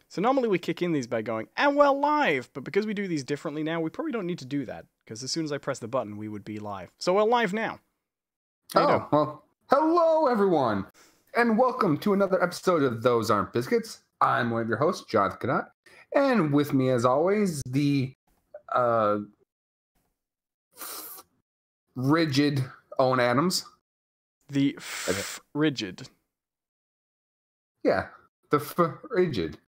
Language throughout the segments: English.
So normally we kick in these by going, and we're live, but because we do these differently now, we probably don't need to do that, because as soon as I press the button, we would be live. So we're live now. Well, hello everyone, and welcome to another episode of Those Aren't Biscuits. I'm one of your hosts, Jonathan Canott, and with me as always, the rigid Owen Adams. The rigid. Yeah, the rigid.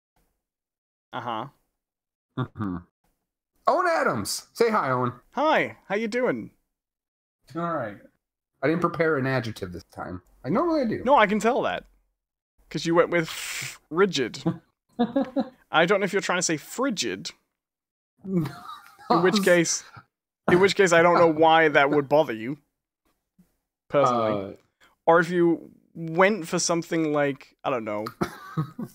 Uh-huh. Mm-hmm. Owen Adams! Say hi, Owen. Hi, how you doing? All right. I didn't prepare an adjective this time. I normally do. No, I can tell that. Because you went with rigid. I don't know if you're trying to say frigid. In which case I don't know why that would bother you. Personally. Or if you went for something like, I don't know,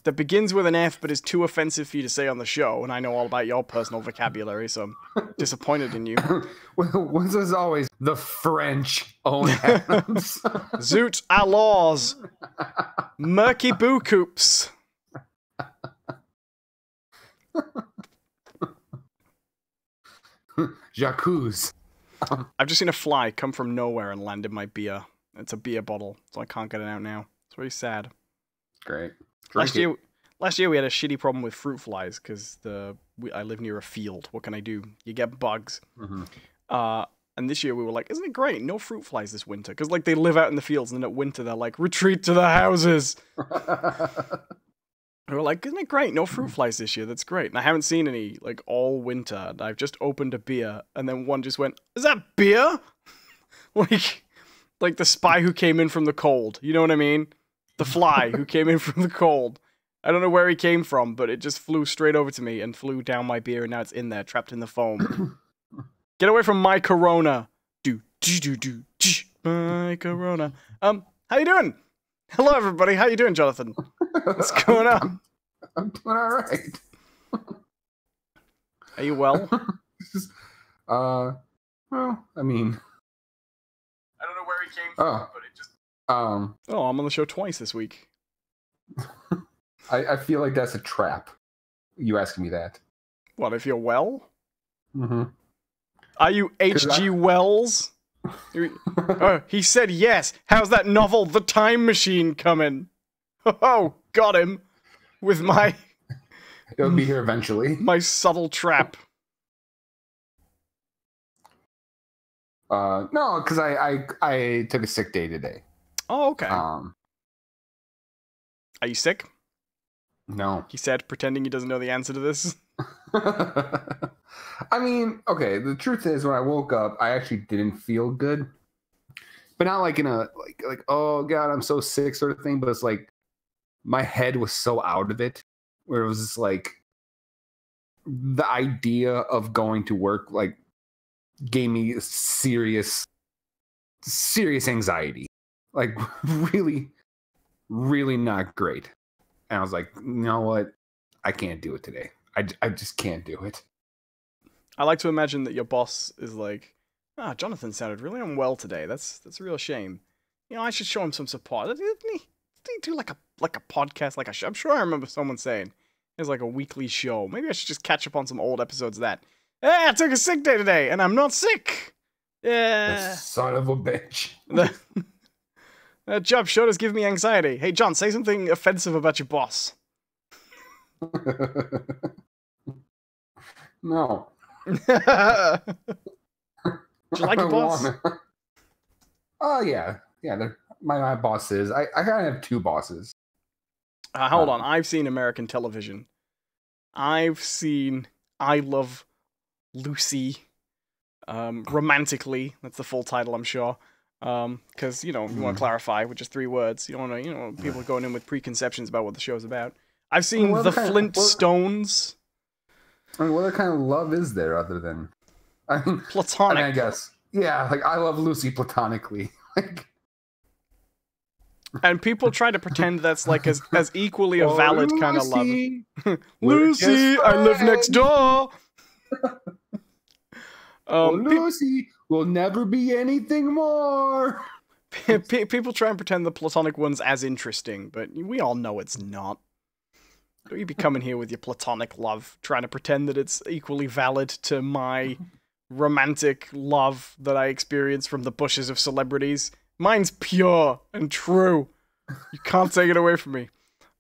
that begins with an F but is too offensive for you to say on the show, and I know all about your personal vocabulary, so I'm disappointed in you. This is always the French Owen Adams. Zoot alors. Murky boo coops. Jacques. I've just seen a fly come from nowhere and land in my beer. It's a beer bottle, so I can't get it out now. It's very sad. Great. Last year we had a shitty problem with fruit flies because I live near a field. What can I do? You get bugs. Mm-hmm. And this year we were like, isn't it great? No fruit flies this winter. Because like they live out in the fields and then at winter they're like, retreat to the houses. And we're like, isn't it great? No fruit flies this year. That's great. And I haven't seen any like all winter. And I've just opened a beer and then one just went, is that beer? like the spy who came in from the cold. You know what I mean? The fly who came in from the cold. I don't know where he came from, but it just flew straight over to me and flew down my beer, and now it's in there, trapped in the foam. Get away from my Corona. My Corona. How you doing? Hello, everybody. How you doing, Jonathan? What's going on? I'm doing all right. Are you well? Well, I mean, I don't know where he came from, but it just... Oh, I'm on the show twice this week. I feel like that's a trap. You asking me that? What, if you're well? Mm-hmm. Are you H.G. Wells? He said yes. How's that novel, The Time Machine, coming? Oh, got him. With my... It'll be here eventually. My subtle trap. No, because I took a sick day today. Oh, okay. Are you sick? No. He said, pretending he doesn't know the answer to this. I mean, okay, the truth is when I woke up, I actually didn't feel good. But not like in a like oh god, I'm so sick sort of thing, but it's like my head was so out of it where it was just like the idea of going to work like gave me serious anxiety. Like really, really not great. And I was like, you know what? I can't do it today. I just can't do it. I like to imagine that your boss is like, Jonathan sounded really unwell today. That's a real shame. You know, I should show him some support. Didn't he do like a podcast, like a show? I'm sure I remember someone saying it's like a weekly show. Maybe I should just catch up on some old episodes of that. Hey, I took a sick day today, and I'm not sick. Yeah. Son of a bitch. That job sure does give me anxiety. Hey, John, say something offensive about your boss. No. Do you like your boss? Oh, yeah. Yeah, my bosses. I kind of have two bosses. Hold on. I've seen American television. I've seen I Love Lucy. Romantically. That's the full title, I'm sure. Because, you know, you want to clarify with just 3 words. You don't want to, you know, people going in with preconceptions about what the show's about. I've seen The Flintstones. I mean, what other kind of love is there other than... platonic. I guess. Yeah, like, I love Lucy platonically. And people try to pretend that's, like, as equally a valid kind of love. Lucy, I live next door! Lucy will never be anything more. People try and pretend the platonic one's as interesting, but we all know it's not. Don't you be coming here with your platonic love, trying to pretend that it's equally valid to my romantic love that I experience from the bushes of celebrities. Mine's pure and true. You can't take it away from me.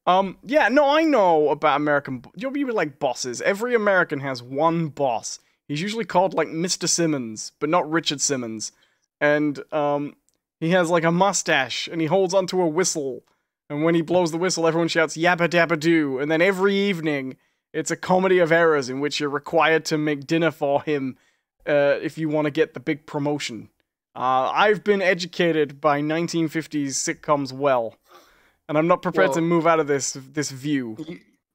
Yeah, no, I know about American... You'll be like bosses. Every American has one boss. He's usually called, like, Mr. Simmons, but not Richard Simmons. And, he has, like, a mustache, and he holds onto a whistle. And when he blows the whistle, everyone shouts, yabba dabba doo. And then every evening, it's a comedy of errors in which you're required to make dinner for him if you want to get the big promotion. I've been educated by 1950s sitcoms well. And I'm not prepared to move out of this view.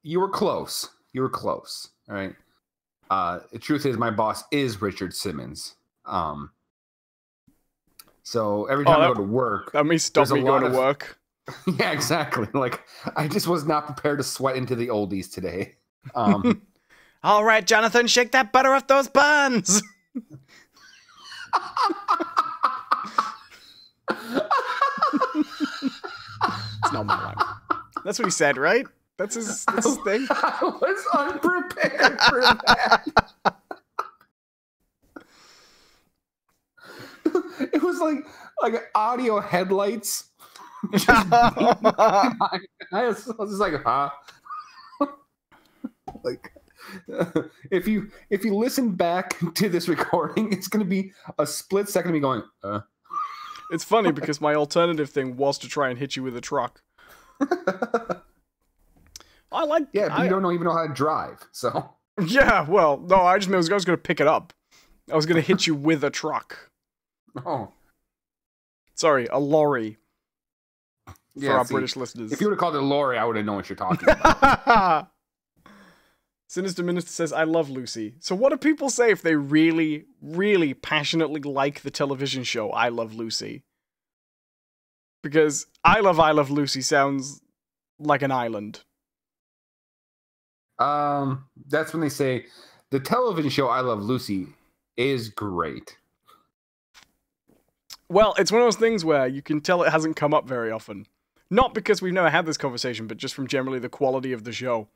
You were close. You were close. All right. The truth is, my boss is Richard Simmons. So every time I go to work, that may stop me going to work. Yeah, exactly. Like, I just was not prepared to sweat into the oldies today. All right, Jonathan, shake that butter off those buns. It's not my line. That's what he said, right? That's his thing. I was unprepared for that. It was like audio headlights. I was just like, huh? Like, if you listen back to this recording, it's gonna be a split second of me going, It's funny because my alternative thing was to try and hit you with a truck. But you don't even know how to drive, so. Yeah, well, no, I was going to pick it up. I was going to hit you with a truck. Oh. Sorry, a lorry. For our British listeners. If you would have called it a lorry, I would have known what you're talking about. Sinister Minister says, I love Lucy. So what do people say if they really, really passionately like the television show I Love Lucy? Because I Love Lucy sounds like an island. That's when they say, the television show I Love Lucy is great. Well, it's one of those things where you can tell it hasn't come up very often. Not because we've never had this conversation, but just from generally the quality of the show.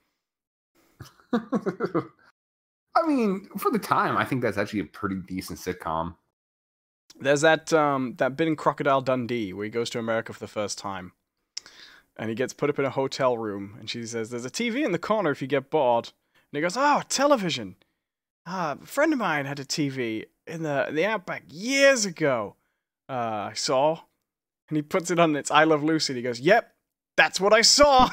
I mean, for the time, I think that's actually a pretty decent sitcom. There's that bit in Crocodile Dundee where he goes to America for the first time. And he gets put up in a hotel room, and she says, there's a TV in the corner if you get bored. And he goes, oh, television. A friend of mine had a TV in the Outback years ago. I saw. And he puts it on, and it's I Love Lucy, and he goes, yep, that's what I saw.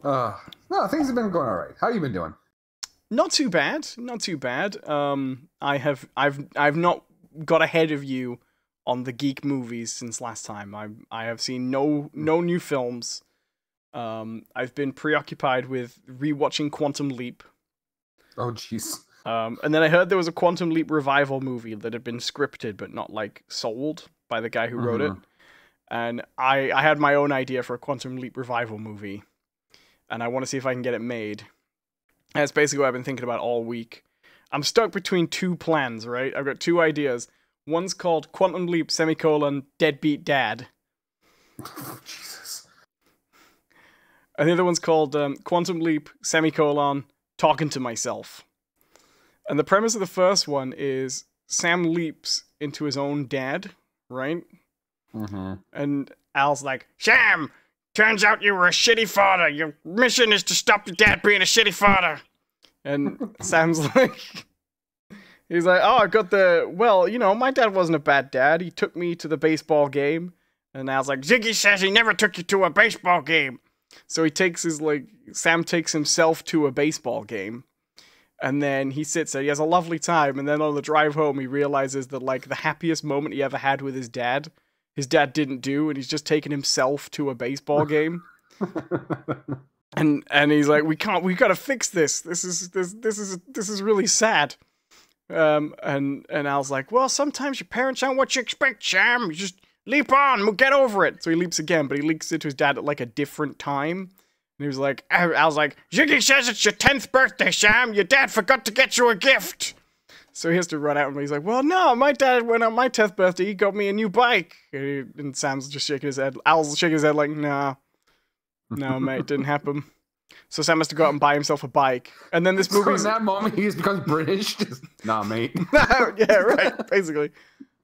No, things have been going all right. How you been doing? Not too bad. Not too bad. I've not got ahead of you on the geek movies since last time. I have seen no new films. I've been preoccupied with rewatching Quantum Leap. Oh jeez. And then I heard there was a Quantum Leap revival movie that had been scripted but not like sold by the guy who wrote it. And I had my own idea for a Quantum Leap revival movie. And I want to see if I can get it made. And that's basically what I've been thinking about all week. I'm stuck between two plans, right? I've got two ideas. One's called Quantum Leap, Deadbeat Dad. Jesus. And the other one's called Quantum Leap, Talking to Myself. And the premise of the first one is Sam leaps into his own dad, right? And Al's like, Sam! Turns out you were a shitty father. Your mission is to stop your dad being a shitty father. And Sam's like... He's like, oh, I got well, you know, my dad wasn't a bad dad. He took me to the baseball game. And Al's like, Ziggy says he never took you to a baseball game. So he takes Sam takes himself to a baseball game. And then he sits there, he has a lovely time. And then on the drive home, he realizes that, like, the happiest moment he ever had with his dad didn't do, and he's just taken himself to a baseball game. and he's like, we gotta fix this. This is really sad. And Al's like, well, sometimes your parents aren't what you expect, Sam. You just leap on, we'll get over it. So he leaps again, but he leaps into his dad at like a different time. And he was like, Al's like, Ziggy says it's your 10th birthday, Sam. Your dad forgot to get you a gift. So he has to run out, and he's like, well, no, my dad went on my 10th birthday, he got me a new bike. And Sam's just shaking his head. Al's shaking his head like, nah. No, mate, it didn't happen. So Sam has to go out and buy himself a bike. And then this movie... So in that moment, he just becomes British. Just, nah, mate. Yeah, right, basically.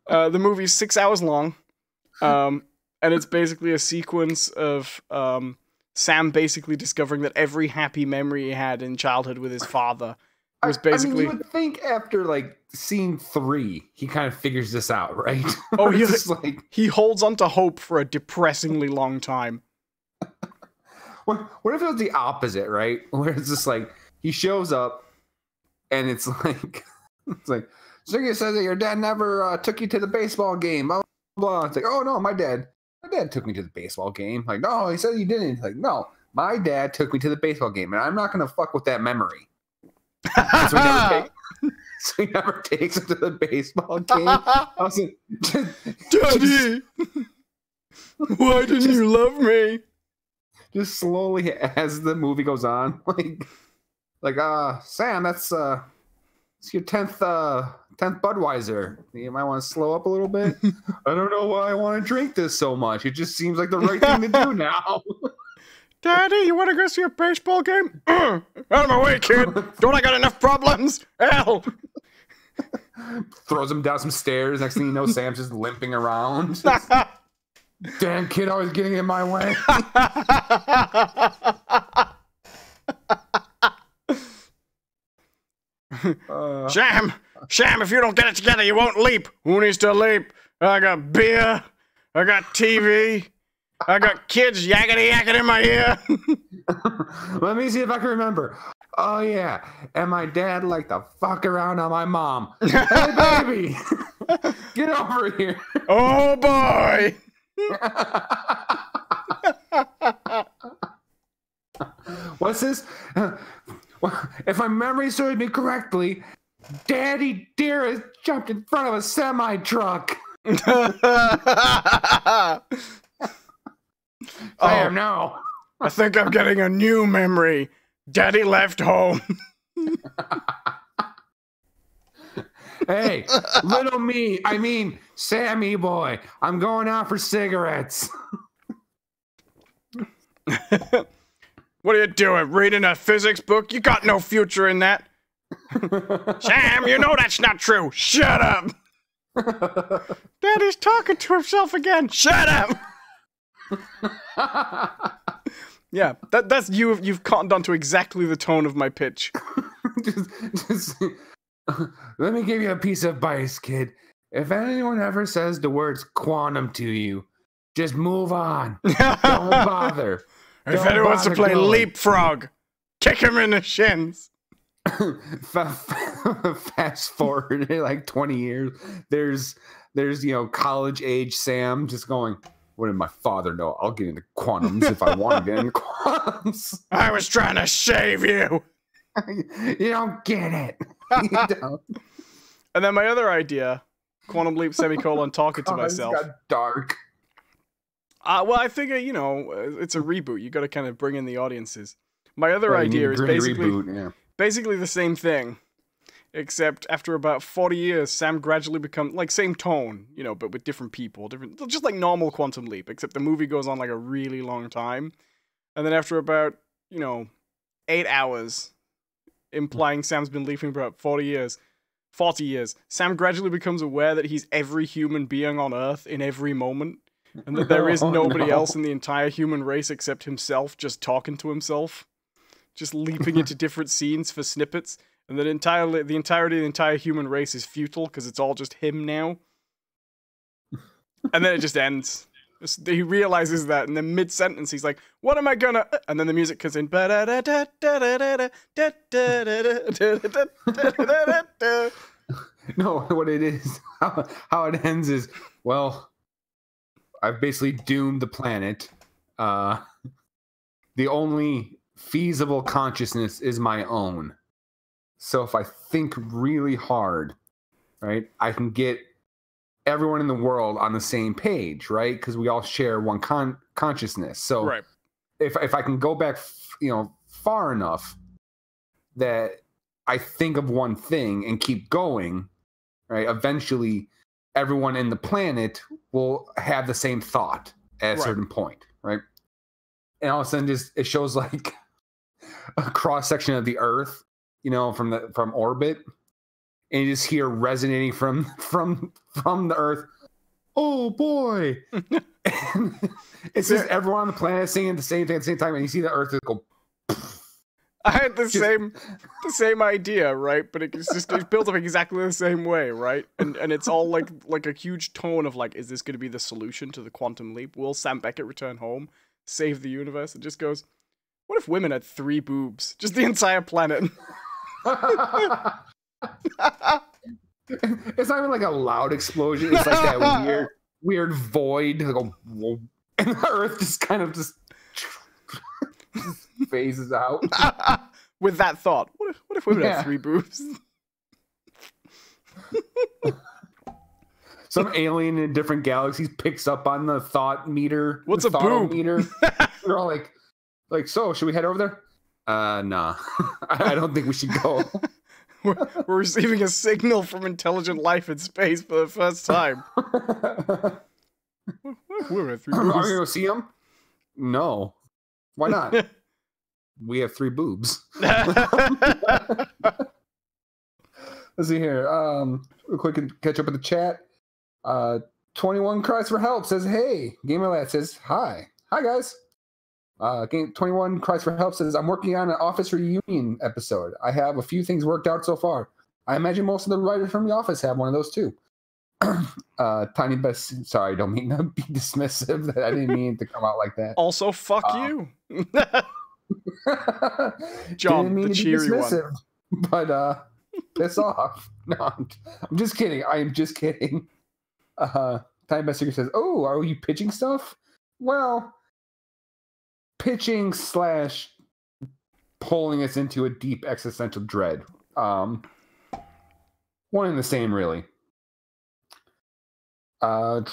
The movie's 6 hours long. And it's basically a sequence of Sam basically discovering that every happy memory he had in childhood with his father was basically... I mean, you would think after, like, scene 3, he kind of figures this out, right? Oh, he holds on to hope for a depressingly long time. What if it was the opposite, right? Where it's just like, he shows up, and it's like... Ziggy says that your dad never took you to the baseball game, blah, blah, blah. It's like, oh, no, my dad took me to the baseball game. Like, no, he said he didn't. It's like, no, my dad took me to the baseball game, and I'm not going to fuck with that memory. So he never takes him to the baseball game. I was like, Daddy, why didn't you love me? Just slowly as the movie goes on, Sam, that's it's your 10th Budweiser. You might want to slow up a little bit. I don't know why I want to drink this so much. It just seems like the right thing to do now. Daddy, you want to go see a baseball game? Out of my way, kid. Don't I got enough problems? Hell. Throws him down some stairs. Next thing you know, Sam's just limping around. Damn kid always getting in my way. Sham, if you don't get it together, you won't leap. Who needs to leap? I got beer. I got TV. I got kids yakety-yakking in my ear. Let me see if I can remember. Oh, yeah. And my dad liked to fuck around on my mom. Hey, baby. Get over here. Oh, boy. What's this? If my memory serves me correctly, Daddy Deer has jumped in front of a semi-truck. Damn, no. I think I'm getting a new memory. Daddy left home. Hey, little me, I mean, Sammy boy, I'm going out for cigarettes. What are you doing? Reading a physics book? You got no future in that. Sam, you know that's not true. Shut up. Daddy's talking to himself again. Shut up. Yeah, that's you've cottoned onto exactly the tone of my pitch. just let me give you a piece of advice, kid. If anyone ever says the words quantum to you, just move on. Don't bother. If anyone wants to play leapfrog, kick him in the shins. Fast forward like 20 years, there's college age Sam just going, what did my father know? I'll get into quantums if I want to get into quantums. I was trying to save you. You don't get it. You don't. And then my other idea, quantum leap semicolon talking to myself. It got dark. Well, I figure, it's a reboot. You got to kind of bring in the audiences. My other idea is basically the same thing, except after about 40 years, Sam gradually becomes, like, same tone, but with different people, just like normal Quantum Leap, except the movie goes on, like, a really long time. And then after about, 8 hours, implying Sam's been leaping for about 40 years, Sam gradually becomes aware that he's every human being on Earth in every moment. And that there is nobody else in the entire human race except himself, just talking to himself, just leaping into different scenes for snippets, and that the entirety of the entire human race is futile because it's all just him now. And then it just ends. He realizes that, and then mid-sentence he's like, "What am I gonna?" And then the music comes in. No, what it is, how it ends is, well, I've basically doomed the planet. The only feasible consciousness is my own. So if I think really hard, right, I can get everyone in the world on the same page, right? Because we all share one consciousness. So right. if I can go back, far enough that I think of one thing and keep going, right? Eventually, everyone in the planet will have the same thought at a certain point, right? And all of a sudden, it shows like a cross section of the Earth, you know, from orbit, and you just hear resonating from the Earth. Oh boy! And it's just everyone on the planet singing the same thing at the same time, and you see the Earth just go. I had the same idea, right? But it's built up exactly the same way, right? And it's all like a huge tone of like, is this going to be the solution to the quantum leap? Will Sam Beckett return home, save the universe? It just goes, what if women had 3 boobs? Just the entire planet. It's not even like a loud explosion. It's like that weird void. Like whoa, and the Earth just kind of just phases out. With that thought, what if women had 3 boobs? Some alien in different galaxies picks up on the thought meter. What's a boob? Meter. They're all like, so should we head over there? Nah. I don't think we should go. We're receiving a signal from intelligent life in space for the first time. We're at 3 boobs. Are we going to see them? No. Why not? We have 3 boobs. Let's see here. Real quick and catch up with the chat. 21 Cries for Help says, hey. Gamerlad says, hi. Hi, guys. 21 Cries for Help says, I'm working on an Office reunion episode. I have a few things worked out so far. I imagine most of the writers from The Office have one of those too. Tiny Best, sorry, don't mean to be dismissive. I didn't mean it to come out like that. Also, fuck you. John, the cheery one. But piss off. No, I'm just kidding. I am just kidding. Tiny Best says, oh, are you pitching stuff? Well, pitching / pulling us into a deep existential dread. One and the same, really. 21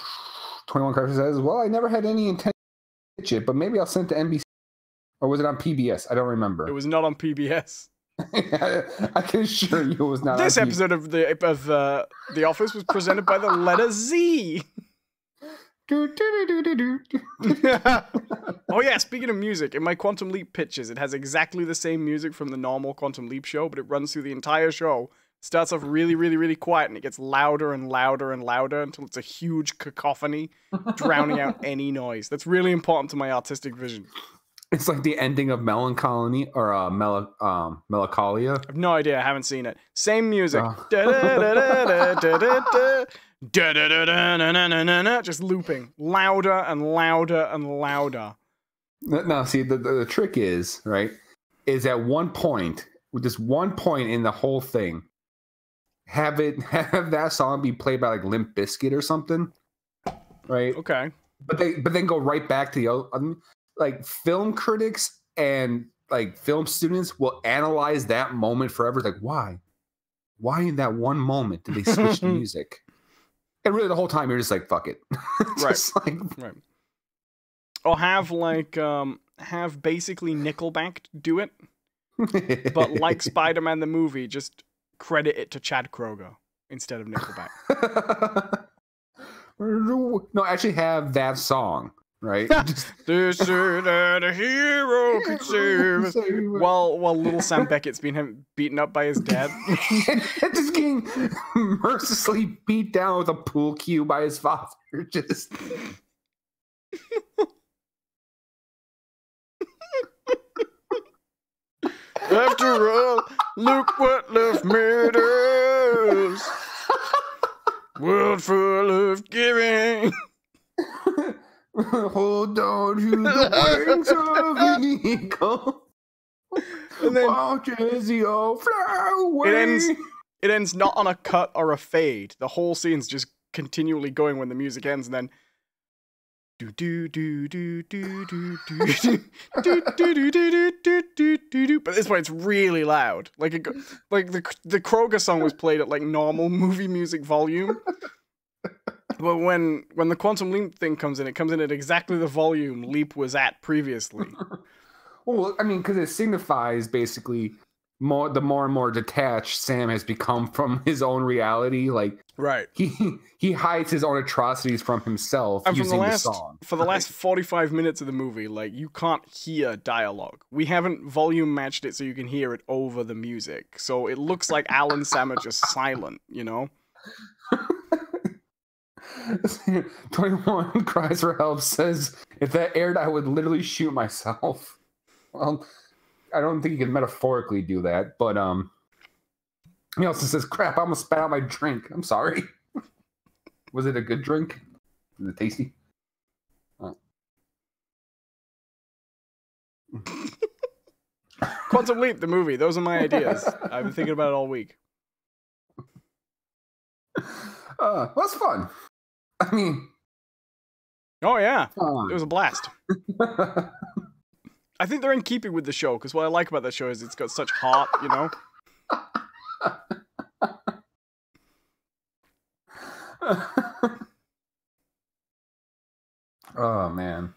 Carter says, well, I never had any intention to pitch it, but maybe I'll send it to NBC. Or was it on PBS? I don't remember. It was not on PBS. I can assure you it was not this on episode of The Office was presented by the letter Z. Oh yeah, speaking of music, in my Quantum Leap pitches, it has exactly the same music from the normal Quantum Leap show, but it runs through the entire show. Starts off really, really, really quiet, and it gets louder and louder and louder until it's a huge cacophony, drowning out any noise. That's really important to my artistic vision. It's like the ending of Melancholy or Melancholia. I have no idea. I haven't seen it. Same music. Just looping. Louder and louder and louder. Now, see, the trick is, right, is at one point, with this one point in the whole thing, have that song be played by like Limp Bizkit or something, right? Okay. But then go right back to the other, like film critics and like film students will analyze that moment forever. It's like, why in that one moment did they switch the music? And really, the whole time you're just like, fuck it, right? Right. Or have basically Nickelback do it, but like Spider-Man the movie, just credit it to Chad Kroeger instead of Nickelback. No, actually have that song. Right? This is that a hero could save us. While little Sam Beckett's being beaten up by his dad. Just getting mercilessly beat down with a pool cue by his father. Just after all, look what love made us. World full of giving. Hold on to the wings of an eagle. And then watches the old fly away. It ends not on a cut or a fade. The whole scene's just continually going when the music ends, and then do do do do do do do do do do do do do. But at this point, it's really loud. Like the Kroger song was played at like normal movie music volume. But when the Quantum Leap thing comes in, it comes in at exactly the volume Leap was at previously. Well, I mean, because it signifies basically the more and more detached Sam has become from his own reality. Like, right, he hides his own atrocities from himself and using the song. For the last 45 minutes of the movie, like, you can't hear dialogue. We haven't volume matched it so you can hear it over the music. So it looks like Alan Sam are just silent, you know? 21 cries for help, says, if that aired, I would literally shoot myself. Well, I don't think you can metaphorically do that, but he also says, crap, I almost spat out my drink. I'm sorry. Was it a good drink? Was it tasty? Quantum Leap, the movie. Those are my ideas. I've been thinking about it all week. Well, that's fun. I mean... Oh, yeah. It was a blast. I think they're in keeping with the show, because what I like about that show is it's got such heart, you know? Oh, man.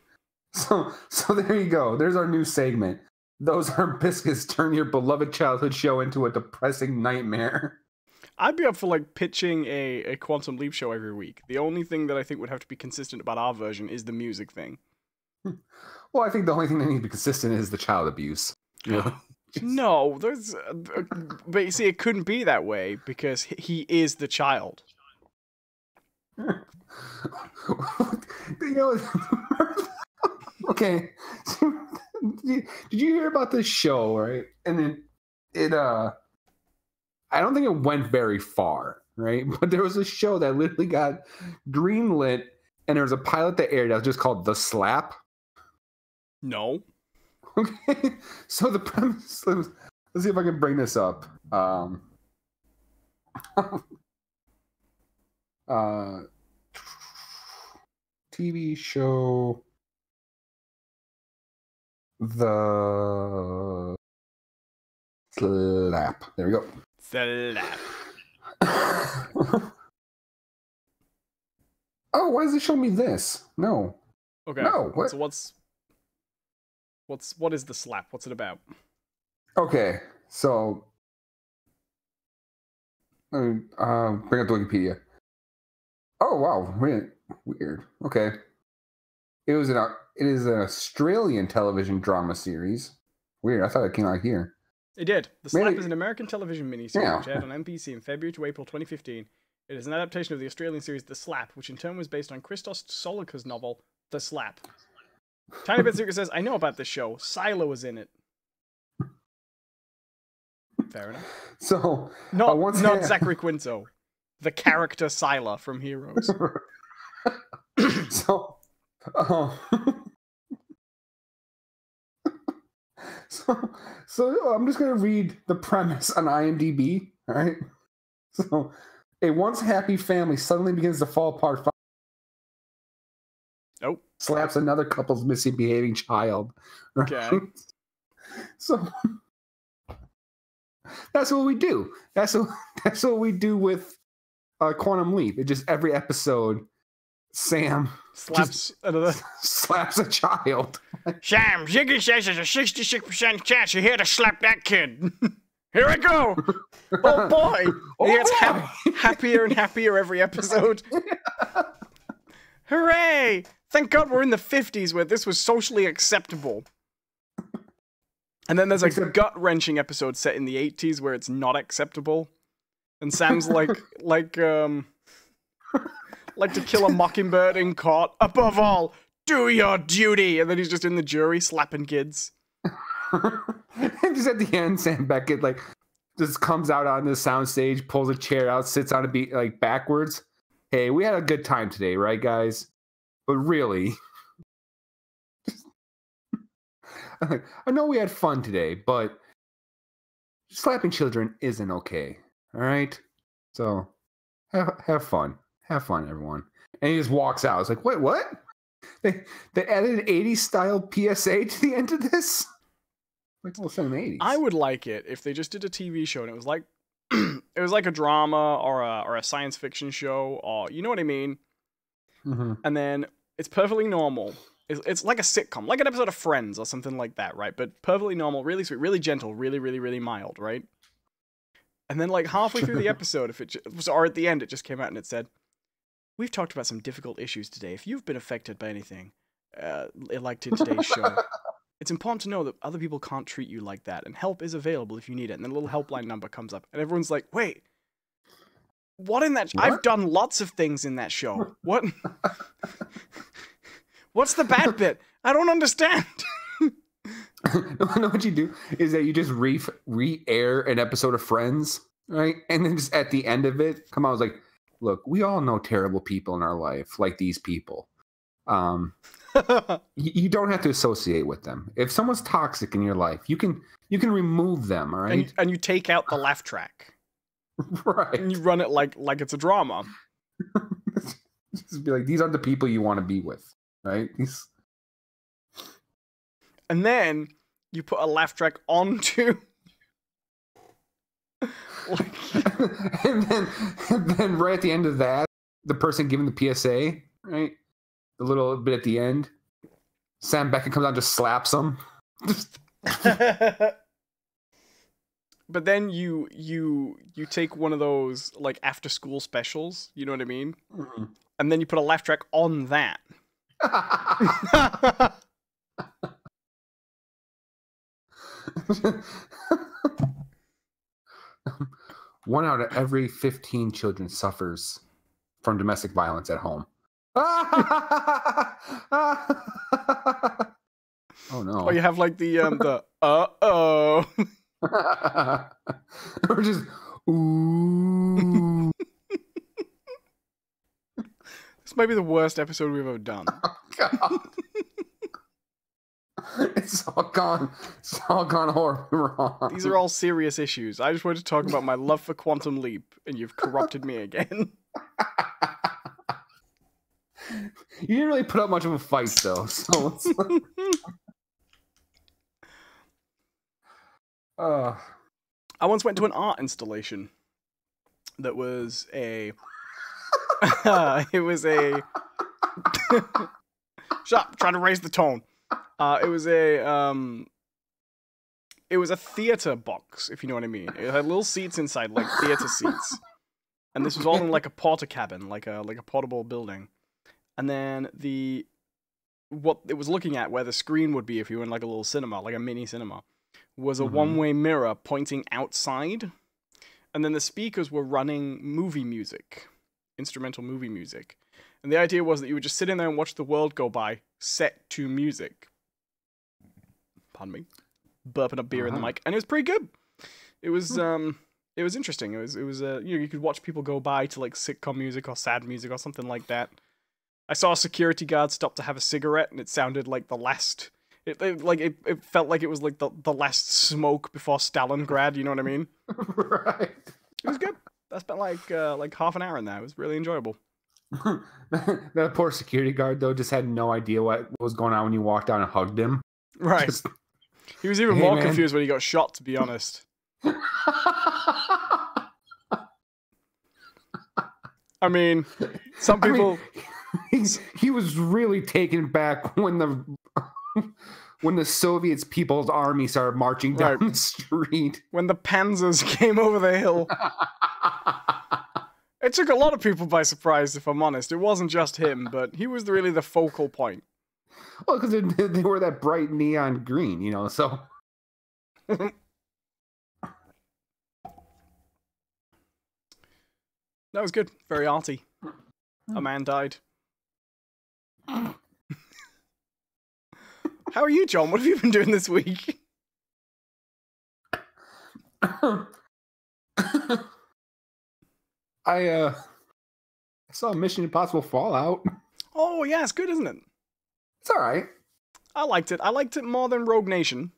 So there you go. There's our new segment. Those are Biscuits. Turn your beloved childhood show into a depressing nightmare. I'd be up for, like, pitching a Quantum Leap show every week. The only thing that I think would have to be consistent about our version is the music thing. Well, I think the only thing that needs to be consistent is the child abuse. Yeah. No, there's... but you see, it couldn't be that way, because he is the child. You know... Okay. Did you hear about this show, right? And then it I don't think it went very far, right? But there was a show that literally got greenlit, and there was a pilot that aired that was just called The Slap. No. Okay. So the premise, let's see if I can bring this up. TV show The Slap. There we go. Slap. Oh, why does it show me this? No. Okay. No. What? So what is The Slap? What's it about? Okay. So bring up the Wikipedia. Oh wow, weird. Okay. It is an Australian television drama series. Weird. I thought it came out here. It did. The Slap is an American television miniseries which aired on NBC in February to April 2015. It is an adaptation of the Australian series The Slap, which in turn was based on Christos Solica's novel The Slap. Tiny Bit Secret says, I know about this show. Silo was in it. Fair enough. So not Zachary Quinto, the character Sila from Heroes. So I'm just gonna read the premise on IMDb. All right. So a once happy family suddenly begins to fall apart. Nope. Slaps another couple's misbehaving child. Right? Okay. So that's what we do. That's what we do with Quantum Leap. It just every episode, Sam slaps another slaps a child. Sam, Ziggy says there's a 66% chance you're here to slap that kid. Here I go. Oh boy. He gets happier and happier every episode. Hooray! Thank God we're in the 50s where this was socially acceptable. And then there's a gut-wrenching episode set in the 80s where it's not acceptable. And Sam's like To Kill a Mockingbird in court. Above all, do your duty! And then he's just in the jury slapping kids. And just at the end, Sam Beckett just comes out on the soundstage, pulls a chair out, sits on a beat backwards. Hey, we had a good time today, right, guys? But really, I know we had fun today, but slapping children isn't okay. All right, so have fun, everyone. And he just walks out. It's like, wait, what? They added an 80s style PSA to the end of this. Like, well, it's in the 80s. I would like it if they just did a TV show and it was like it was like a drama or a science fiction show, or you know what I mean. Mm-hmm. And then it's perfectly normal. It's like a sitcom, like an episode of Friends or something like that, right? But perfectly normal, really sweet, really gentle, really, really, really mild, right? And then like halfway through the episode, or at the end, it just came out and it said, "We've talked about some difficult issues today. If you've been affected by anything, like in today's show, it's important to know that other people can't treat you like that, and help is available if you need it." And then a little helpline number comes up, and everyone's like, "Wait, what in that? I've done lots of things in that show. What? What's the bad bit? I don't understand." What you do is that you just re-air an episode of Friends, right? And then just at the end of it, come out, was like, look, we all know terrible people in our life, like these people. You don't have to associate with them. If someone's toxic in your life, you can remove them, all right? And you take out the laugh track. Right. And you run it like it's a drama. Just be like, these are the people you want to be with, right? And then you put a laugh track onto and then right at the end of that, the person giving the PSA, right? The little bit at the end, Sam Beckett comes out and just slaps him. But then you take one of those like after school specials, you know what I mean? Mm-hmm. And then you put a laugh track on that. 1 out of every 15 children suffers from domestic violence at home. Oh no! Or you have like the uh-oh. Or just ooh. This might be the worst episode we've ever done. Oh, God. It's all gone horribly wrong. These are all serious issues. I just wanted to talk about my love for Quantum Leap, and you've corrupted me again. You didn't really put up much of a fight, though. So it's like... I once went to an art installation that was a... it was a... Shut up, trying to raise the tone. It was a theater box, if you know what I mean. It had little seats inside, like theater seats. And this was all in like a porta cabin, like a portable building. And then what it was looking at, where the screen would be if you were in like a little cinema, like a mini cinema, was a one-way mirror pointing outside. And then the speakers were running movie music, instrumental movie music. And the idea was that you would just sit in there and watch the world go by, set to music. Pardon me. Burping a beer in the mic. And it was pretty good. It was interesting. It was you could watch people go by to like sitcom music or sad music or something like that. I saw a security guard stop to have a cigarette, and it sounded like the last... It felt like it was like the last smoke before Stalingrad, you know what I mean? Right. It was good. I spent like half an hour in there. It was really enjoyable. That poor security guard, though, just had no idea what was going on when you walked down and hugged him. Right. He was even more confused when he got shot, to be honest. I mean, some people... he was really taken back when the Soviets People's Army started marching down the street. When the Panzers came over the hill. It took a lot of people by surprise, if I'm honest. It wasn't just him, but he was really the focal point. Well, because they were that bright neon green, you know, so... That was good. Very arty. A man died. How are you, John? What have you been doing this week? I saw Mission Impossible Fallout. Oh, yeah, it's good, isn't it? It's all right. I liked it. I liked it more than Rogue Nation.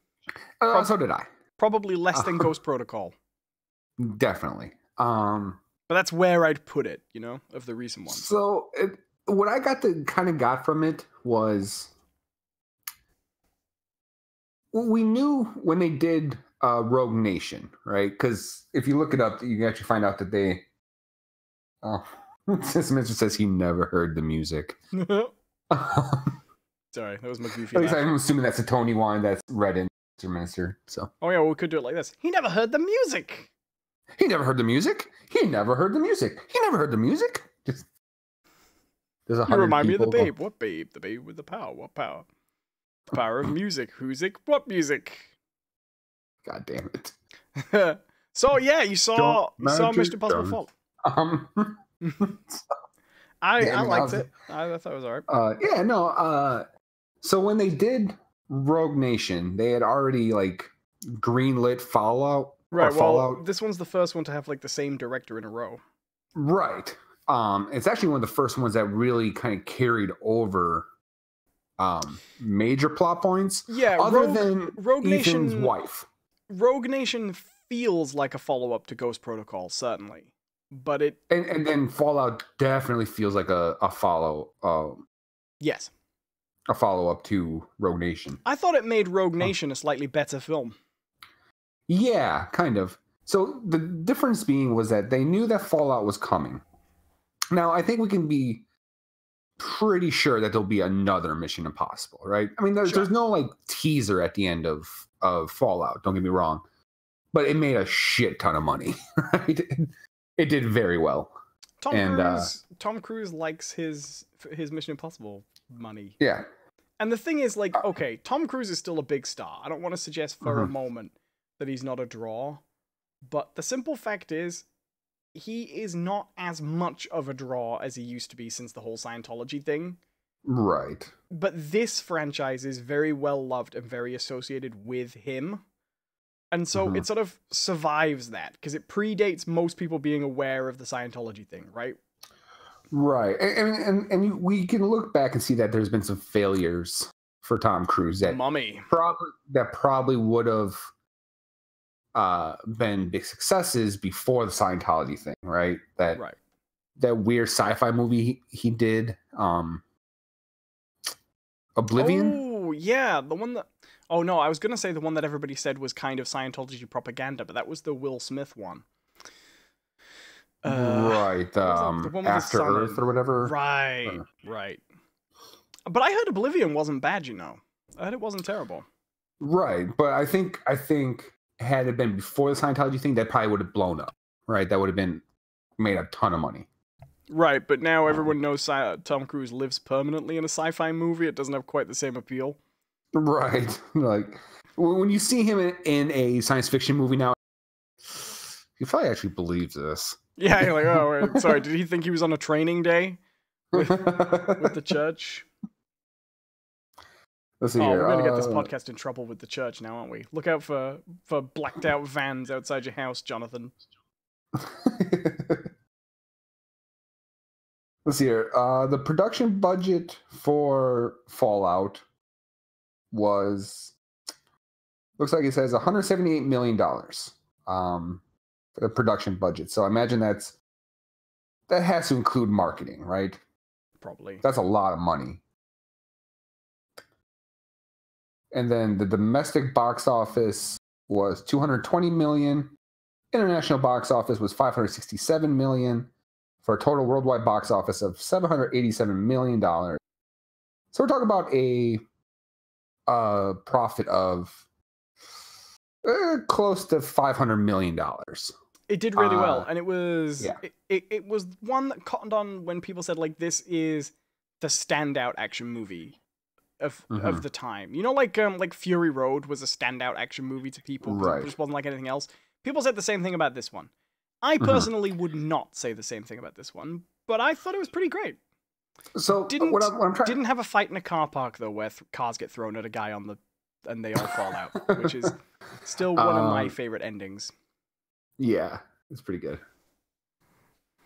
So did I. Probably less than Ghost Protocol. Definitely. But that's where I'd put it, you know, of the recent ones. So what I got from it was we knew when they did Rogue Nation, right? Because if you look it up, you can actually find out that they... Oh, this Mr. says he never heard the music. Sorry, that was my goofy At least laugh. I'm assuming that's a Tony wine that's read in Mr. Minister. So. Oh yeah, well, we could do it like this. He never heard the music. He never heard the music. He never heard the music. He never heard the music. Just there's 100 You remind me of the people babe. What babe? The babe with the power. What power? The power of music. Who's it? What music? God damn it. So yeah, you saw Mission Impossible Fall. I liked it. I thought it was alright. Yeah, no. So when they did Rogue Nation, they had already like greenlit Fallout. Right. Fallout. Well, this one's the first one to have like the same director in a row. Right. It's actually one of the first ones that really kind of carried over major plot points. Yeah, other than Rogue Ethan's Nation, wife. Rogue Nation feels like a follow-up to Ghost Protocol, certainly. But it and then Fallout definitely feels like a yes. A follow-up to Rogue Nation. I thought it made Rogue Nation a slightly better film. Yeah, kind of. So the difference being was that they knew that Fallout was coming. Now, I think we can be pretty sure that there'll be another Mission Impossible, right? I mean, there's no like teaser at the end of Fallout, don't get me wrong. But it made a shit ton of money, right? It did very well. Tom Cruise likes his Mission Impossible money. Yeah. And the thing is, like, okay, Tom Cruise is still a big star. I don't want to suggest for a moment that he's not a draw. But the simple fact is, he is not as much of a draw as he used to be since the whole Scientology thing. Right. But this franchise is very well loved and very associated with him. And so it sort of survives that, because it predates most people being aware of the Scientology thing, right? Right. And we can look back and see that there's been some failures for Tom Cruise that probably would have been big successes before the Scientology thing, right? That weird sci-fi movie he did, Oblivion. Oh yeah, the one that. Oh no, I was gonna say the one that everybody said was kind of Scientology propaganda, but that was the Will Smith one. Right. The one with After Earth or whatever. Right. Right. But I heard Oblivion wasn't bad, you know. I heard it wasn't terrible. Right, but I think had it been before the Scientology thing, that probably would have blown up. Right, that would have been made a ton of money. Right, but now everyone knows Tom Cruise lives permanently in a sci-fi movie. It doesn't have quite the same appeal. Right, like when you see him in a science fiction movie now, you probably actually believe this. Yeah, you're like, oh, wait, sorry, did he think he was on a training day with the church? Let's see here. We're gonna get this podcast in trouble with the church now, aren't we? Look out for blacked out vans outside your house, Jonathan. Let's see here. The production budget for Fallout looks like it says $178 million. The production budget. So I imagine that has to include marketing, right? Probably. That's a lot of money. And then the domestic box office was $220 million. International box office was $567 million, for a total worldwide box office of $787 million. So we're talking about a profit of close to $500 million. It did really well, and it was yeah. it was one that cottoned on when people said, like, this is the standout action movie of the time. You know, like Fury Road was a standout action movie to people, because it just wasn't like anything else. People said the same thing about this one. I personally would not say the same thing about this one, but I thought it was pretty great. So didn't have a fight in a car park though, where cars get thrown at a guy and they all fall out, which is still one of my favorite endings. Yeah, it's pretty good.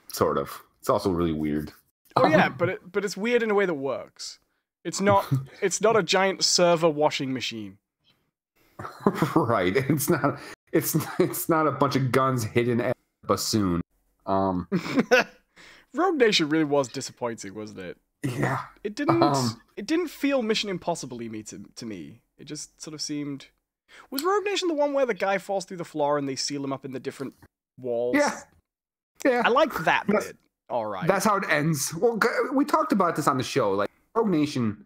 Sort of. It's also really weird. Oh yeah, but it's weird in a way that works. It's not a giant server washing machine. Right. It's not a bunch of guns hidden at a bassoon. Rogue Nation really was disappointing, wasn't it? Yeah. It didn't feel Mission Impossible-y to me. It just sort of seemed. Was Rogue Nation the one where the guy falls through the floor and they seal him up in the different walls? Yeah. Yeah. I liked that bit. All right. That's how it ends. Well, we talked about this on the show. Like, Rogue Nation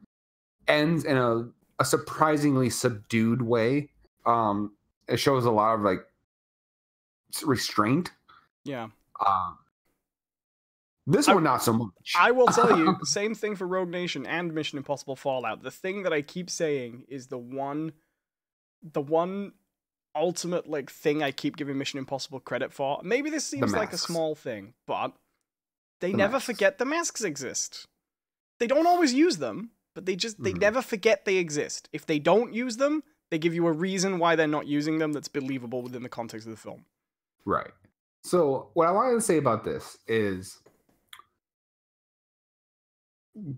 ends in a surprisingly subdued way. It shows a lot of like restraint. Yeah. This one not so much. I will tell you, same thing for Rogue Nation and Mission Impossible Fallout. The thing that I keep saying is the one ultimate like thing I keep giving Mission Impossible credit for. Maybe this seems like a small thing, but they never forget the masks exist. They don't always use them, but they never forget they exist. If they don't use them, they give you a reason why they're not using them that's believable within the context of the film. Right. So what I wanted to say about this is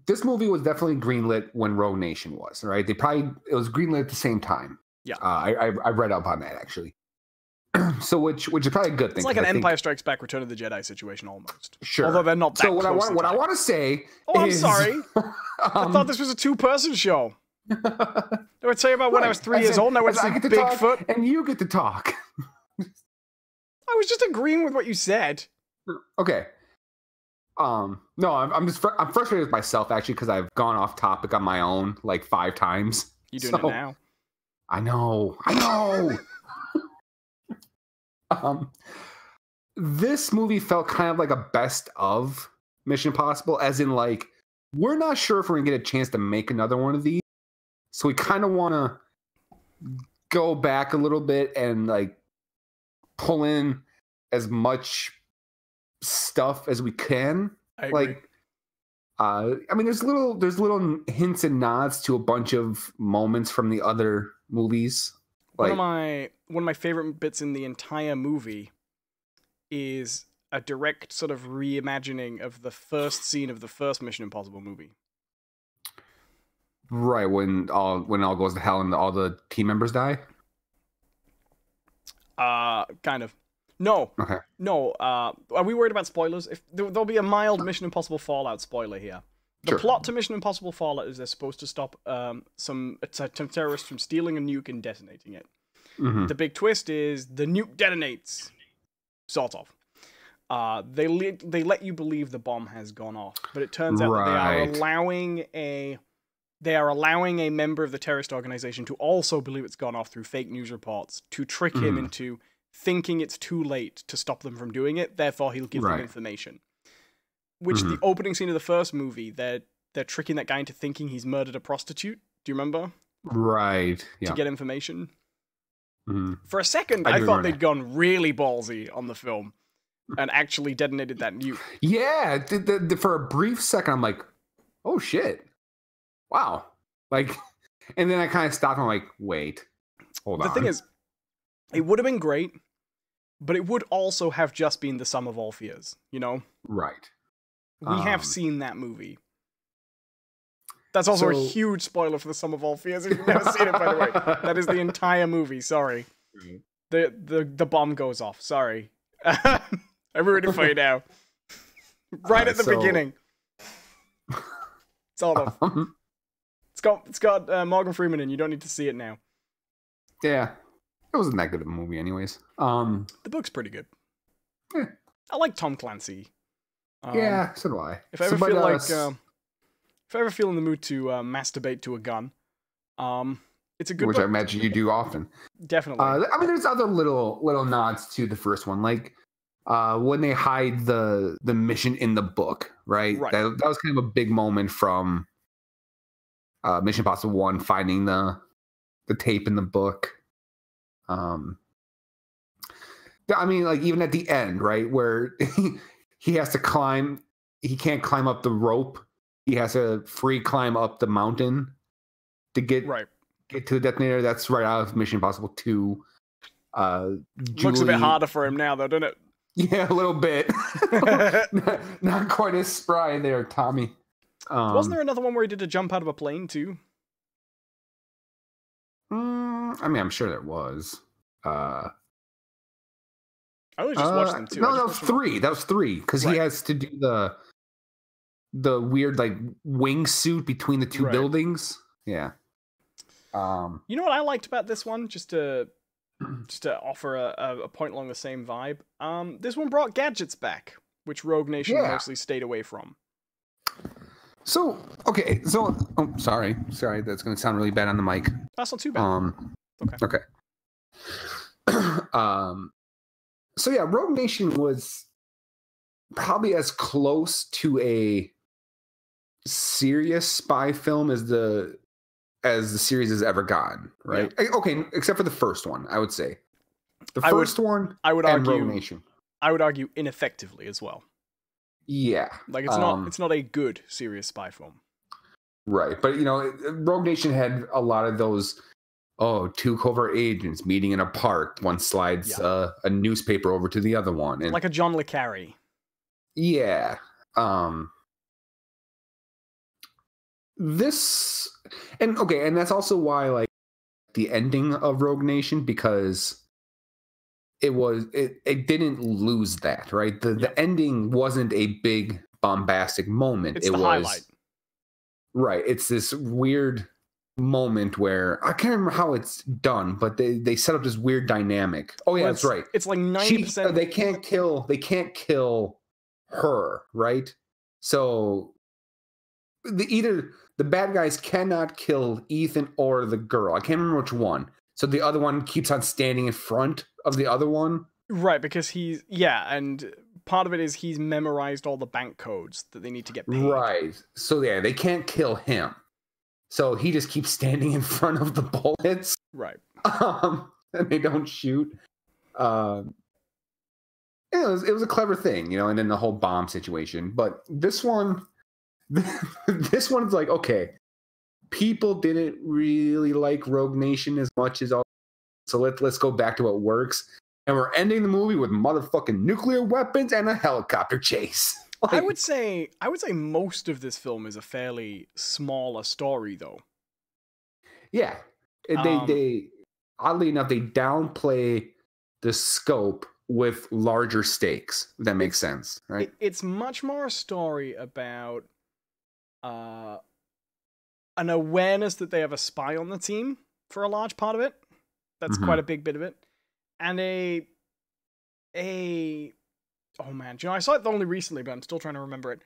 this movie was definitely greenlit when Rogue Nation was, right? It was greenlit at the same time. Yeah. I read up on that actually. So which is probably a good thing. It's like an Empire Strikes Back, Return of the Jedi situation almost. Sure. Although they're not that close. So what I want to say I'm sorry. I thought this was a two-person show. Did I tell you about when I was 3 years old and I went to see Bigfoot? And you get to talk. I was just agreeing with what you said. Okay. No, I'm frustrated with myself actually because I've gone off topic on my own like 5 times. You doing it now? I know. This movie felt kind of like a best of Mission Impossible, as in like we're not sure if we're gonna get a chance to make another one of these, so we kind of want to go back a little bit and like pull in as much stuff as we can. I agree. I mean, there's little hints and nods to a bunch of moments from the other movies. Like, one of my favorite bits in the entire movie is a direct sort of reimagining of the first scene of the first Mission Impossible movie. Right, when all goes to hell and all the team members die? Kind of. No. Okay. No, are we worried about spoilers? If there'll be a mild Mission Impossible Fallout spoiler here. The plot to Mission Impossible Fallout is they're supposed to stop some terrorists from stealing a nuke and detonating it. Mm-hmm. The big twist is the nuke detonates. Sort of. They let you believe the bomb has gone off, but it turns out that they are allowing a member of the terrorist organization to also believe it's gone off through fake news reports to trick him into thinking it's too late to stop them from doing it. Therefore, he'll give them information. Which the opening scene of the first movie, they're tricking that guy into thinking he's murdered a prostitute. Do you remember? Right. Yeah. To get information. Mm-hmm. For a second, I thought they'd gone really ballsy on the film and actually detonated that nuke. Yeah. For a brief second, I'm like, oh shit. Wow. Like, and then I kind of stopped and I'm like, wait, hold on. The thing is, it would have been great, but it would also have just been the sum of all fears, you know? Right. We have seen that movie. That's also a huge spoiler for the sum of all fears if you've never seen it, by the way. That is the entire movie, sorry. The bomb goes off, sorry. I ruined it for you now. Right at the beginning. Sort of. It's got Morgan Freeman in. You don't need to see it now. Yeah. It wasn't that good of a movie anyways. The book's pretty good. Yeah. I like Tom Clancy. Yeah, so do I. If I ever feel in the mood to masturbate to a gun, it's a good Which book. I imagine you do often. Definitely. I mean, there's other little nods to the first one, like when they hide the mission in the book, right? That was kind of a big moment from Mission Impossible 1, finding the tape in the book. I mean, like even at the end, right, where he has to climb, he can't climb up the rope. He has to free climb up the mountain to get to the detonator. That's right out of Mission Impossible 2. Looks a bit harder for him now, though, doesn't it? Yeah, a little bit. not quite as spry there, Tommy. Wasn't there another one where he did a jump out of a plane, too? I mean, I'm sure there was. I only just watched them, too. No, that was 3. That was 3, because he has to do the weird, like, wingsuit between the two buildings. Yeah. You know what I liked about this one? Just to offer a point along the same vibe. This one brought gadgets back, which Rogue Nation mostly stayed away from. So okay, so sorry, that's gonna sound really bad on the mic. That's not too bad. Okay. So yeah, Rogue Nation was probably as close to a serious spy film as the series has ever gotten, right? Yeah. Okay, except for the first one, I would say. The first one, I would and argue, Rogue Nation. I would argue ineffectively as well. Yeah, like it's not a good serious spy film. Right, but Rogue Nation had a lot of those. Oh, two covert agents meeting in a park. One slides a newspaper over to the other one, and like a John le Carre. Yeah. This and that's also why like the ending of Rogue Nation, because it didn't lose that, right? The ending wasn't a big bombastic moment. It was highlight. Right. It's this weird moment where I can't remember how it's done, but they set up this weird dynamic. Oh yeah, that's right. It's like 90%. They can't kill her, right? So either the bad guys cannot kill Ethan or the girl. I can't remember which one. So the other one keeps on standing in front of the other one. Right, because and part of it is he's memorized all the bank codes that they need to get paid. Right. So yeah, they can't kill him. So he just keeps standing in front of the bullets. Right. And they don't shoot. It was a clever thing, and then the whole bomb situation. But this one's like, okay, people didn't really like Rogue Nation as much as all. So let's go back to what works. And we're ending the movie with motherfucking nuclear weapons and a helicopter chase. I would say most of this film is a fairly smaller story, though. Yeah, they oddly enough they downplay the scope with larger stakes. If that makes sense, right? It's much more a story about an awareness that they have a spy on the team for a large part of it. That's quite a big bit of it, and oh man, I saw it only recently, but I'm still trying to remember it.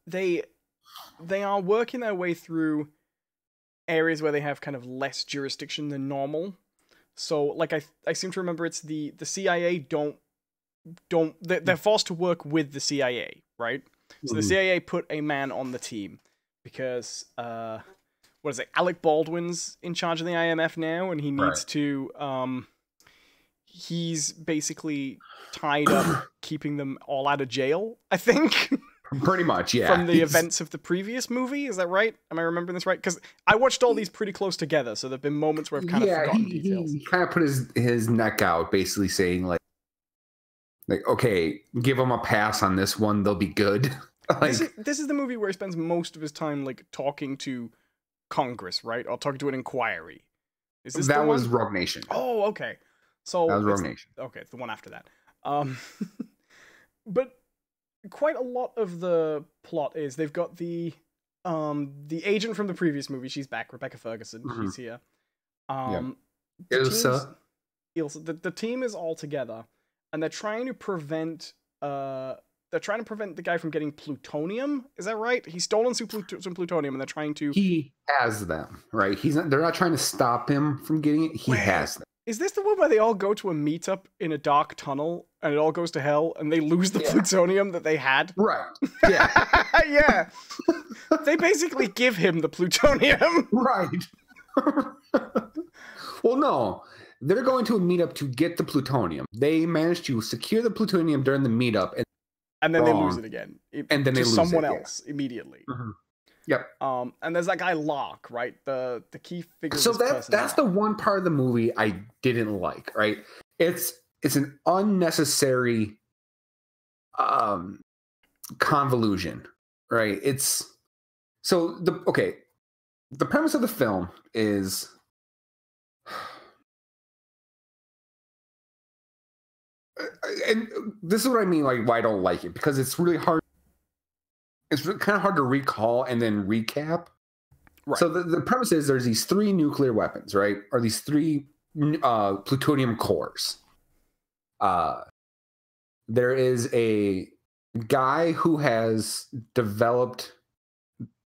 They are working their way through areas where they have kind of less jurisdiction than normal. So, like, I seem to remember it's the CIA they're forced to work with the CIA, right? So the CIA put a man on the team because what is it? Alec Baldwin's in charge of the IMF now, and he needs to he's basically tied up keeping them all out of jail, I think. Pretty much, yeah. From the events of the previous movie, is that right? Am I remembering this right? Because I watched all these pretty close together, so there've been moments where I've kind of forgotten details. He kind of put his neck out, basically saying like, okay, give them a pass on this one, they'll be good. This is the movie where he spends most of his time like talking to Congress, right? Or talking to an inquiry. Is this that was Rogue Nation? Oh, okay. So that was Rogue Nation. Okay, it's the one after that. But quite a lot of the plot is they've got the agent from the previous movie. She's back, Rebecca Ferguson. She's here. Ilsa. The team is all together, and they're trying to prevent the guy from getting plutonium. Is that right? He's stolen some plutonium, and they're trying to. He has them, right? They're not trying to stop him from getting it. He has them. Is this the one where they all go to a meetup in a dark tunnel and it all goes to hell and they lose the plutonium that they had? Right. Yeah. Yeah. They basically give him the plutonium. Right. Well, no. They're going to a meetup to get the plutonium. They managed to secure the plutonium during the meetup. And then they lose it again. And then they lose someone else immediately. Yep. And there's that guy Locke, right? The key figure. So that's the one part of the movie I didn't like, right? It's an unnecessary convolution, right? The premise of the film is and this is what I mean, like why I don't like it, because it's really hard. It's kind of hard to recall and then recap. Right. So the premise is there's these 3 nuclear weapons, right? Or these 3 plutonium cores. There is a guy who has developed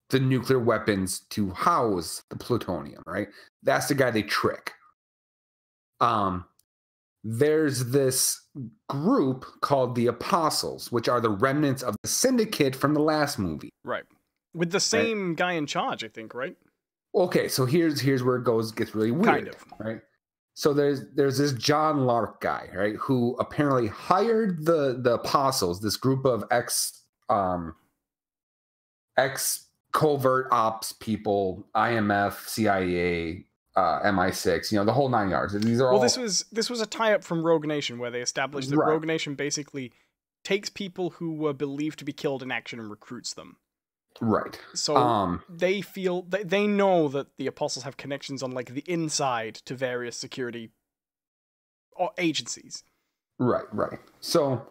the nuclear weapons to house the plutonium, right? That's the guy they trick. There's this group called the Apostles, which are the remnants of the syndicate from the last movie. Right. With the same guy in charge, I think, right? Okay, so here's where it gets really weird. Kind of. Right? So there's this John Lark guy, right, who apparently hired the Apostles, this group of ex covert ops people, IMF, CIA, MI6, the whole 9 yards. These are all. This was a tie-up from Rogue Nation where they established that Rogue Nation basically takes people who were believed to be killed in action and recruits them. Right. So they feel they know that the Apostles have connections on like the inside to various security agencies. Right. So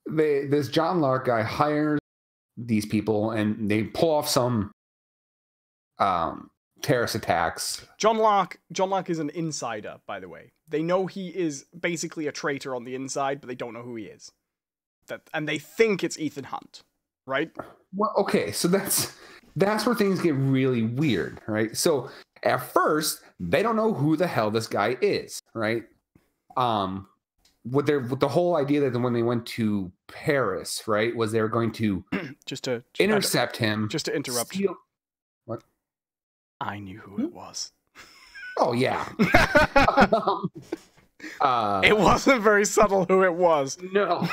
this John Lark guy hires these people and they pull off some terrorist attacks. John Lark is an insider, by the way. They know he is basically a traitor on the inside, but they don't know who he is. And they think it's Ethan Hunt, right? Well, okay, so that's where things get really weird, right? So at first, they don't know who the hell this guy is, right? With the whole idea that when they went to Paris, right, was they were going to just to intercept him. Just to interrupt. What? I knew who it was. Oh yeah. It wasn't very subtle who it was. No.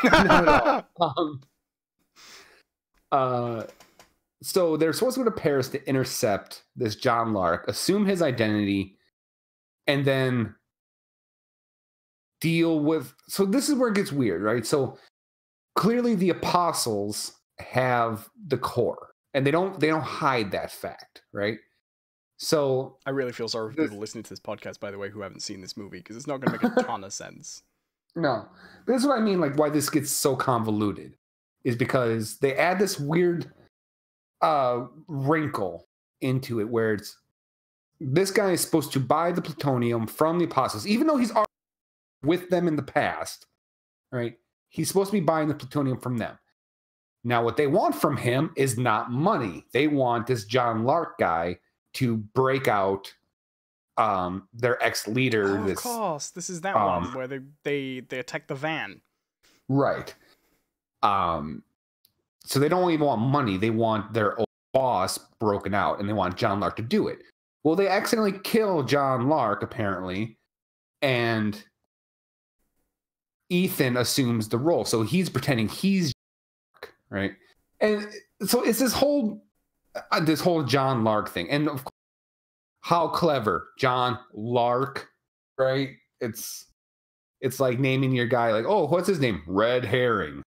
So they're supposed to go to Paris to intercept this John Lark, assume his identity, and then deal with. So this is where it gets weird, right? So clearly the Apostles have the core, and they don't hide that fact, right? So I really feel sorry for people listening to this podcast, by the way, who haven't seen this movie, because it's not going to make a ton of sense. No, but this is what I mean. Like why this gets so convoluted is because they add this weird wrinkle into it where it's this guy is supposed to buy the plutonium from the Apostles, even though he's already with them in the past, right? He's supposed to be buying the plutonium from them. Now, what they want from him is not money. They want this John Lark guy to break out their ex-leader. Of course, this is that one where they attack the van. Right. So they don't even want money. They want their old boss broken out, and they want John Lark to do it. Well, they accidentally kill John Lark, apparently, and Ethan assumes the role. So he's pretending he's Lark, right? And so it's this whole John Lark thing. And of course, how clever. John Lark, right? It's like naming your guy like, oh, what's his name? Red Herring.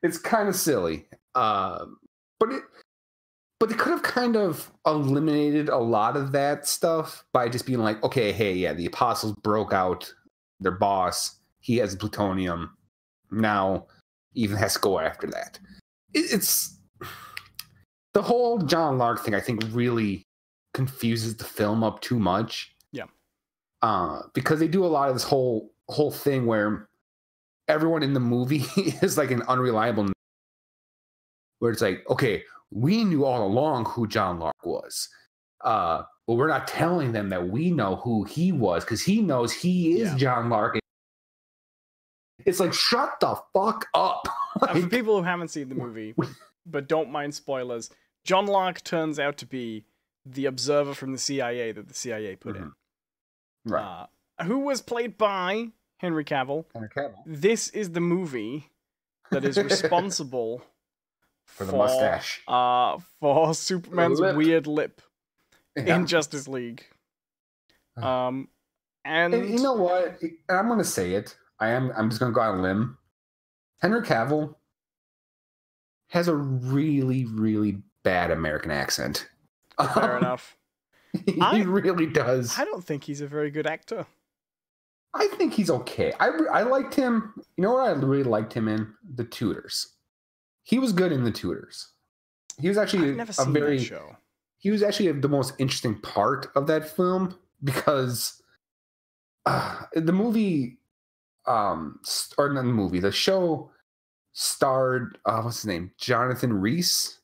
It's kind of silly. But they could have kind of eliminated a lot of that stuff by just being like, okay, hey, yeah, the Apostles broke out their boss. He has plutonium. Now Ethan has to go after that. It's the whole John Lark thing, I think, really confuses the film up too much. Yeah. Because they do a lot of this whole thing where everyone in the movie is like an unreliable, where it's like, okay, we knew all along who John Lark was. But we're not telling them that we know who he was because he knows he is John Lark. It's like, shut the fuck up. For people who haven't seen the movie, but don't mind spoilers, John Lark turns out to be the observer from the CIA that the CIA put in. Right. Who was played by Henry Cavill. This is the movie that is responsible for the mustache. For Superman's weird lip in Justice League. And you know what? I'm going to say it. I'm just going to go out on a limb. Henry Cavill has a really, really bad American accent. Fair enough. He really does. I don't think he's a very good actor. I think he's okay. I liked him. You know what I really liked him in? The Tudors. He was good in The Tudors. He was actually that show. He was actually the most interesting part of that film because the movie or not the movie, the show starred what's his name? Jonathan Rhys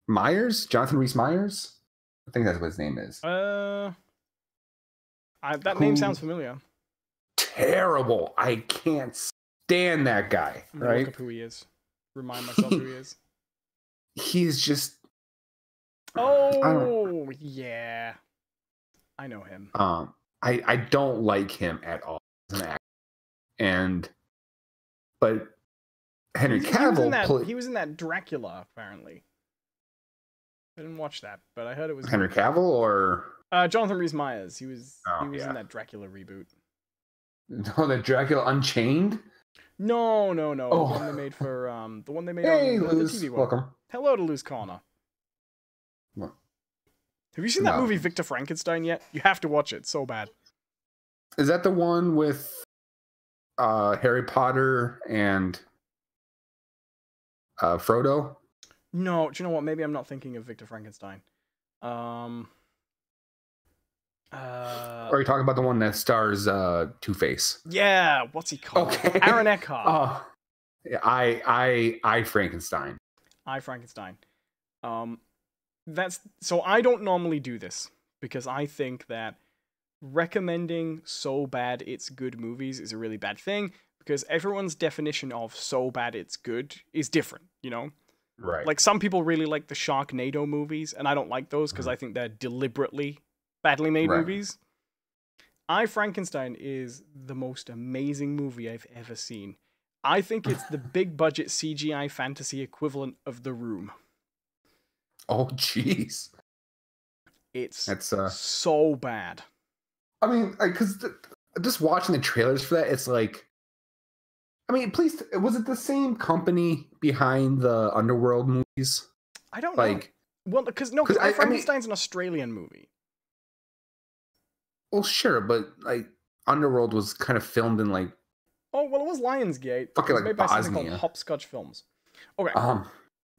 Myers. I think that's what his name is. That name sounds familiar. Terrible. I can't stand that guy. I'm gonna Right? look up who he is. Remind myself who he is. He's just. Oh yeah, I know him. I don't like him at all as an actor, but Henry Cavill. He was in that Dracula apparently. I didn't watch that, but I heard it was Henry Cavill or Jonathan Rhys Myers. He was in that Dracula reboot. Oh, the Dracula Unchained? No. Oh. The one they made for the one they made hey, on the Luz. TV one. Welcome. Hello to Luz Corner. What? Have you seen that movie Victor Frankenstein yet? You have to watch it. It's so bad. Is that the one with Harry Potter and Frodo? No, do you know what? Maybe I'm not thinking of Victor Frankenstein. Or are you talking about the one that stars Two-Face? Yeah, what's he called? Okay. Aaron Eckhart. I Frankenstein. I Frankenstein. That's so I don't normally do this because I think that recommending so bad it's good movies is a really bad thing because everyone's definition of so bad it's good is different, you know? Right. Like some people really like the Sharknado movies and I don't like those because I think they're deliberately badly made movies. I Frankenstein is the most amazing movie I've ever seen. I think it's the big budget CGI fantasy equivalent of The Room. Oh, jeez. That's so bad. I mean, because just watching the trailers for that, it's like, I mean, please, was it the same company behind the Underworld movies? I don't know. Well, because Frankenstein's an Australian movie. Well, sure, but like Underworld was kind of filmed in like. Oh well, it was Lionsgate. Fucking it was like made by something Bosnia. called Hopscotch Films. Okay.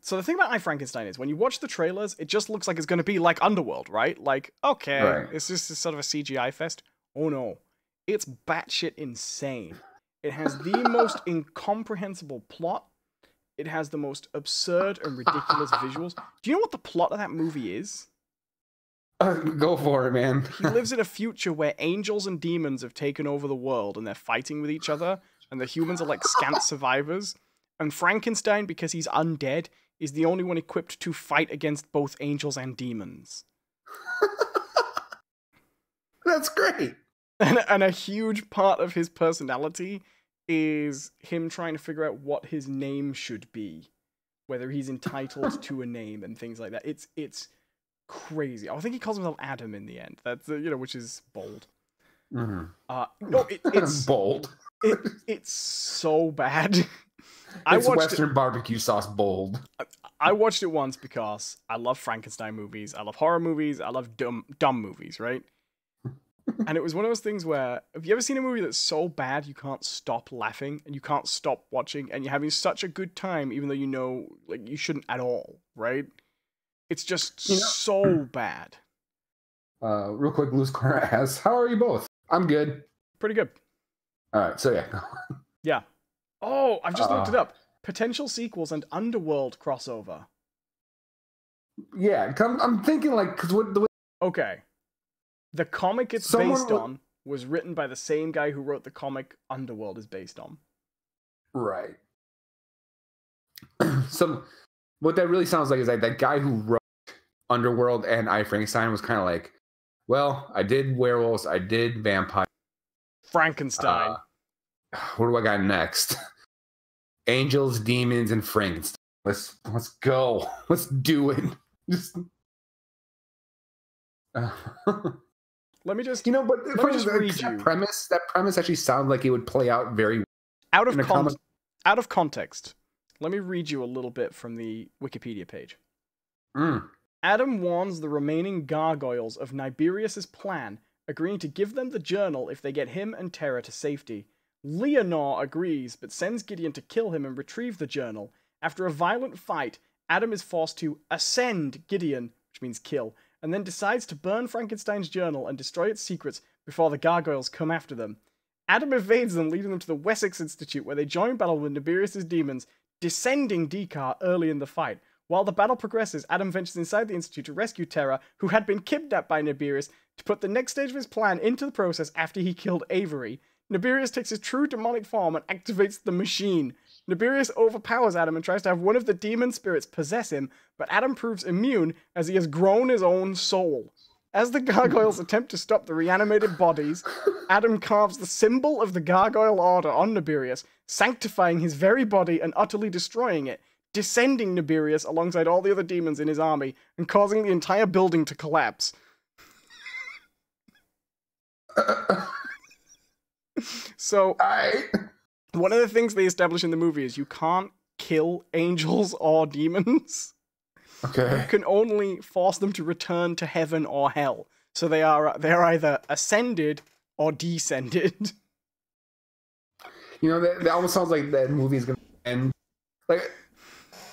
So the thing about I Frankenstein is when you watch the trailers, it just looks like it's going to be like Underworld, right? Like, okay, it's just sort of a CGI fest. Oh no, it's batshit insane. It has the most incomprehensible plot. It has the most absurd and ridiculous visuals. Do you know what the plot of that movie is? Go for it, man. He lives in a future where angels and demons have taken over the world and they're fighting with each other, and the humans are like scant survivors. And Frankenstein, because he's undead, is the only one equipped to fight against both angels and demons. That's great. And a huge part of his personality is him trying to figure out what his name should be, whether he's entitled to a name and things like that. It's crazy. I think he calls himself Adam in the end. That's which is bold. Mm-hmm. No, it's bold. It's so bad. It's Western barbecue sauce bold. I watched it once because I love Frankenstein movies. I love horror movies. I love dumb movies, right? And it was one of those things where, have you ever seen a movie that's so bad you can't stop laughing and you can't stop watching and you're having such a good time even though you know like you shouldn't at all, right? It's just so bad. Real quick, Luz Corner asks, how are you both? I'm good. Pretty good. All right, so yeah. Yeah. Oh, I've just looked it up. Potential sequels and Underworld crossover. Yeah, I'm thinking like, because Okay. The comic it's based on was written by the same guy who wrote the comic Underworld is based on. Right. So what that really sounds like is that guy who wrote Underworld and I Frankenstein was kind of like, well, I did werewolves, I did vampire. Frankenstein. What do I got next? Angels, demons, and Frankenstein. Let's go. Let's do it. Just. Let me just but let me just read you. That premise actually sounds like it would play out very out of context. Let me read you a little bit from the Wikipedia page. Adam warns the remaining gargoyles of Niberius's plan, agreeing to give them the journal if they get him and Terra to safety. Leonor agrees, but sends Gideon to kill him and retrieve the journal. After a violent fight, Adam is forced to ascend Gideon, which means kill, and then decides to burn Frankenstein's journal and destroy its secrets before the gargoyles come after them. Adam evades them, leading them to the Wessex Institute, where they join battle with Nibirius' demons, descending Dekar early in the fight. While the battle progresses, Adam ventures inside the Institute to rescue Terra, who had been kidnapped by Nibirius, to put the next stage of his plan into the process after he killed Avery. Nibirius takes his true demonic form and activates the machine. Nibirius overpowers Adam and tries to have one of the demon spirits possess him, but Adam proves immune as he has grown his own soul. As the gargoyles attempt to stop the reanimated bodies, Adam carves the symbol of the Gargoyle Order on Nibirius, sanctifying his very body and utterly destroying it, descending Nibirius alongside all the other demons in his army and causing the entire building to collapse. So, one of the things they establish in the movie is you can't kill angels or demons. Okay. You can only force them to return to heaven or hell. So they are either ascended or descended. You know, that almost sounds like that movie is gonna end. Like,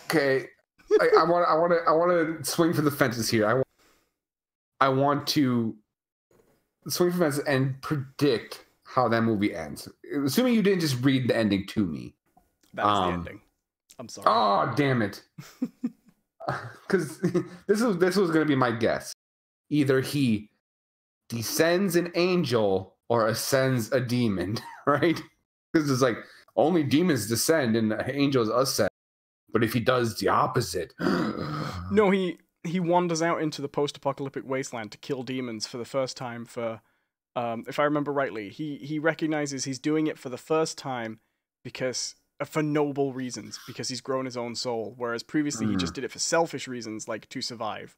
okay, I want to swing for the fences here. I want to swing for the fences and predict how that movie ends. Assuming you didn't just read the ending to me. That's the ending. I'm sorry. Oh, damn it. Because this was going to be my guess. Either he descends an angel or ascends a demon, right? Because it's like, only demons descend and angels ascend. But if he does the opposite... No, he wanders out into the post-apocalyptic wasteland to kill demons for the first time for... if I remember rightly, he recognizes he's doing it for the first time because for noble reasons, because he's grown his own soul, whereas previously he just did it for selfish reasons, like to survive.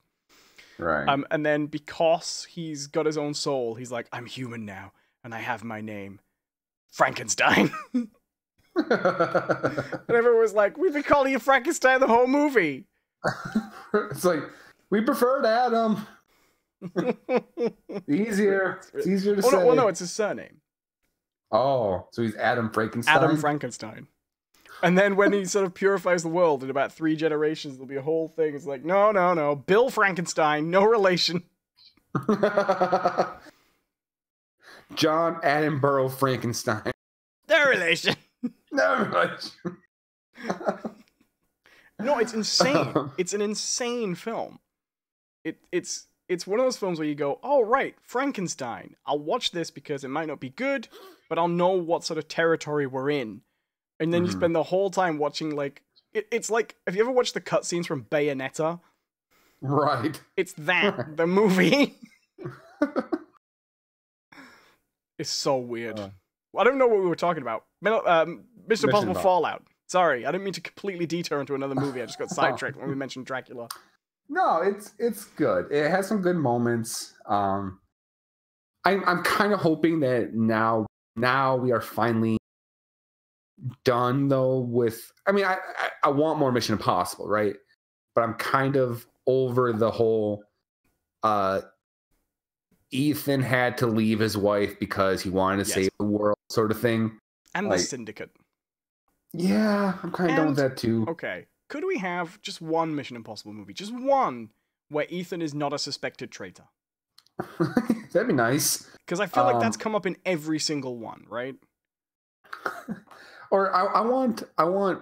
Right. And then because he's got his own soul, he's like, I'm human now, and I have my name, Frankenstein. And everyone was like, we've been calling you Frankenstein the whole movie. It's like, we preferred Adam. Easier. It's easier to say. Well, no, it's his surname. Oh, so he's Adam Frankenstein? Adam Frankenstein. And then when he sort of purifies the world in about 3 generations, there'll be a whole thing. It's like, no. Bill Frankenstein, no relation. John Attenborough Frankenstein. No relation. No relation. No, it's insane. It's an insane film. It's one of those films where you go, oh, right, Frankenstein. I'll watch this because it might not be good, but I'll know what sort of territory we're in. And then you spend the whole time watching, like... It's like, have you ever watched the cutscenes from Bayonetta? Right. It's that, the movie. It's so weird. I don't know what we were talking about. Mission Impossible Fallout. Sorry, I didn't mean to completely detour into another movie. I just got sidetracked when we mentioned Dracula. No, it's good. It has some good moments. I'm kind of hoping that now we are finally done though with. I mean, I want more Mission Impossible, right? But I'm kind of over the whole. Ethan had to leave his wife because he wanted to save the world, sort of thing. And the Syndicate. Yeah, I'm kind of done with that too. Okay. Could we have just one Mission Impossible movie? Just one where Ethan is not a suspected traitor? That'd be nice. Because I feel like that's come up in every single one, right? Or I want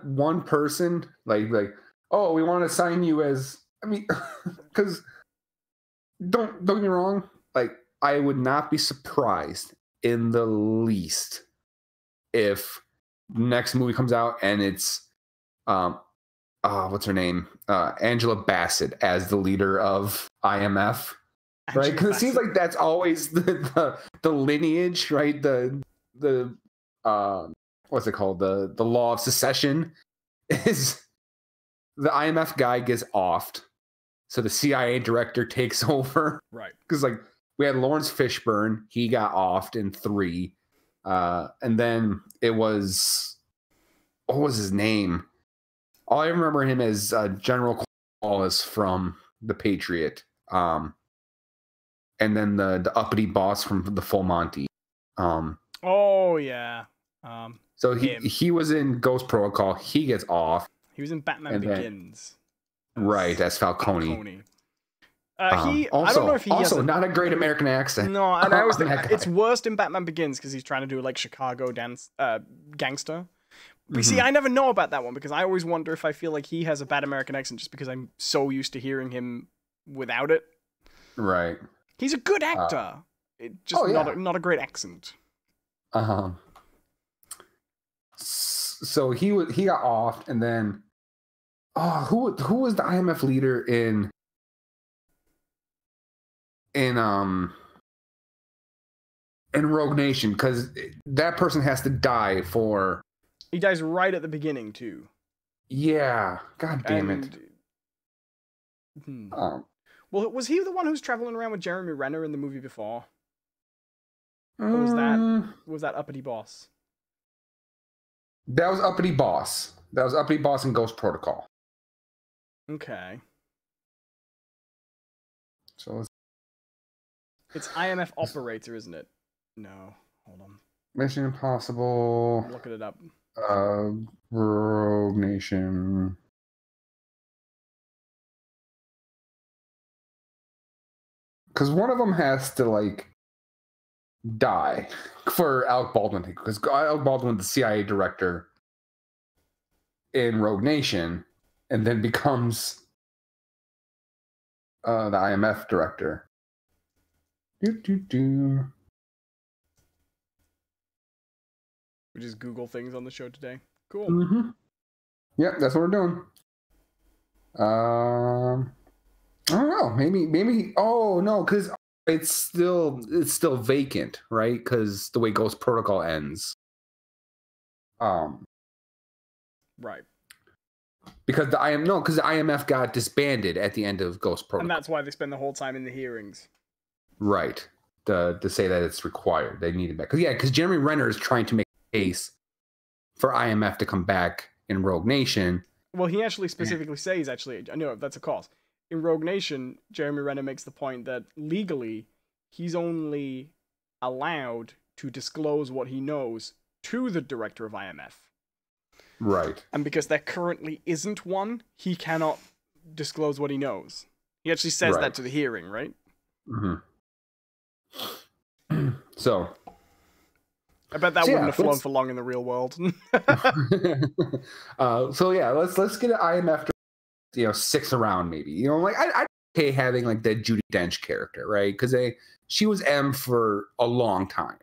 one person like, oh, we want to sign you as. I mean, because don't get me wrong. Like, I would not be surprised in the least if next movie comes out and it's what's her name? Angela Bassett as the leader of IMF. Right? Because it seems like that's always the lineage, right? The what's it called? The law of secession is the IMF guy gets offed. So the CIA director takes over. Right. Because like we had Lawrence Fishburne, he got offed in 3. And then it was, what was his name? All I remember him as General Cornwallis from The Patriot. And then the uppity boss from the Full Monty. Oh yeah. So he was in Ghost Protocol. He gets off. He was in Batman Begins. Right, that's Falcone. I Also, don't know if he has not a great American accent. No, and I always think that guy. it's worst in Batman Begins because he's trying to do like Chicago gangster. But you see, Mhm. I never know about that one because I always wonder if I feel like he has a bad American accent just because I'm so used to hearing him without it. Right. He's a good actor. It just not a great accent. So he got off, and then who was the IMF leader in Rogue Nation? Because that person has to die for. He dies right at the beginning too. Yeah. God damn it. Well, was he the one who was traveling around with Jeremy Renner in the movie before? Or was that Uppity Boss? That was Uppity Boss. That was Uppity Boss in Ghost Protocol. Okay. So it's IMF Operator, isn't it? No. Hold on. Mission Impossible. I'm looking it up. Rogue Nation. Because one of them has to like die for Alec Baldwin, because Alec Baldwin, the CIA director in Rogue Nation, and then becomes the IMF director. We just Google things on the show today. Cool. Mm-hmm. Yep, that's what we're doing. I don't know. Maybe. Oh no, because it's still vacant, right? Because the way Ghost Protocol ends. Right. Because the IMF got disbanded at the end of Ghost Protocol, and that's why they spend the whole time in the hearings. Right. To say that it's required, they need it back. Because Jeremy Renner is trying to make a case for IMF to come back in Rogue Nation. Well, he actually specifically says, I know that's a cause. In Rogue Nation, Jeremy Renner makes the point that legally, he's only allowed to disclose what he knows to the director of IMF. Right. And because there currently isn't one, he cannot disclose what he knows. He actually says that to the hearing, right? Mm-hmm. So I bet that wouldn't have flown for long in the real world. Let's get an IMF, sixth round maybe. Like I'd okay having like that Judi Dench character, right? Because she was M for a long time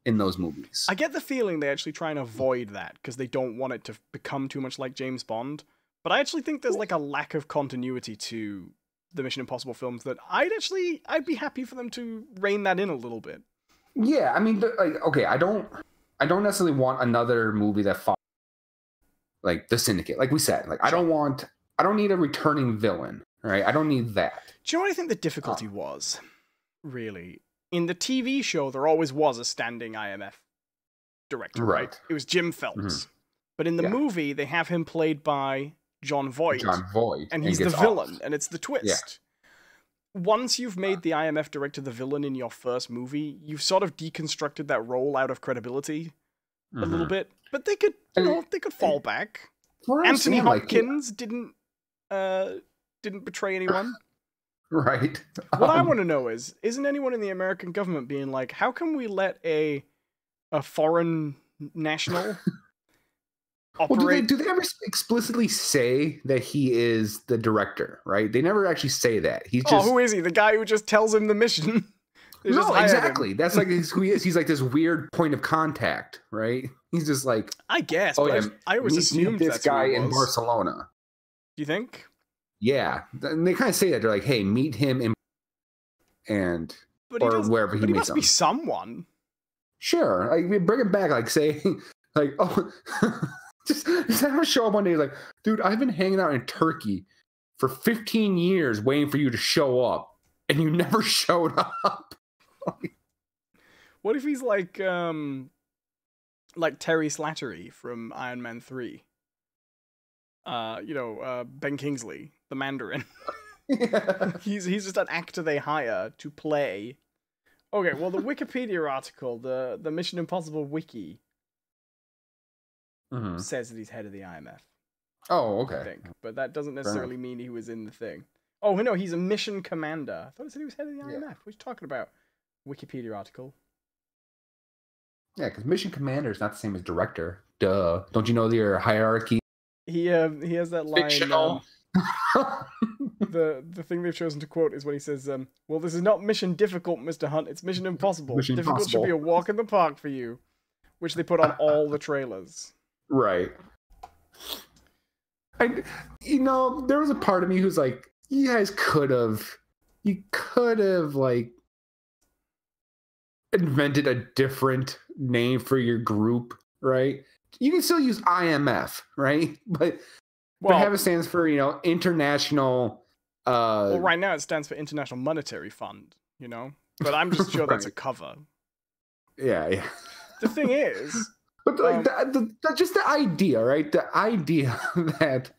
in those movies. I get the feeling they actually try and avoid that because they don't want it to become too much like James Bond. But I actually think there's like a lack of continuity to the Mission Impossible films that I'd be happy for them to rein that in a little bit. Yeah, I mean, I don't necessarily want another movie that follows like The Syndicate. Like we said, like I don't need a returning villain, right? I don't need that. Do you know what I think the difficulty was? Really, in the TV show, there always was a standing IMF director, right? It was Jim Phelps. Mm-hmm. But in the movie, they have him played by John Voight. And he's the villain, and it's the twist. Yeah. Once you've made the IMF director the villain in your first movie, you've sort of deconstructed that role out of credibility a little bit. But they could, they could fall back. Anthony Hopkins didn't betray anyone. Right. What I want to know is, isn't anyone in the American government being like, how can we let a foreign national operate? Well, do they ever explicitly say that he is the director, right? They never actually say that. He's just... who is he? The guy who just tells him the mission? No, exactly. That's like who he is. He's like this weird point of contact, right? He's just like... I guess. I always assumed this guy in Barcelona. Do you think? Yeah. And they kind of say that. They're like, hey, meet him in... wherever he must be someone. Sure. Like, bring him back. Like, say... Like, oh... Just have him show up one day like, dude, I've been hanging out in Turkey for 15 years waiting for you to show up, and you never showed up. What if he's like Terry Slattery from Iron Man 3? Ben Kingsley, the Mandarin. Yeah. He's just an actor they hire to play. Okay, well, the Wikipedia article, the Mission Impossible wiki, says that he's head of the IMF. Oh, okay. I think. But that doesn't necessarily mean he was in the thing. Oh, no, he's a mission commander. I thought it said he was head of the IMF. Yeah. What are you talking about? Wikipedia article. Yeah, because mission commander is not the same as director. Duh. Don't you know their hierarchy? He has that line. Fictional. The thing they've chosen to quote is when he says, "Well, this is not mission difficult, Mr. Hunt. It's mission impossible. Mission difficult impossible. should be a walk in the park for you," which they put on all the trailers. Right. There was a part of me who's like, you could have like invented a different name for your group, right? You can still use IMF, right? But have it stands for, international. Well, right now it stands for International Monetary Fund, but I'm just sure that's a cover. Yeah. The thing is, but like just the idea, right? The idea that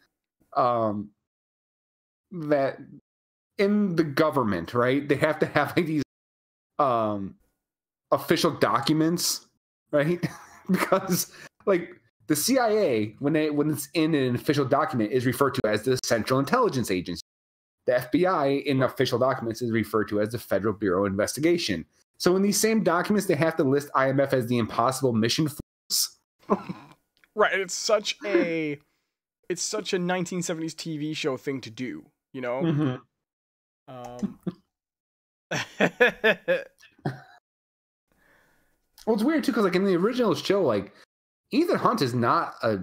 that in the government, right, they have to have like these official documents, right? Because like the CIA, when it's in an official document, is referred to as the Central Intelligence Agency. The FBI in official documents is referred to as the Federal Bureau of Investigation. So in these same documents, they have to list IMF as the Impossible Mission Force. Right, it's such a 1970s TV show thing to do, Mm-hmm. Well, it's weird too, because like in the original show, like Ethan Hunt is not a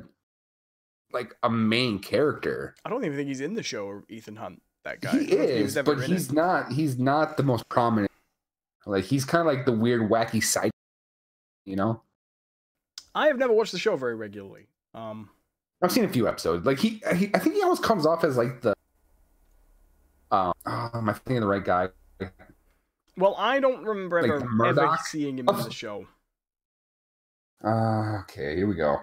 main character. I don't even think he's in the show, Ethan Hunt. That guy. He is, but he's not. He's not the most prominent. Like he's kind of like the weird, wacky side. I have never watched the show very regularly. I've seen a few episodes. Like I think he almost comes off as like the. Am I thinking of the right guy? Well, I don't remember ever seeing him in the show. Okay, here we go.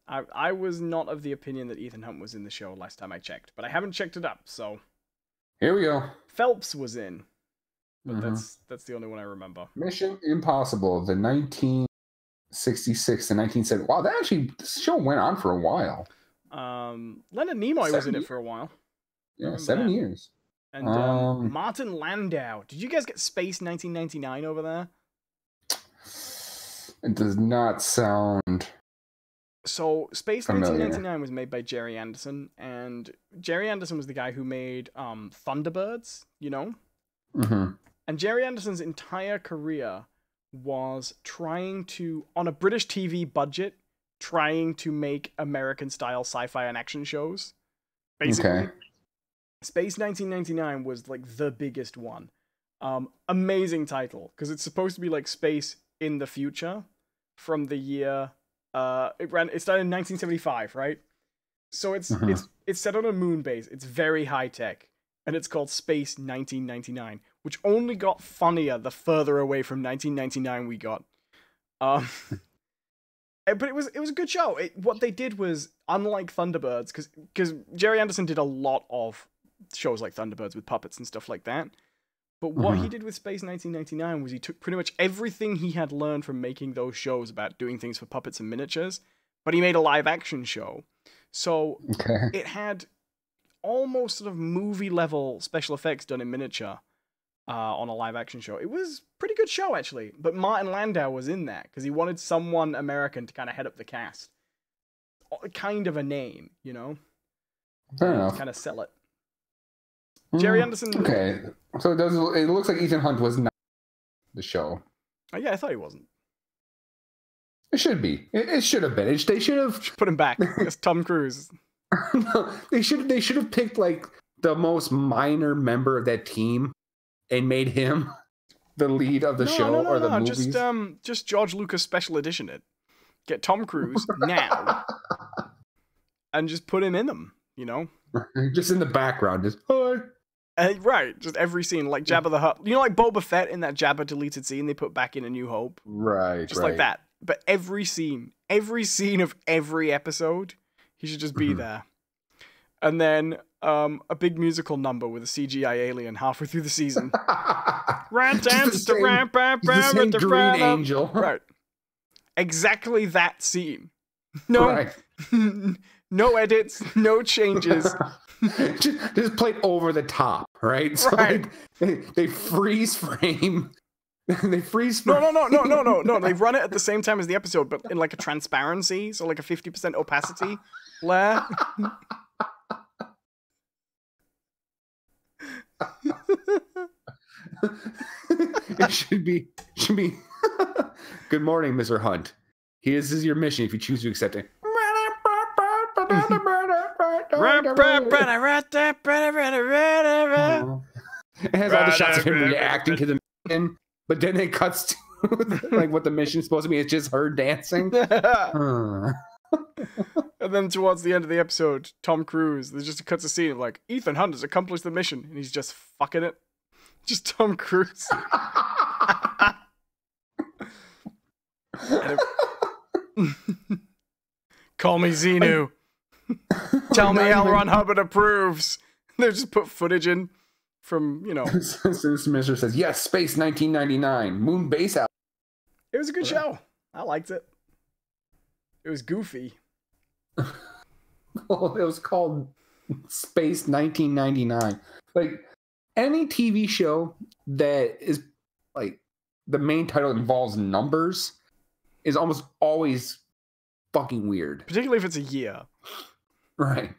I was not of the opinion that Ethan Hunt was in the show last time I checked, but I haven't checked it up, so... Here we go. Phelps was in, but that's the only one I remember. Mission Impossible, the 1966 to 1970. Wow, this show went on for a while. Leonard Nimoy was in it for a while. Yeah, 7 years. And Martin Landau. Did you guys get Space 1999 over there? It does not sound... So, Space familiar. 1999 was made by Jerry Anderson, and Jerry Anderson was the guy who made Thunderbirds, Mm-hmm. And Jerry Anderson's entire career was trying to, on a British TV budget, trying to make American-style sci-fi and action shows. Basically, Okay. Space 1999 was like the biggest one. Amazing title, because it's supposed to be like space in the future from the year... It started in 1975, right? So it's set on a moon base. It's very high tech, and it's called Space 1999, which only got funnier the further away from 1999 we got. But it was a good show. What they did was, unlike Thunderbirds, because Jerry Anderson did a lot of shows like Thunderbirds with puppets and stuff like that. But what he did with Space 1999 was he took pretty much everything he had learned from making those shows about doing things for puppets and miniatures, but he made a live-action show. So it had almost sort of movie-level special effects done in miniature on a live-action show. It was a pretty good show, actually. But Martin Landau was in that, because he wanted someone American to kind of head up the cast. Kind of a name, Fair enough. Kind of sell it. Jerry Anderson... Okay, so it looks like Ethan Hunt was not the show. Oh, yeah, I thought he wasn't. It should be. It should have been. They should have... Put him back. It's Tom Cruise. No, they should have picked like the most minor member of that team and made him the lead of the show or the movies. Just George Lucas Special Edition it. Get Tom Cruise now and just put him in them, Just in the background, just... right, just every scene, like Jabba the Hutt. Like Boba Fett in that Jabba deleted scene they put back in A New Hope? Right, just like that. But every scene of every episode, he should just be there. And then a big musical number with a CGI alien halfway through the season. the Green Angel. Right. Exactly that scene. No, right. No edits, no changes. just played over the top, right? So Right. like, they freeze frame. They freeze No, frame. no. They run it at the same time as the episode, but in like a transparency, so like a 50% opacity layer. It should be. Good morning, Mr. Hunt. This is your mission if you choose to accept it. It has all the shots of him reacting to the mission, but then it cuts to like what the mission's supposed to be. It's just her dancing. And then towards the end of the episode, Tom Cruise, there's just cuts a scene of like, Ethan Hunt has accomplished the mission, and he's just fucking it. Just Tom Cruise. Call me Xenu. Tell me L. Ron Hubbard approves. They just put footage in from, you know. This minister says, yes, Space 1999, Moon Base out. It was a good show. I liked it. It was goofy. Well, it was called Space 1999. Like, any TV show that is, like, the main title involves numbers is almost always fucking weird. Particularly if it's a year. Right.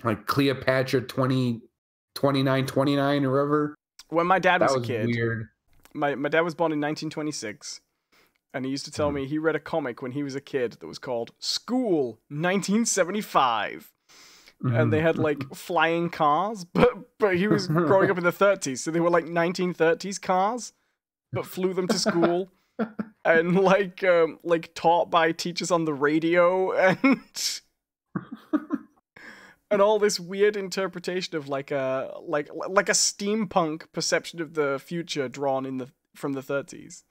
Like Cleopatra 2929 or whatever. When my dad was a kid, weird. My dad was born in 1926, and he used to tell me he read a comic when he was a kid that was called School 1975. And they had like flying cars, but he was growing up in the 30s, so they were like 1930s cars, but flew them to school. And like taught by teachers on the radio, and and all this weird interpretation of like a steampunk perception of the future drawn from the 30s.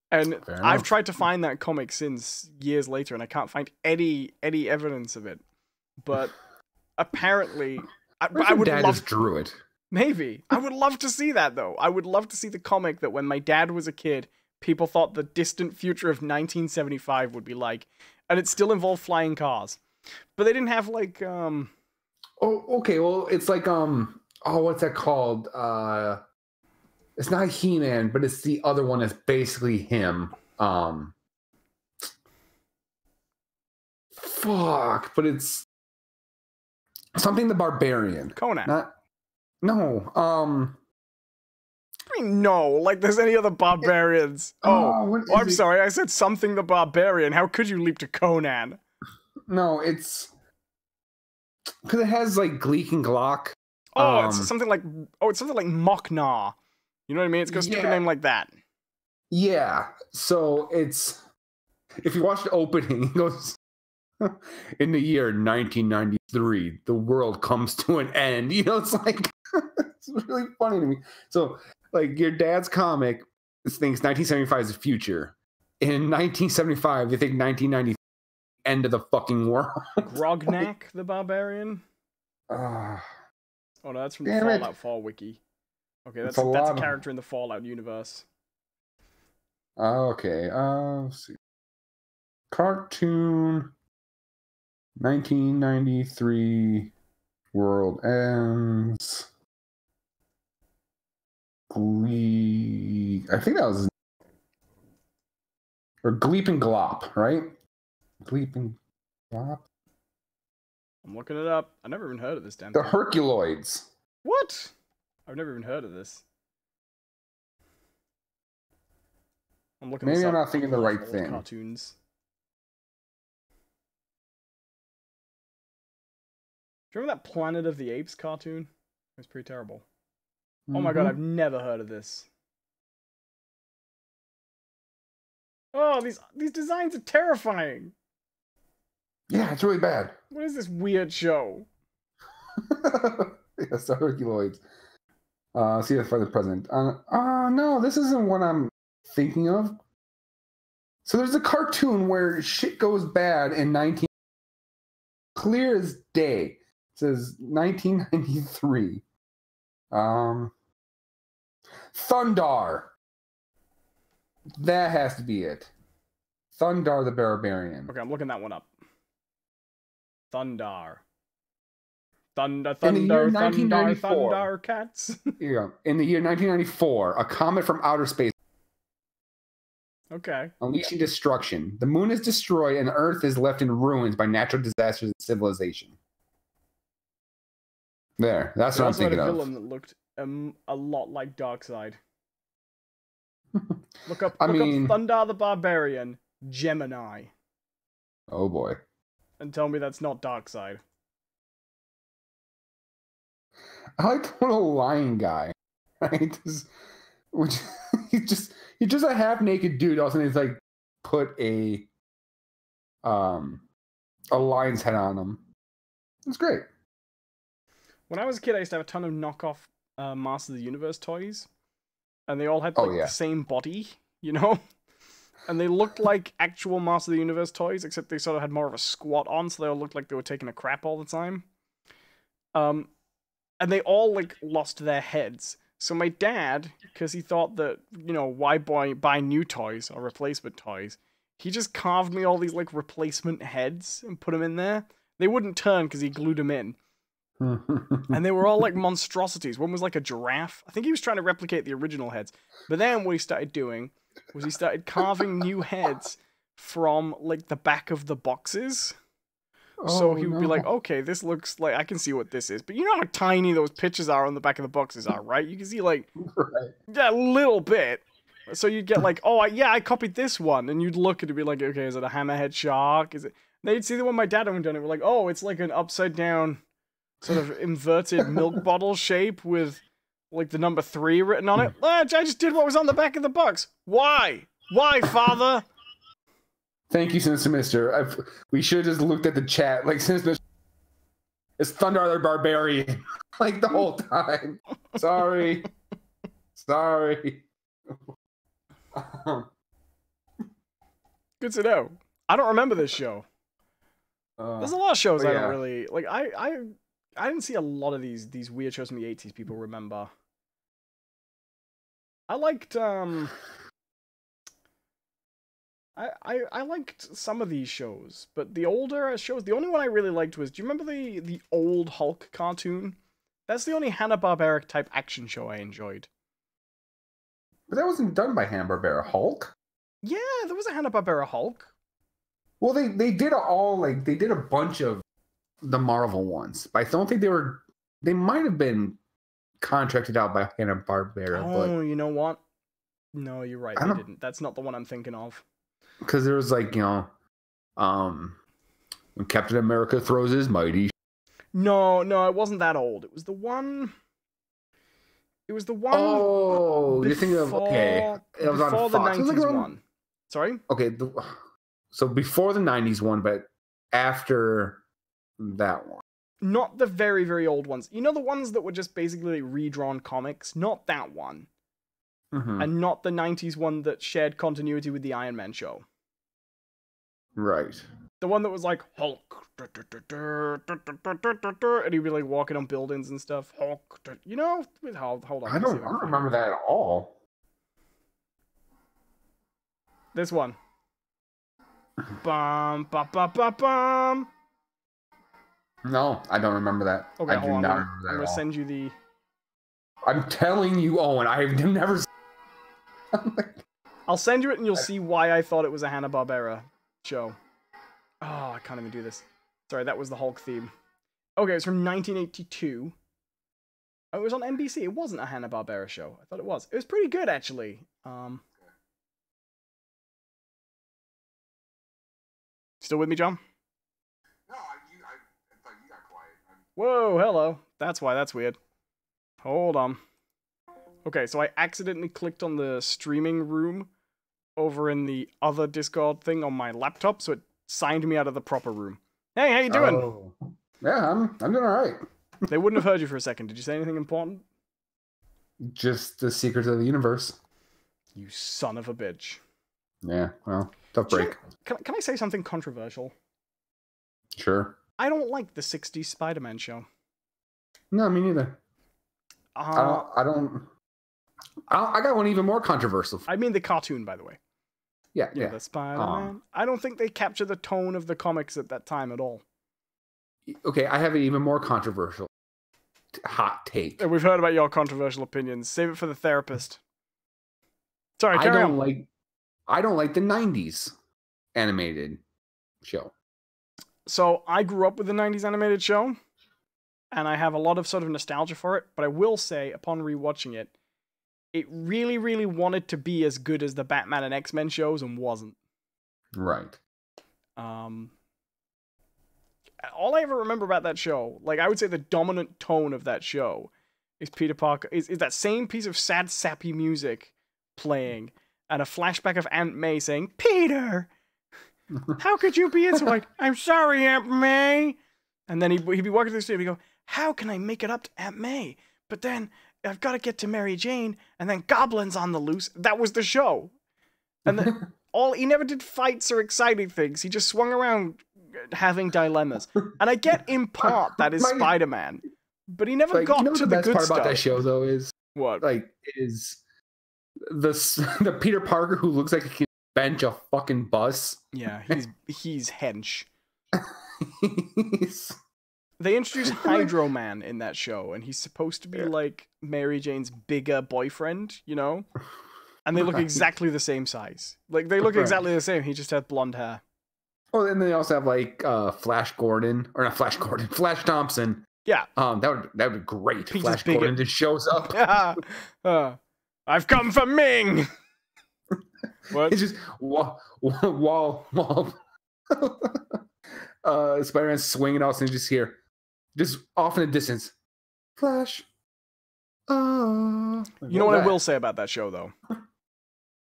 And I've tried to find that comic since years later, and I can't find any evidence of it. But apparently, I would dad love just drew it. Maybe I would love to see that though. I would love to see the comic that when my dad was a kid, people thought the distant future of 1975 would be like, and it still involved flying cars, but they didn't have like Oh, okay. Well, it's like what's that called? It's not He-Man, but it's the other one that's basically him. Fuck, but it's something the Barbarian. Conan. No. I mean, no, like there's any other barbarians. I'm sorry, I said something the Barbarian. How could you leap to Conan? No, it's because it has like Gleek and Glock. It's something like Moknar. You know what I mean? It's got a stupid name like that. Yeah. So it's, if you watch the opening, it goes, in the year 1993, the world comes to an end. You know, it's like, it's really funny to me. So, like, your dad's comic thinks 1975 is the future. In 1975, they think 1993, end of the fucking world. Grognak the Barbarian? Oh, no, that's from the Fallout 4 wiki. Okay, that's a character in the Fallout universe. Okay, let's see. Cartoon 1993 world ends. Glee. I think that was, or Gleep and Glop, right? Gleep and Glop. I'm looking it up. I never even heard of this damn The thing. Herculoids. What? I've never even heard of this. I'm looking. Maybe I'm not thinking the right thing. Cartoons. Do you remember that Planet of the Apes cartoon? It was pretty terrible. Oh my god, I've never heard of this. Oh, these designs are terrifying. Yeah, it's really bad. What is this weird show? Yes, the Herculoids. See if I find the president. No, this isn't what I'm thinking of. So there's a cartoon where shit goes bad in clear as day. It says 1993. Thundar. That has to be it. Thundar the Barbarian. Okay, I'm looking that one up. Thunder. Thunder, In the year thunder, thunder, 1994. thunder, cats. Here you go. In the year 1994, a comet from outer space Okay. unleashing destruction. The moon is destroyed and the Earth is left in ruins by natural disasters and civilization. There, that's They what I'm also had thinking a of. villain that looked a lot like Darkseid. Look up Thunder the Barbarian, Gemini, Oh boy. and tell me that's not Darkseid. I like the little lion guy. Right? Which he's just a half naked dude. All of a sudden he's like put a lion's head on him. It's great. When I was a kid, I used to have a ton of knockoff Master of the Universe toys, and they all had like the same body, you know? And they looked like actual Master of the Universe toys, except they sort of had more of a squat on, so they all looked like they were taking a crap all the time. And they all like lost their heads. So my dad, because he thought that, you know, why buy new toys or replacement toys, he just carved me all these like replacement heads and put them in there. They wouldn't turn because he glued them in. And they were all like monstrosities. One was like a giraffe. I think he was trying to replicate the original heads. But then what he started doing was he started carving new heads from like the back of the boxes. So he would be like, okay, this looks like, I can see what this is. But you know how tiny those pictures are on the back of the boxes are, right? You can see like, a little bit. So you'd get like, oh, I copied this one. And you'd look and it'd be like, okay, is it a hammerhead shark? Is it? And they'd see the one my dad had done. It were like, oh, it's like an upside down sort of inverted milk bottle shape with like the number 3 written on it. I just did what was on the back of the box. Why? Why, father? Thank you, Sinister Mister. We should have just looked at the chat. Like, Sinister Mister, it's Thunder the Barbarian. Like, the whole time. Sorry. Sorry. Good to know. I don't remember this show. There's a lot of shows I don't really... Like, I didn't see a lot of these weird shows from the 80s people remember. I liked, I liked some of these shows, but the older shows, the only one I really liked was, do you remember the old Hulk cartoon? That's the only Hanna-Barbera type action show I enjoyed. But that wasn't done by Hanna-Barbera. Hulk? Yeah, there was a Hanna-Barbera Hulk. Well, they did they did a bunch of the Marvel ones, but I don't think they might have been contracted out by Hanna-Barbera. Oh, you know what? No, you're right, they didn't. That's not the one I'm thinking of. Because there was like, you know, when Captain America throws his mighty. No, it wasn't that old. It was the one. Oh, you're thinking of it was on before Fox. The 90s one. Sorry. Okay, so before the 90s one, but after that one. Not the very, very old ones. You know the ones that were just basically redrawn comics? Not that one. Mm-hmm. And not the 90s one that shared continuity with the Iron Man show. Right. The one that was like, Hulk. And he'd be like walking on buildings and stuff. Hulk. You know? Hold on. I don't remember that at all. This one. Bum, ba, ba, ba, bum. No, I don't remember that. Okay, I do not remember that. I'm going to send you the... I'm telling you, Owen, I've never... I'll send you it and you'll see why I thought it was a Hanna-Barbera show. Oh, I can't even do this. Sorry, that was the Hulk theme. Okay, it's from 1982. Oh, it was on NBC. It wasn't a Hanna-Barbera show. I thought it was. It was pretty good, actually. Still with me, John? No, I thought you got quiet. Whoa, hello. That's why that's weird. Hold on. Okay, so I accidentally clicked on the streaming room over in the other Discord thing on my laptop, so it signed me out of the proper room. Hey, how you doing? Oh. Yeah, I'm doing all right. They wouldn't have heard you for a second. Did you say anything important? Just the secrets of the universe. You son of a bitch. Yeah, well, tough break. Can I say something controversial? Sure. I don't like the 60s Spider-Man show. No, me neither. I got one even more controversial. I mean the cartoon, by the way. Yeah. The Spider-Man. I don't think they capture the tone of the comics at that time at all. Okay, I have an even more controversial hot take. We've heard about your controversial opinions. Save it for the therapist. Sorry, carry on. I don't like the 90s animated show. So I grew up with the 90s animated show, and I have a lot of sort of nostalgia for it, but I will say, upon rewatching it, it really, really wanted to be as good as the Batman and X-Men shows and wasn't. Right. All I ever remember about that show, like I would say the dominant tone of that show is Peter Parker, is that same piece of sad, sappy music playing, and a flashback of Aunt May saying, "Peter, how could you be so like, I'm sorry, Aunt May." And then he'd be walking through the studio, he'd go, "How can I make it up to Aunt May? But then I've got to get to Mary Jane, and then Goblin's on the loose." That was the show. And then he never did fights or exciting things. He just swung around having dilemmas. And I get in part that is Spider-Man, but he never got to the good stuff. The best part about that show, though, is what? Is the Peter Parker who looks like he can bench a fucking bus. Yeah, he's hench. They introduced Hydro Man in that show, and he's supposed to be like Mary Jane's bigger boyfriend, you know? And they look exactly the same size. Like, they look exactly the same. He just has blonde hair. Oh, and then they also have like Flash Thompson. Yeah. That would be great. He's Flash Gordon just shows up. Yeah. I've come for Ming. What? It's just wall. Spider-Man swinging out, and just off in the distance, Flash. You know what I will say about that show, though?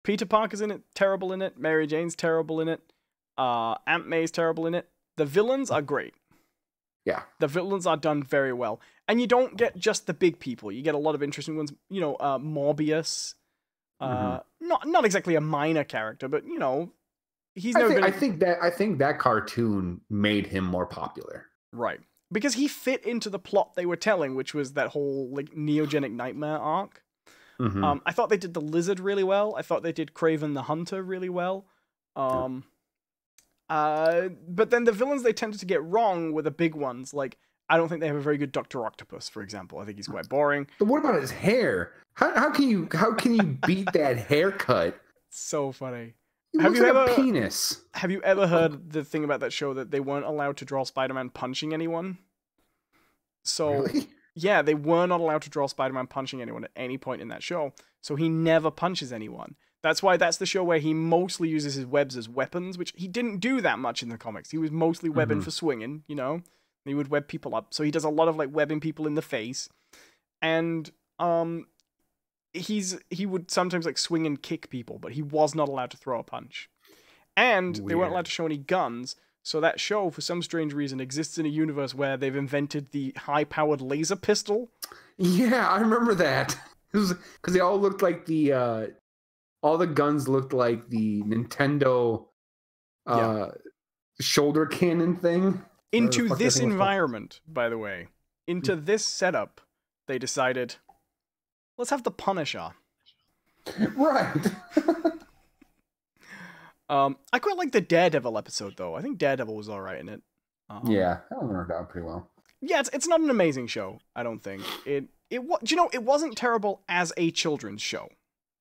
Peter Parker's in it, terrible in it. Mary Jane's terrible in it. Aunt May's terrible in it. The villains are great. Yeah. The villains are done very well. And you don't get just the big people. You get a lot of interesting ones. You know, Morbius. Not exactly a minor character, but, you know, I think that cartoon made him more popular. Right. Because he fit into the plot they were telling, which was that whole like Neogenic Nightmare arc. I thought they did the Lizard really well. I thought they did Kraven the Hunter really well. But then the villains they tended to get wrong were the big ones. Like, I don't think they have a very good Dr. Octopus, for example. I think he's quite boring. But what about his hair? How can you beat that haircut? So funny. Have you ever penis? Have you ever heard the thing about that show that they weren't allowed to draw Spider-Man punching anyone? So Really? Yeah, they were not allowed to draw Spider-Man punching anyone at any point in that show. So he never punches anyone. That's why that's the show where he mostly uses his webs as weapons, which he didn't do that much in the comics. He was mostly webbing for swinging, you know? He would web people up. So he does a lot of like webbing people in the face. And he would sometimes like swing and kick people, but he was not allowed to throw a punch. And They weren't allowed to show any guns. So that show, for some strange reason, exists in a universe where they've invented the high-powered laser pistol. Yeah, I remember that. Because they all looked like all the guns looked like the Nintendo shoulder cannon thing. Into this environment, by the way, into this setup, they decided, let's have the Punisher. Right. I quite like the Daredevil episode, though. I think Daredevil was all right in it. Yeah, that one worked out pretty well. Yeah, it's not an amazing show, I don't think. It wasn't terrible as a children's show,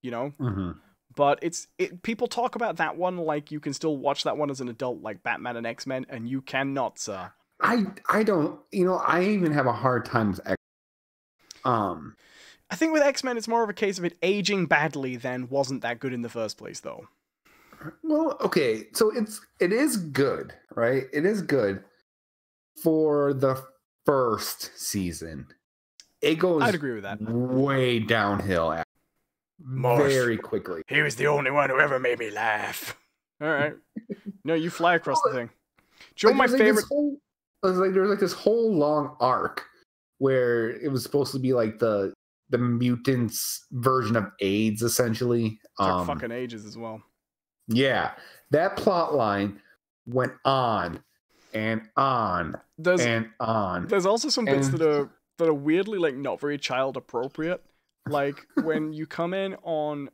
you know? But people talk about that one like you can still watch that one as an adult, like Batman and X-Men, and you cannot, sir. I don't, I even have a hard time with X-Men. I think with X-Men, it's more of a case of it aging badly than wasn't that good in the first place, though. Well, okay, so it is good, right? It is good for the first season. It goes I'd agree with that. Way downhill very quickly. He was the only one who ever made me laugh. All right. No, you fly across the thing. Do you know my favorite... There was this whole long arc where it was supposed to be like the mutants version of AIDS, essentially. Took fucking ages as well. Yeah, that plot line went on and on and on. There's also some bits that are weirdly like not very child appropriate. Like when you come in on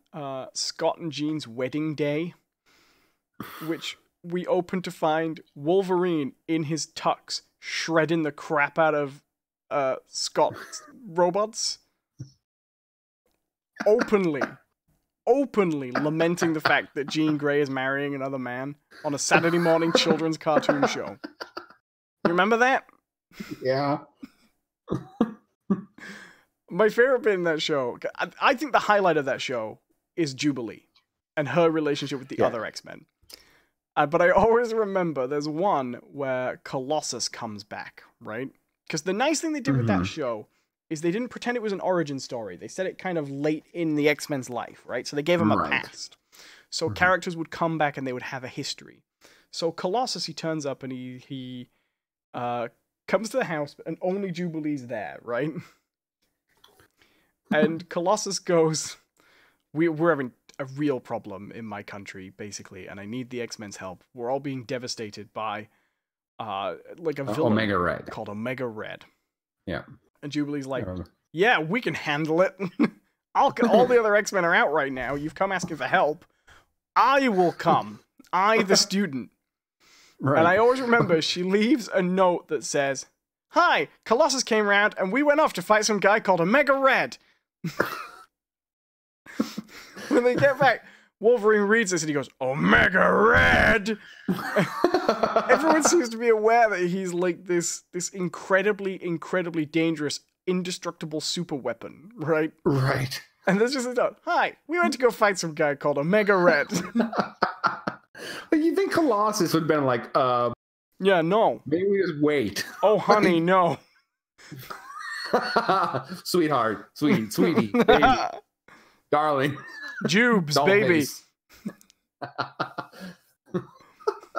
Scott and Jean's wedding day, which we open to find Wolverine in his tux shredding the crap out of Scott robots. Openly lamenting the fact that Jean Grey is marrying another man on a Saturday morning children's cartoon show. You remember that? Yeah. My favorite bit in that show, I think the highlight of that show is Jubilee and her relationship with the other X-Men. But I always remember there's one where Colossus comes back, right? Because the nice thing they did with that show is they didn't pretend it was an origin story. They set it kind of late in the X-Men's life, right? So they gave them a past. So characters would come back and they would have a history. So Colossus, he turns up and he comes to the house and only Jubilee's there, right? And Colossus goes, we're having a real problem in my country, basically, and I need the X-Men's help. We're all being devastated by like a villain Omega Red. Called Omega Red. Yeah. And Jubilee's like, yeah, we can handle it. All the other X-Men are out right now. You've come asking for help. I will come. I, the student. Right. And I always remember she leaves a note that says, "Hi, Colossus came around and we went off to fight some guy called Omega Red." When they get back, Wolverine reads this and he goes, "Omega Red!" Everyone seems to be aware that he's like this incredibly dangerous, indestructible super weapon, right? Right. And there's just a note, "Hi, we went to go fight some guy called Omega Red." You think Colossus would have been like, yeah, no. Maybe we just wait. Oh, honey, no. Sweetheart, sweetie, baby, darling. Jubes, baby.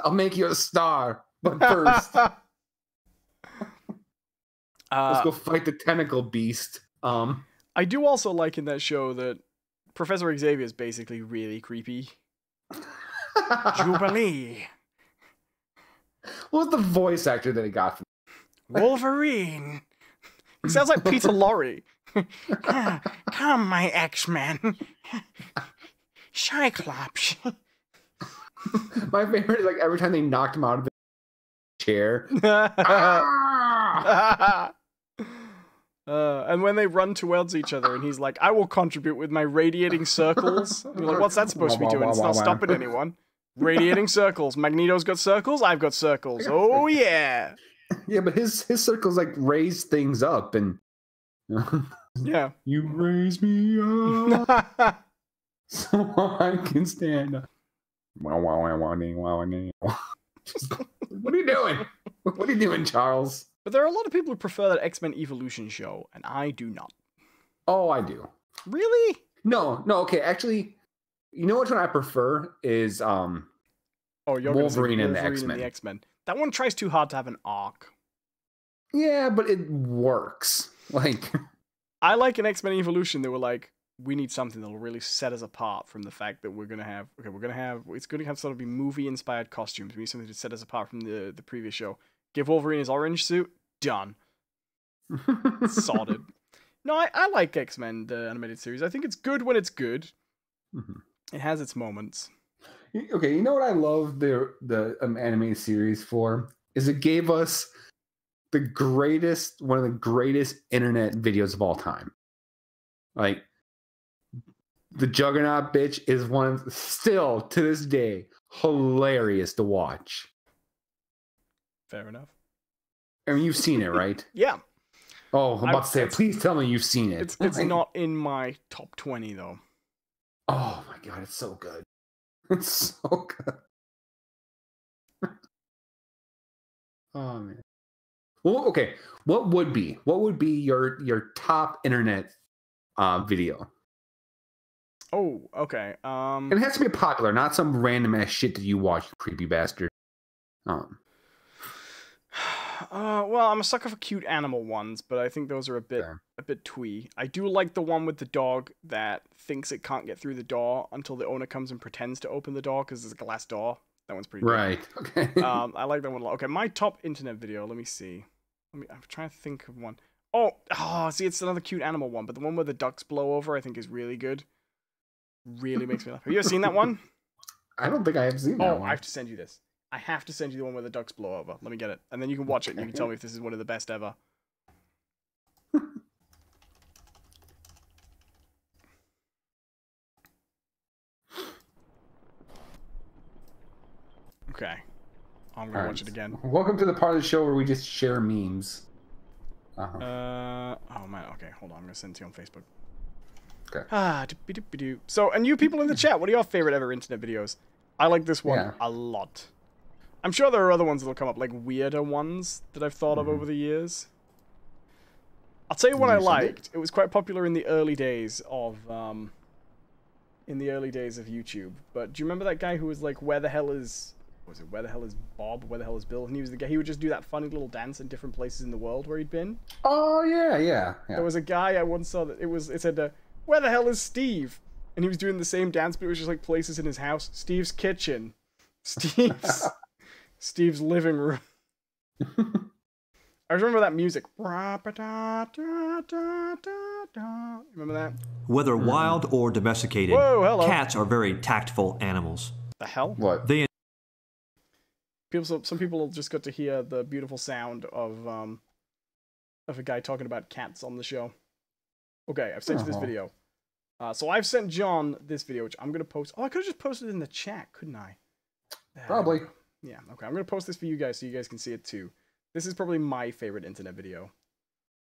I'll make you a star, but first, let's go fight the tentacle beast. I do also like in that show that Professor Xavier is basically really creepy. Jubilee. What was the voice actor that he got from Wolverine? He sounds like Peter Lorre. Come, my X-Men. Cyclops. My favorite is like every time they knocked him out of the chair. And when they run towards each other and he's like, "I will contribute with my radiating circles." You're like, what's that supposed to be doing? It's not stopping anyone. Radiating circles. Magneto's got circles, I've got circles. Oh yeah. Yeah, but his circles like raise things up and yeah. You raise me up so I can stand up. What are you doing? What are you doing, Charles? But there are a lot of people who prefer that X-Men Evolution show, and I do not. Oh, I do. Really? No, okay. Actually, you know which one I prefer is Wolverine and the X-Men. That one tries too hard to have an arc. Yeah, but it works. Like, I like an X-Men Evolution. They were like, we need something that'll really set us apart from the fact that it's going to have sort of be movie-inspired costumes. We need something to set us apart from the previous show. Give Wolverine his orange suit. Done. Sorted. No, I like X-Men, the animated series. I think it's good when it's good. Mm-hmm. It has its moments. Okay, you know what I love the animated series for? Is it gave us one of the greatest internet videos of all time. Like, the Juggernaut bitch is still to this day hilarious to watch. Fair enough. I mean, you've seen it, right? Yeah. Oh, I'm about to say, please tell me you've seen it. It's not in my top 20, though. Oh my god, it's so good. It's so good. Oh man. Well, okay. What would be your top internet video? Oh, okay. And it has to be popular, not some random ass shit that you watch, you creepy bastard. Well, I'm a sucker for cute animal ones, but I think those are a bit twee. I do like the one with the dog that thinks it can't get through the door until the owner comes and pretends to open the door because there's a glass door. That one's pretty good. Right. Okay. I like that one a lot. Okay, my top internet video. Let me see. I'm trying to think of one. Oh, see, it's another cute animal one, but the one where the ducks blow over, I think, is really good. Really makes me laugh. Have you ever seen that one? I don't think I have seen that one. I have to send you this. I have to send you the one where the ducks blow over. Let me get it. And then you can watch it and you can tell me if this is one of the best ever. Okay. I'm gonna watch it again. Welcome to the part of the show where we just share memes. Oh man, okay, hold on. I'm gonna send it to you on Facebook. Okay. So, and you people in the chat, what are your favorite ever internet videos? I like this one a lot. I'm sure there are other ones that'll come up, like weirder ones that I've thought of over the years. I'll tell you what I liked. It was quite popular in the early days of YouTube. But do you remember that guy who was like, "Where the hell is Where the hell is Bob? Where the hell is Bill?" And he was the guy. He would just do that funny little dance in different places in the world where he'd been. Oh yeah. There was a guy I once saw that it said, "Where the hell is Steve?" And he was doing the same dance, but it was just like places in his house. Steve's kitchen, Steve's living room. I remember that music. Remember that? Whether wild or domesticated, cats are very tactful animals. The hell? What? Some people just got to hear the beautiful sound of a guy talking about cats on the show. Okay, I've sent you this video. So I've sent John this video, which I'm gonna post. Oh, I could have just posted it in the chat, couldn't I? Probably. Yeah. Okay, I'm gonna post this for you guys so you guys can see it too. This is probably my favorite internet video,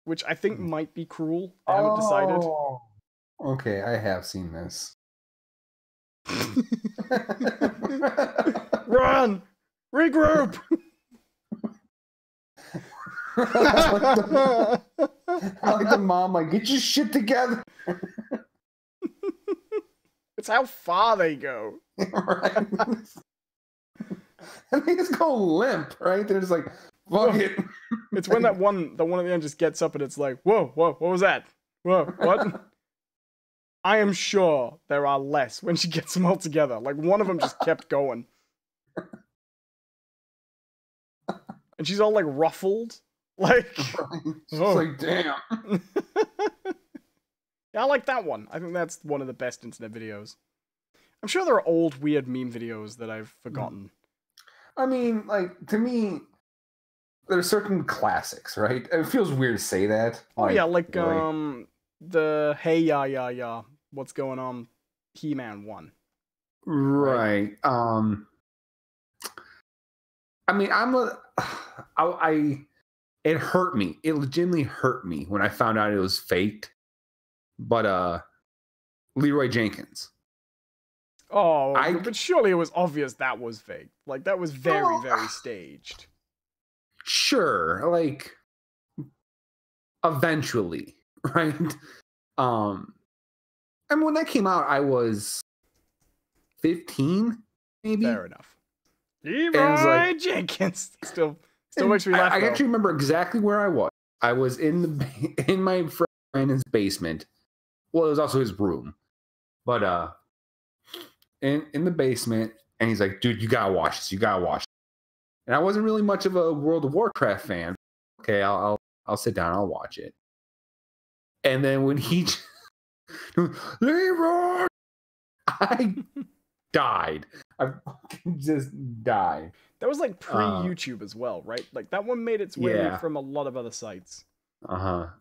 which I think might be cruel. I haven't decided. Okay, I have seen this. Run! Regroup! I like the mom, like, get your shit together. It's how far they go. Right? And they just go limp, right? They're just like, fuck it. It's when the one at the end just gets up and it's like, whoa, what was that? Whoa, what? I am sure there are less when she gets them all together. Like, one of them just kept going. And she's all, like, ruffled. Like, it's like, damn. Yeah, I like that one. I think that's one of the best internet videos. I'm sure there are old, weird meme videos that I've forgotten. I mean, like, to me, there's certain classics, right? It feels weird to say that. Oh, yeah, like, really. the Hey Ya, what's going on? He-Man one. Right. I mean, it hurt me. It legitimately hurt me when I found out it was faked. But, Leroy Jenkins. Oh, but surely it was obvious that was fake. Like, that was very, very staged. Sure, like, eventually, right? I mean, when that came out, I was 15, maybe? Fair enough. Leroy Jenkins! Still makes me laugh, I actually remember exactly where I was. I was in my friend Brandon's basement. Well, it was also his room. But, in the basement, and he's like, dude, you gotta watch this. You gotta watch it. And I wasn't really much of a World of Warcraft fan. Okay, I'll sit down. I'll watch it. And then when he Leroy, I died. I fucking just died. That was like pre-YouTube as well, right? Like that one made its way from a lot of other sites. Numa,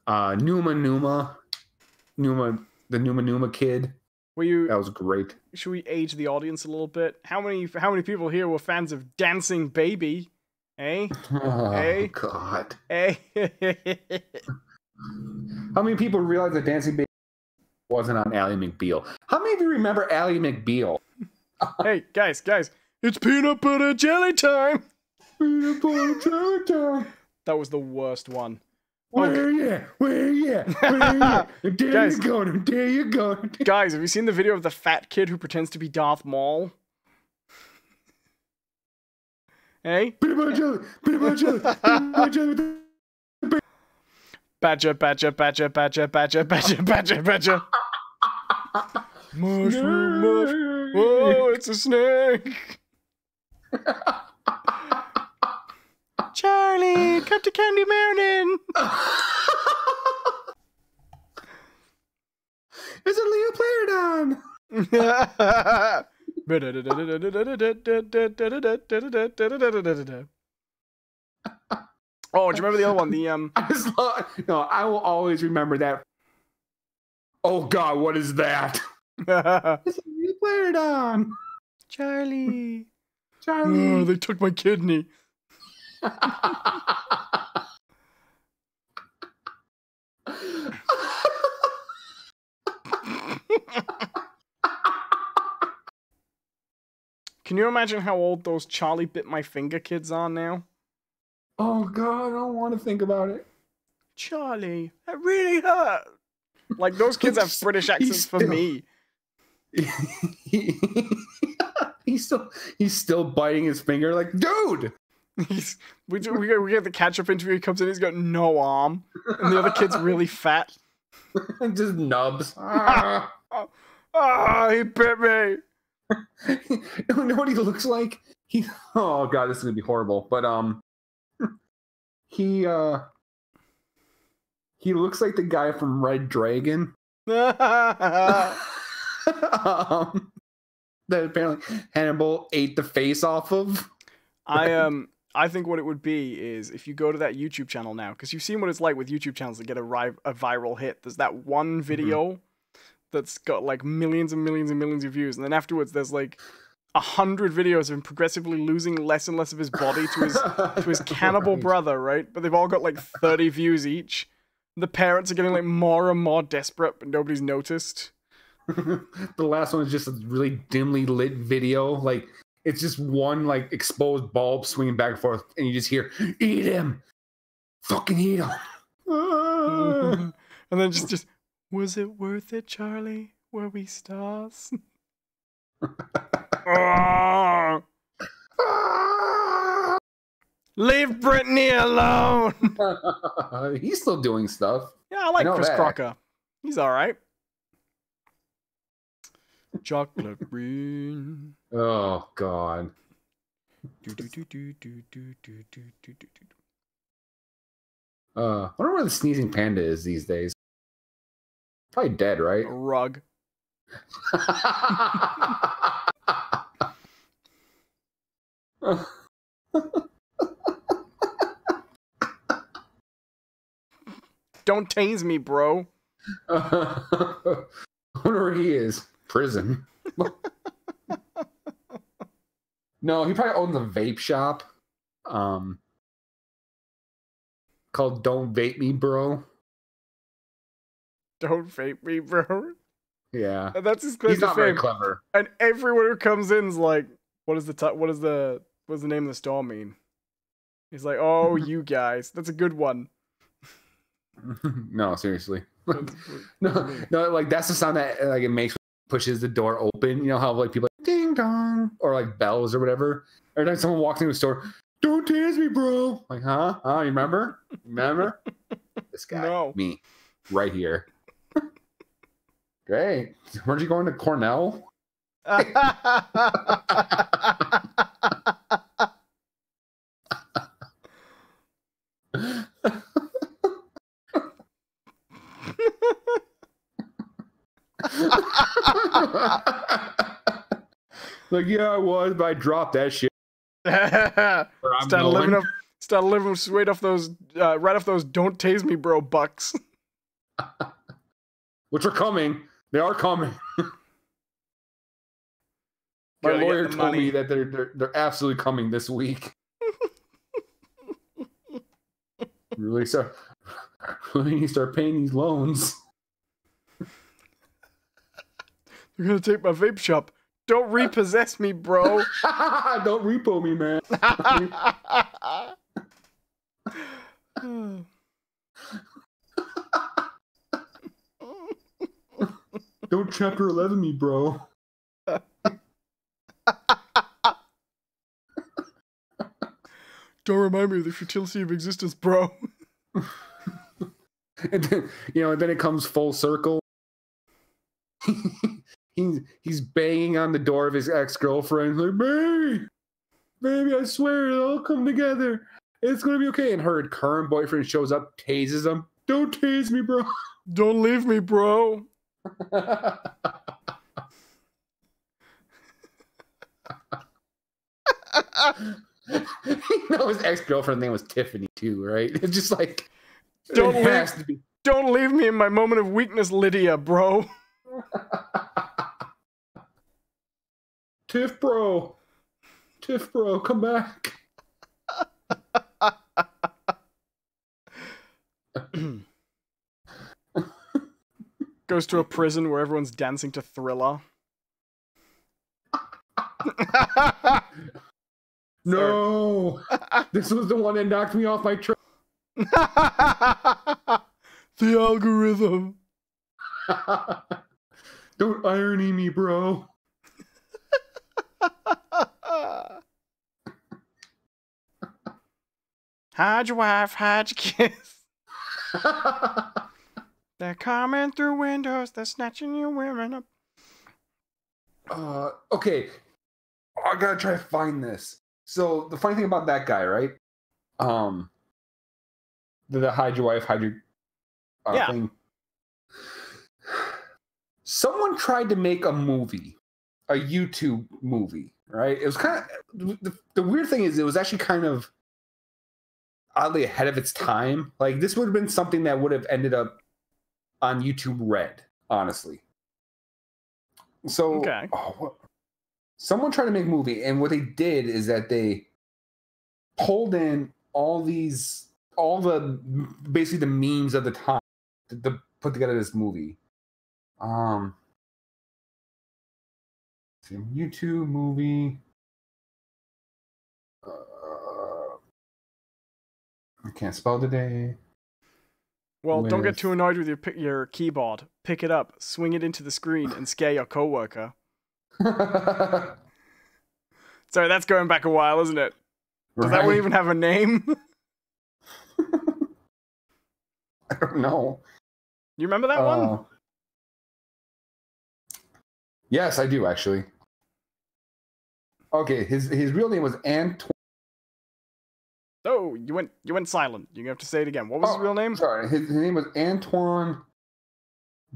the Numa kid. That was great. Should we age the audience a little bit? How many people here were fans of Dancing Baby? Eh? Oh, God. Eh? How many people realize that Dancing Baby wasn't on Ally McBeal? How many of you remember Ally McBeal? Hey, guys, it's peanut butter jelly time! Peanut butter jelly time! That was the worst one. Where you? There you go. Guys, have you seen the video of the fat kid who pretends to be Darth Maul? Hey? Peanut butter jelly. Badger. Mushroom. Whoa, it's a snake. Charlie, come to Candy Mountain. It's a Leoplerodon. Oh, do you remember the other one? I will always remember that. Oh God, what is that? It's a new player down. Charlie. Charlie. Oh, they took my kidney. Can you imagine how old those Charlie bit my finger kids are now? Oh God, I don't want to think about it. Charlie, that really hurt. Like, those kids have British accents for me. He's still biting his finger. Like, dude. We get the catch-up interview. He comes in, he's got no arm, and the other kid's really fat. Just nubs. He bit me. You know what he looks like? Oh God, this is gonna be horrible. But he looks like the guy from Red Dragon. That apparently Hannibal ate the face off of. I think what it would be is if you go to that YouTube channel now, because you've seen what it's like with YouTube channels that get a viral hit. There's that one video that's got like millions and millions and millions of views, and then afterwards there's like 100 videos of him progressively losing less and less of his body to his cannibal brother, right? But they've all got like 30 views each. The parents are getting like more and more desperate, but nobody's noticed. The last one is just a really dimly lit video. Like, it's just one like exposed bulb swinging back and forth, and you just hear, "Eat him, fucking eat him." And then just, was it worth it, Charlie? Were we stars? Leave Brittany alone. He's still doing stuff. Yeah, I like Chris Crocker. He's all right. Chocolate green. Oh God. I wonder where the sneezing panda is these days. Probably dead, right? A rug. Don't tase me, bro. I wonder where he is. Prison. No, he probably owns a vape shop. Called Don't Vape Me, Bro. Don't vape me, bro. Yeah. And that's his claim He's to not fame. very clever. And everyone who comes in is like, what does the name of the store mean? He's like, oh, you guys. That's a good one. No, seriously. No, like that's the sound that like it makes when it pushes the door open. You know how like people like ding dong or like bells or whatever. Every time someone walks into a store, don't tease me, bro. Like, huh? You remember? Remember? This guy. No. Me. Right here. Great. Weren't you going to Cornell? Like, yeah, I was, but I dropped that shit. Started living straight off those, right off those "Don't tase me, bro" bucks. Which are coming. They are coming. My lawyer told me that they're absolutely coming this week. Really need to start paying these loans. They're gonna take my vape shop. Don't repossess me, bro. Don't repo me, man. Don't Chapter 11 me, bro. Don't remind me of the futility of existence, bro. And then, then it comes full circle. He's banging on the door of his ex-girlfriend, like, baby, I swear it'll all come together. It's gonna be okay. And her current boyfriend shows up, tases him. Don't tase me, bro. Don't leave me, bro. You know his ex-girlfriend's name was Tiffany too, right? It's just like don't leave me in my moment of weakness, Lydia, bro. Tiff bro, come back. Goes to a prison where everyone's dancing to Thriller. No, this was the one that knocked me off my train. The algorithm. Don't irony me, bro. Hide your wife, hide your kids. They're coming through windows, they're snatching your women up. Okay. I gotta try to find this. So the funny thing about that guy, right? The hide your wife, hide your thing. Someone tried to make a movie, a YouTube movie, right? It was kind of the weird thing is it was actually kind of oddly ahead of its time. Like this would have been something that would have ended up on YouTube Red, honestly. So okay. Someone tried to make a movie, and what they did is that they pulled in basically the memes of the time to put together this movie. YouTube movie. I can't spell today. Well, don't get too annoyed with your keyboard. Pick it up, swing it into the screen, and scare your coworker. Sorry, that's going back a while, isn't it? Does that one even have a name? I don't know. You remember that one? Yes, I do actually. Okay, his real name was Antoine. Oh, you went silent. You have to say it again. What was his real name? Sorry, his name was Antoine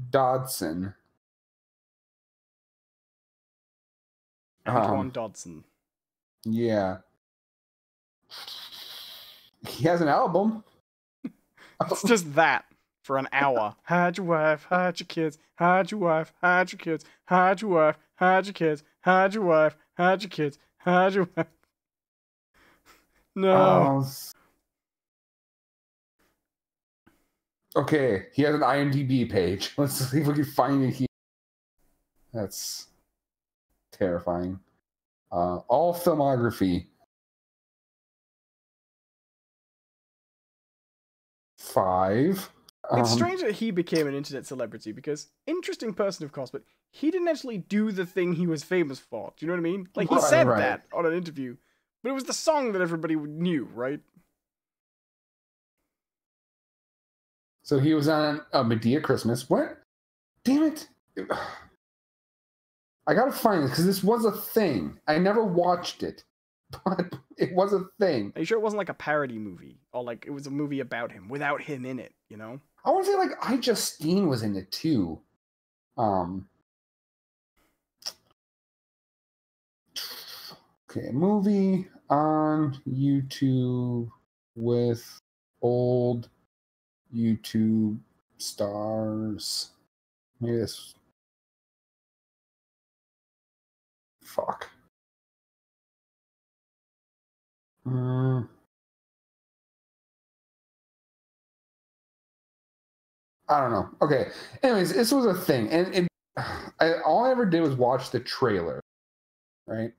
Dodson. Antoine Dodson. Yeah. He has an album. It's just that for an hour. Hide your wife, hide your kids, hide your wife, hide your kids, hide your wife, hide your kids, hide your wife, hide your kids, hide your wife. No. Okay, he has an IMDb page. Let's see if we can find it here. That's terrifying. All filmography. 5. It's strange that he became an internet celebrity because interesting person, of course, but he didn't actually do the thing he was famous for. Do you know what I mean? Like he said that on an interview, but it was the song that everybody knew, right? So he was on Medea Christmas. What? Damn it. I gotta find this because this was a thing. I never watched it, but it was a thing. Are you sure it wasn't like a parody movie? Or like it was a movie about him, without him in it, you know? I want to say like I Justine was in it too. Okay, movie on YouTube with old YouTube stars. Maybe this. Fuck. I don't know. Okay. Anyways, this was a thing, and all I ever did was watch the trailer, right?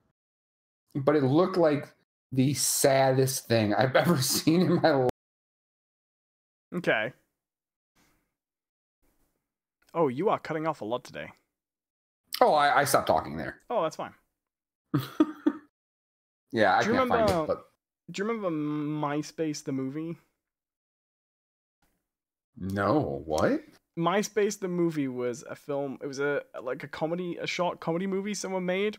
But it looked like the saddest thing I've ever seen in my life. Okay. Oh, you are cutting off a lot today. Oh, I stopped talking there. Oh, that's fine. Yeah, I can't find it. But... Do you remember MySpace the movie? No, what? MySpace the movie was a film. It was a short comedy movie someone made.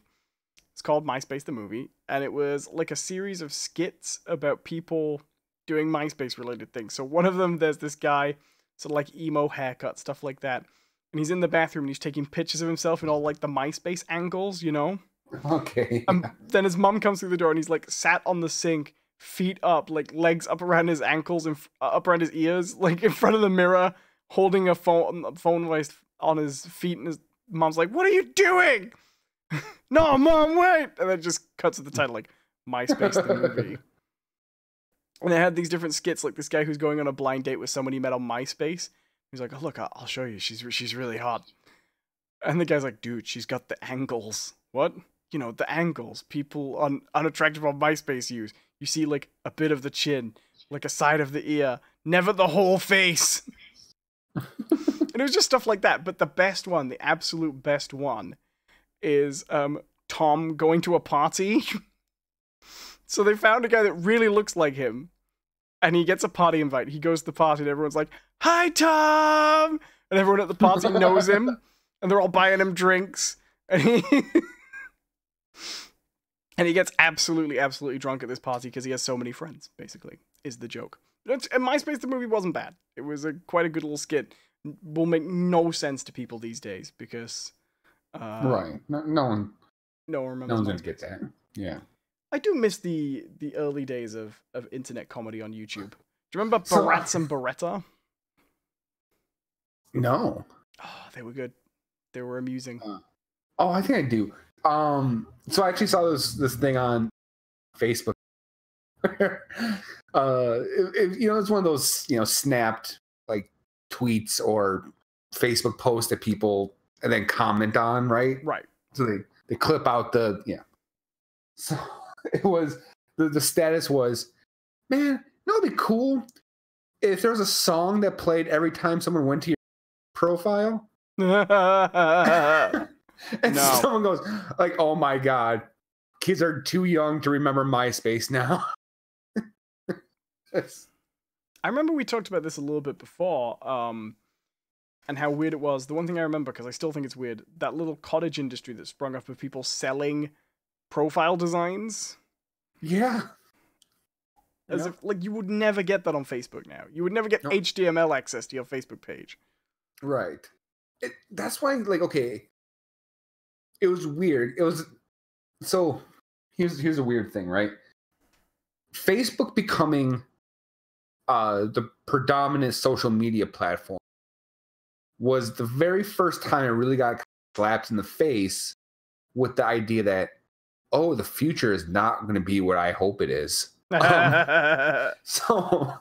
It's called MySpace the movie, and it was like a series of skits about people doing MySpace related things. So one of them, there's this guy, sort of like emo haircut, stuff like that, and he's in the bathroom and he's taking pictures of himself in all like the MySpace angles, you know? Okay. Then his mum comes through the door and he's like sat on the sink, feet up, like legs up around his ankles and up around his ears, like in front of the mirror, holding a phone on his feet, and his mom's like, "What are you doing?" "No, Mom, wait!" And then it just cuts to the title, like MySpace the movie. And they had these different skits, like this guy who's going on a blind date with someone he met on MySpace. He's like, "Oh look, I'll show you. She's really hot." And the guy's like, "Dude, she's got the angles." "What?" "You know, the angles people unattractive on MySpace use. You see like a bit of the chin, like a side of the ear, never the whole face." And it was just stuff like that. But the best one, the absolute best one, is Tom going to a party. So they found a guy that really looks like him, and he gets a party invite. He goes to the party, and everyone's like, "Hi, Tom!" And everyone at the party knows him, and they're all buying him drinks. And he gets absolutely, absolutely drunk at this party because he has so many friends, basically, is the joke. And MySpace, the movie, wasn't bad. It was quite a good little skit. Will make no sense to people these days because... right. No one remembers. No one's going to get that. Yeah. I do miss the early days of internet comedy on YouTube. Do you remember Barats and Beretta? No. Oh, they were good. They were amusing. I think I do. So I actually saw this thing on Facebook. It's one of those, snapped like tweets or Facebook posts that people and then comment on, right? Right. So they clip out so it was the status was, "Man, it'd be cool if there was a song that played every time someone went to your profile." And someone goes like, "Oh my God, kids are too young to remember MySpace now." I remember we talked about this a little bit before, and how weird it was. The one thing I remember, because I still think it's weird, that little cottage industry that sprung up of people selling profile designs. Yeah. As if, like, you would never get that on Facebook now. You would never get HTML access to your Facebook page. Right. That's why, like, okay, it was weird. It was, so here's a weird thing, right? Facebook becoming the predominant social media platform was the very first time I really got slapped in the face with the idea that, oh, the future is not going to be what I hope it is. So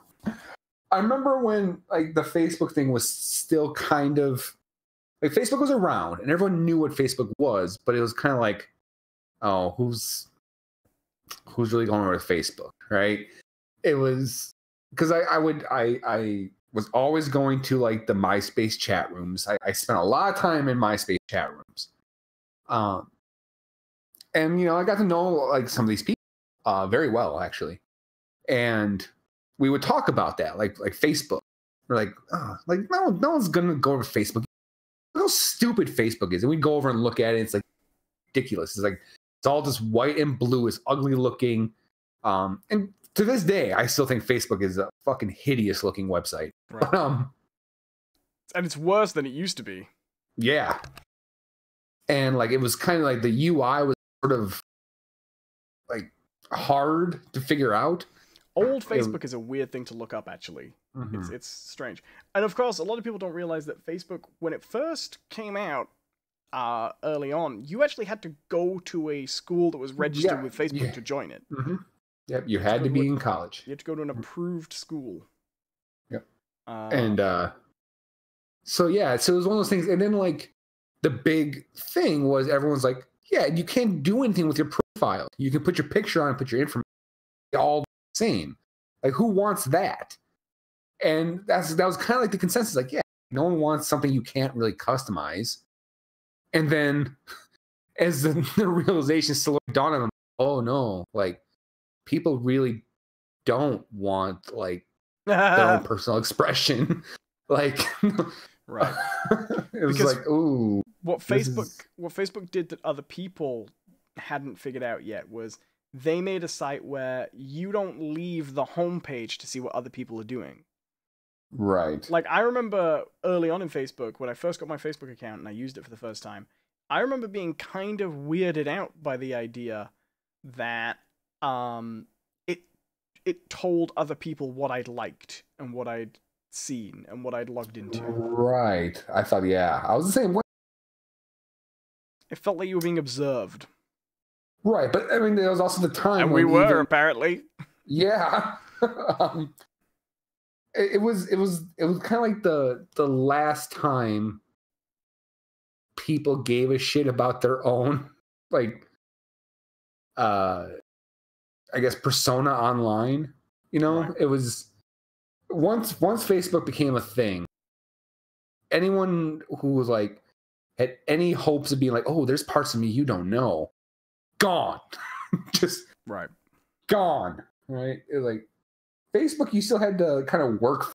I remember when like the Facebook thing was still kind of like, Facebook was around and everyone knew what Facebook was, but it was kind of like, oh, who's really going with Facebook, right? It was because I was always going to like the MySpace chat rooms. I spent a lot of time in MySpace chat rooms. And I got to know like some of these people very well, actually. And we would talk about that, like Facebook. We're like, no one's gonna go over Facebook. Look how stupid Facebook is. And we'd go over and look at it. And it's like ridiculous. It's like it's all just white and blue. It's ugly looking. And to this day, I still think Facebook is a fucking hideous looking website. Right. And it's worse than it used to be. Yeah. And like it was kind of like the UI was sort of like hard to figure out. Old Facebook is a weird thing to look up, actually. Mm-hmm. It's strange. And of course, a lot of people don't realize that Facebook, when it first came out early on, you actually had to go to a school that was registered with Facebook to join it. Mm-hmm. Yep, you had to be in college. You had to go to an approved school. Yep. So it was one of those things. And then like the big thing was everyone's like, yeah, you can't do anything with your profile. You can put your picture on and put your information all the same. Like, who wants that? And that was kind of like the consensus. Like, yeah, no one wants something you can't really customize. And then as the realization slowly dawned on them, oh no, like people really don't want like their own personal expression. Like, right. It was because like, ooh. What Facebook did that other people hadn't figured out yet was they made a site where you don't leave the homepage to see what other people are doing. Right. Like, I remember early on in Facebook, when I first got my Facebook account and I used it for the first time, I remember being kind of weirded out by the idea that it told other people what I'd liked and what I'd seen and what I'd logged into. Right. I thought, yeah, I was the same way. It felt like you were being observed. Right, but I mean, there was also the time and when we were apparently. Yeah. It was kind of like the last time people gave a shit about their own, like, I guess, persona online. You know, Right. It was once Facebook became a thing. Anyone who was like had any hopes of being like, oh, there's parts of me you don't know, gone, just right, gone. Right, it was like Facebook, you still had to kind of work.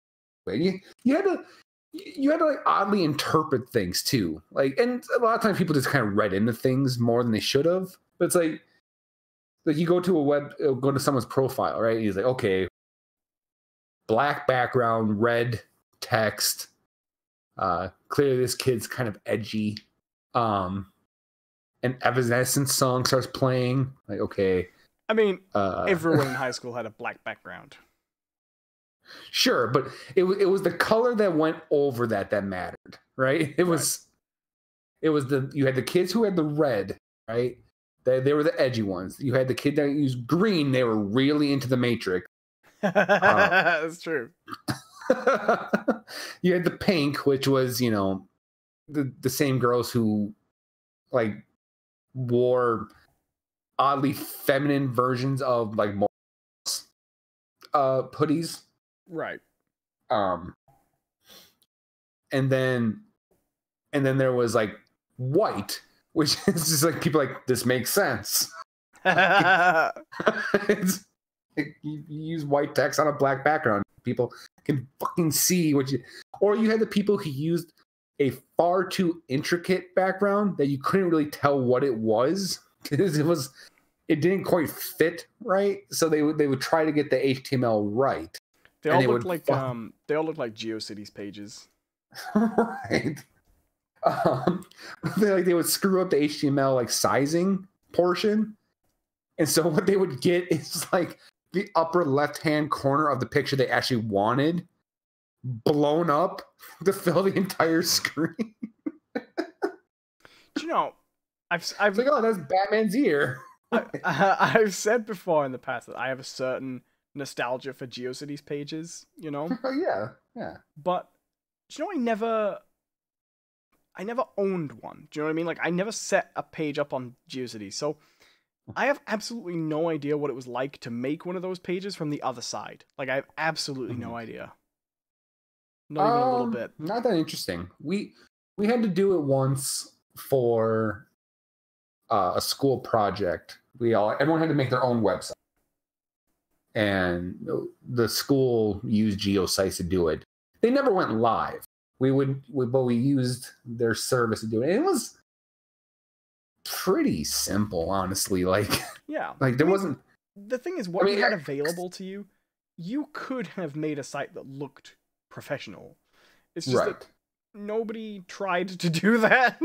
You had to like oddly interpret things too. Like, and a lot of times people just kind of read into things more than they should have. But it's like you go to someone's profile, right? And he's like, okay, black background, red text. Clearly this kid's kind of edgy. An Evanescence song starts playing. Like, okay. I mean, everyone in high school had a black background. Sure, but it was the color that went over that mattered, right? You had the kids who had the red, right? They were the edgy ones. You had the kid that used green. They were really into the Matrix. That's true. You had the pink, which was, you know, the same girls who like wore oddly feminine versions of like hoodies. Right. And then there was like white, which is just like people like, this makes sense. You use white text on a black background. People can fucking see what you. Or you had the people who used a far too intricate background that you couldn't really tell what it was because it didn't quite fit right. So they would try to get the HTML right. They all look like GeoCities pages. Right. They would screw up the HTML like sizing portion, and so what they would get is like the upper left-hand corner of the picture they actually wanted blown up to fill the entire screen. Do you know, I've like, oh, that's Batman's ear. I've said before in the past that I have a certain nostalgia for GeoCities pages, you know? Yeah. But do you know I never owned one. Do you know what I mean? Like, I never set a page up on GeoCities, so I have absolutely no idea what it was like to make one of those pages from the other side. Like, I have absolutely no idea. Not even a little bit. Not that interesting. We had to do it once for a school project. Everyone had to make their own website, and the school used GeoSites to do it. They never went live. But we used their service to do it. And it was pretty simple, honestly. Like, yeah, like there wasn't. The thing is, what you had available to you, you could have made a site that looked professional. It's just that nobody tried to do that.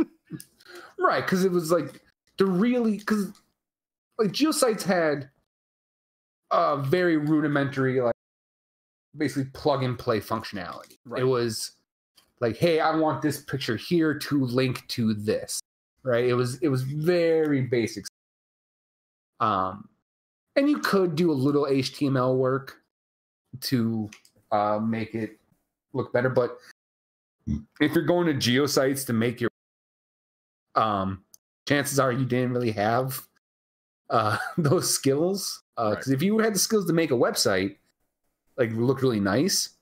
Right, because it was like because like GeoSites had a very rudimentary, like basically plug and play functionality. Right. It was like, hey, I want this picture here to link to this. Right. It was very basic. And you could do a little HTML work to make it look better, but if you're going to GeoSites to make your chances are you didn't really have those skills. Because if you had the skills to make a website like look really nice,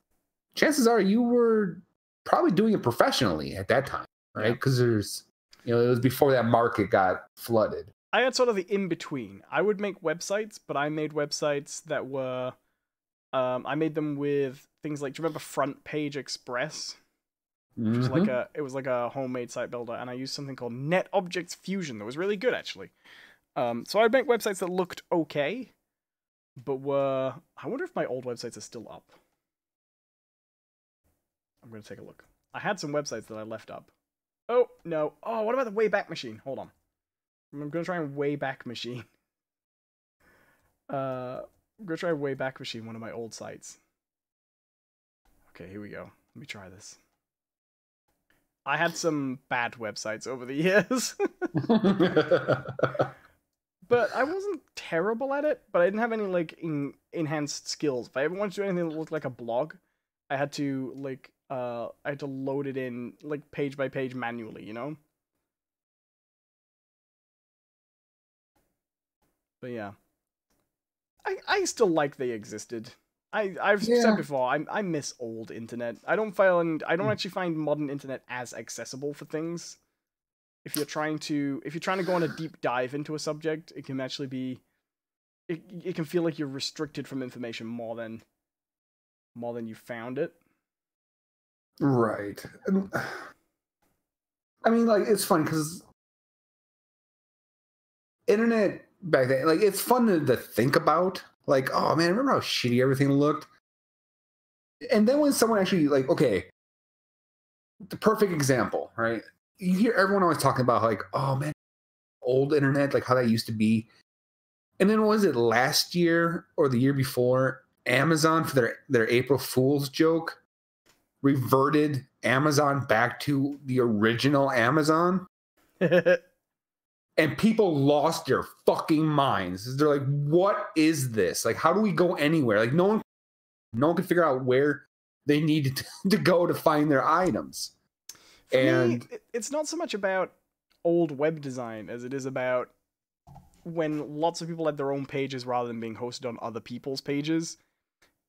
chances are you were probably doing it professionally at that time, right? Because there's, it was before that market got flooded. I had sort of the in-between. I would make websites, but I made websites that were I made them with things like, do you remember Front Page Express? Which was like a homemade site builder, and I used something called Net Objects Fusion that was really good, actually. So I'd make websites that looked okay, but were... I wonder if my old websites are still up. I'm going to take a look. I had some websites that I left up. Oh, no. Oh, what about the Wayback Machine? Hold on. I'm going to try and Wayback Machine. I'm going to try Wayback Machine, one of my old sites. Okay, here we go. Let me try this. I had some bad websites over the years. But I wasn't terrible at it, but I didn't have any, like, enhanced skills. If I ever wanted to do anything that looked like a blog, I had to, like, load it in, like, page by page manually, you know? But yeah. I still like they existed. I've said before, I miss old internet. I don't actually find modern internet as accessible for things. If you're trying to go on a deep dive into a subject, it can actually be it can feel like you're restricted from information more than you found it. Right. I mean, like, it's fun because internet back then, like, it's fun to think about. Like, oh man, remember how shitty everything looked? And then when someone actually, like, okay, the perfect example, right? You hear everyone always talking about, like, oh man, old internet, like how that used to be. And then was it last year or the year before, Amazon, for their April Fool's joke, reverted Amazon back to the original Amazon? And people lost their fucking minds. They're like, what is this? Like, how do we go anywhere? Like, no one could figure out where they needed to go to find their items. For me, it's not so much about old web design as it is about when lots of people had their own pages rather than being hosted on other people's pages.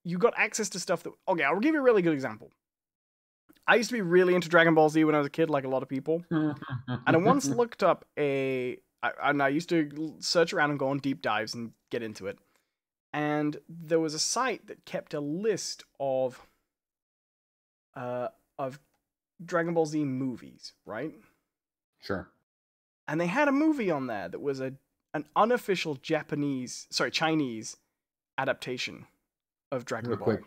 You got access to stuff that... Okay, I'll give you a really good example. I used to be really into Dragon Ball Z when I was a kid, like a lot of people. And I once looked up and I used to search around and go on deep dives and get into it. And there was a site that kept a list of Dragon Ball Z movies, right? Sure. And they had a movie on there that was an unofficial Chinese adaptation of Dragon Ball.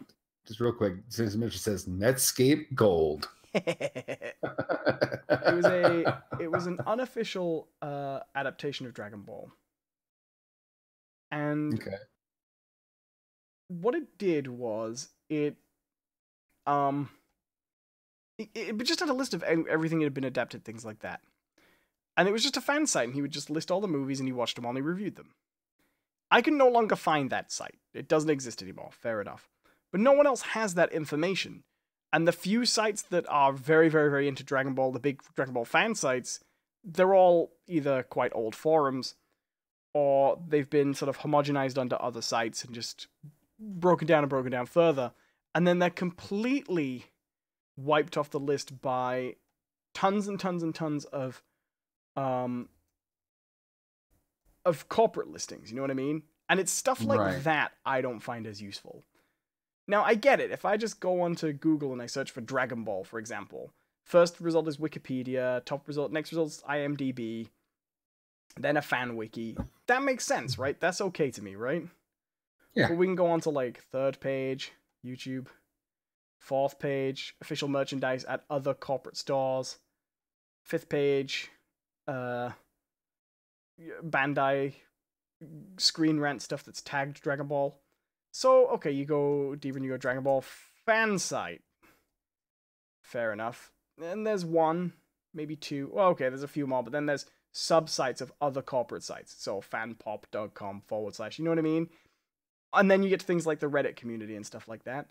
Real quick, since Mitch says Netscape Gold. It was an unofficial adaptation of Dragon Ball. And what it did was it just had a list of everything that had been adapted, things like that. And it was just a fan site, and he would just list all the movies, and he watched them all, and he reviewed them. I can no longer find that site. It doesn't exist anymore, fair enough. But no one else has that information. And the few sites that are very, very, very into Dragon Ball, the big Dragon Ball fan sites, they're all either quite old forums, or they've been sort of homogenized onto other sites and just broken down further. And then they're completely wiped off the list by tons and tons and tons of corporate listings, you know what I mean? And it's stuff like that I don't find as useful. Now, I get it. If I just go onto Google and I search for Dragon Ball, for example, first result is Wikipedia, next result is IMDb, then a fan wiki. That makes sense, right? That's okay to me, right? Yeah. But we can go on to, like, third page, YouTube, fourth page, official merchandise at other corporate stores, fifth page, Bandai Screen Rant stuff that's tagged Dragon Ball. So, okay, you go deeper and you go Dragon Ball fan site. Fair enough. And there's one, maybe two. Well, okay, there's a few more, but then there's sub-sites of other corporate sites. So, fanpop.com / you know what I mean? And then you get to things like the Reddit community and stuff like that.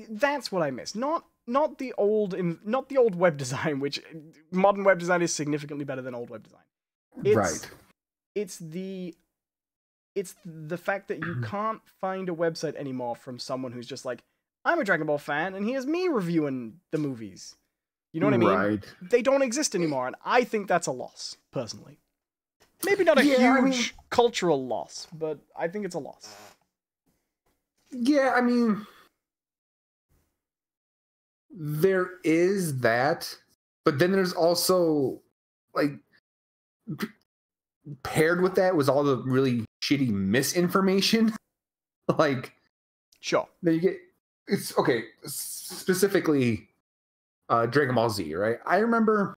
That's what I miss. Not the old web design, which modern web design is significantly better than old web design. It's the fact that you can't find a website anymore from someone who's just like, I'm a Dragon Ball fan, and here's me reviewing the movies. You know what I mean? Right. They don't exist anymore, and I think that's a loss, personally. Maybe not a huge cultural loss, but I think it's a loss. Yeah, I mean, there is that, but then there's also, like, paired with that was all the really shitty misinformation. Like, sure. Then you get, it's okay, specifically Dragon Ball Z, right? I remember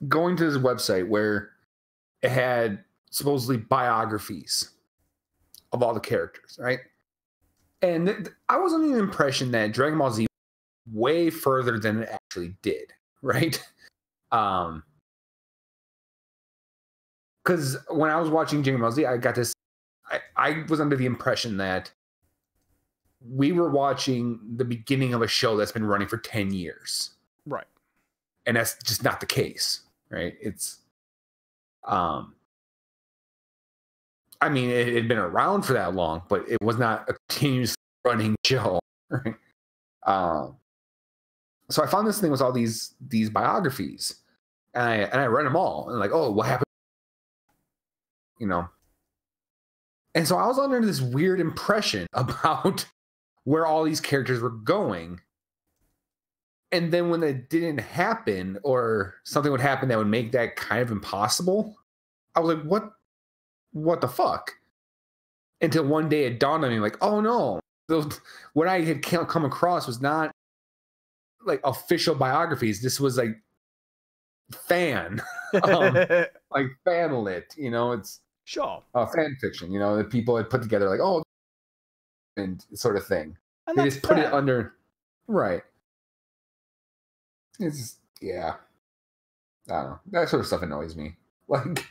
going to this website where it had supposedly biographies of all the characters, right? And I was under the impression that Dragon Ball Z way further than it actually did, right? Because when I was watching Dragon Ball Z, I was under the impression that we were watching the beginning of a show that's been running for 10 years. Right. And that's just not the case, right? It's, I mean, it had been around for that long, but it was not a continuous running show, right? So I found this thing with all these biographies, and I read them all, and like, oh, what happened? You know. And so I was under this weird impression about where all these characters were going. And then when it didn't happen, or something would happen that would make that kind of impossible, I was like, what the fuck? Until one day it dawned on me, like, oh no, what I had come across was not like official biographies. This was like fan, like fan lit, you know, it's sure fan fiction, you know, that people had put together, like, oh, and sort of thing. And they that's just put fair. it under, right? It's just, yeah, I don't know. That sort of stuff annoys me. Like,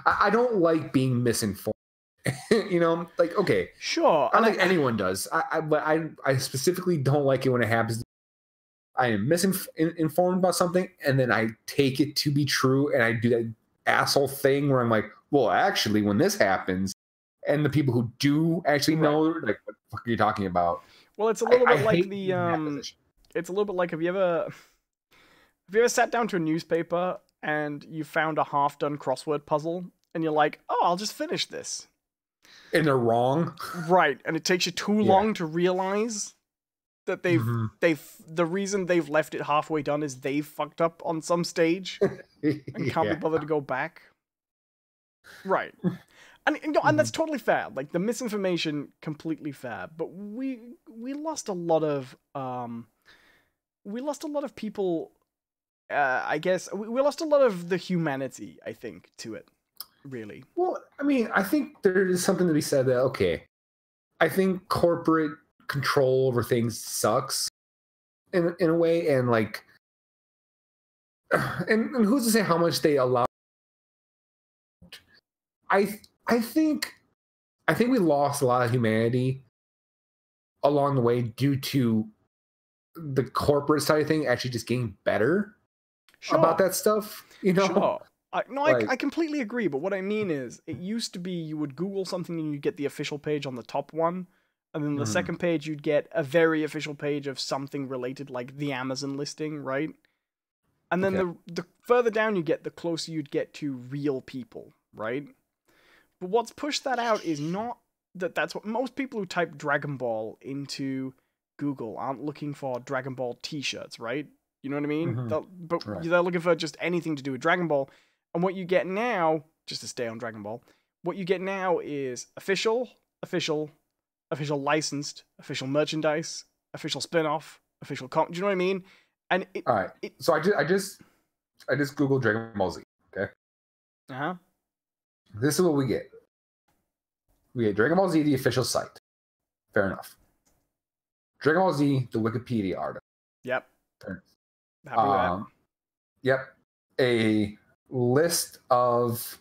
I don't like being misinformed. You know, like, okay, sure. I don't think anyone does. But I specifically don't like it when it happens. I am misinformed about something, and then I take it to be true, and I do that asshole thing where I'm like, well, actually, when this happens, and the people who do actually know, like, what the fuck are you talking about? Well, it's a little bit like the it's a little bit like, have you ever sat down to a newspaper and you found a half-done crossword puzzle and you're like, oh, I'll just finish this. And they're wrong. Right, and it takes you too long to realize that the reason they've left it halfway done is they've fucked up on some stage and can't be bothered to go back. Right. And that's totally fair. Like, the misinformation, completely fair. But we lost a lot of people. I guess we lost a lot of the humanity, I think, to it. Really. Well, I mean, I think there is something to be said that, okay, I think corporate control over things sucks in a way, and like, and who's to say how much they allow? I think we lost a lot of humanity along the way due to the corporate side of thing actually just getting better about that stuff. You know? Sure. I completely agree, but what I mean is, it used to be you would Google something and you'd get the official page on the top one, and then the second page you'd get a very official page of something related, like the Amazon listing, right? And then the further down you get, the closer you'd get to real people, right? But what's pushed that out is not that's what most people who type Dragon Ball into Google aren't looking for Dragon Ball t-shirts, right? You know what I mean? They're looking for just anything to do with Dragon Ball. And what you get now, just to stay on Dragon Ball, what you get now is official licensed, official merchandise, official spin-off, official do you know what I mean? And all right. So I just Googled Dragon Ball Z, okay? Uh-huh. This is what we get. We get Dragon Ball Z, the official site. Fair enough. Dragon Ball Z, the Wikipedia article. Yep. Fair enough. Happy with that. Yep. A list of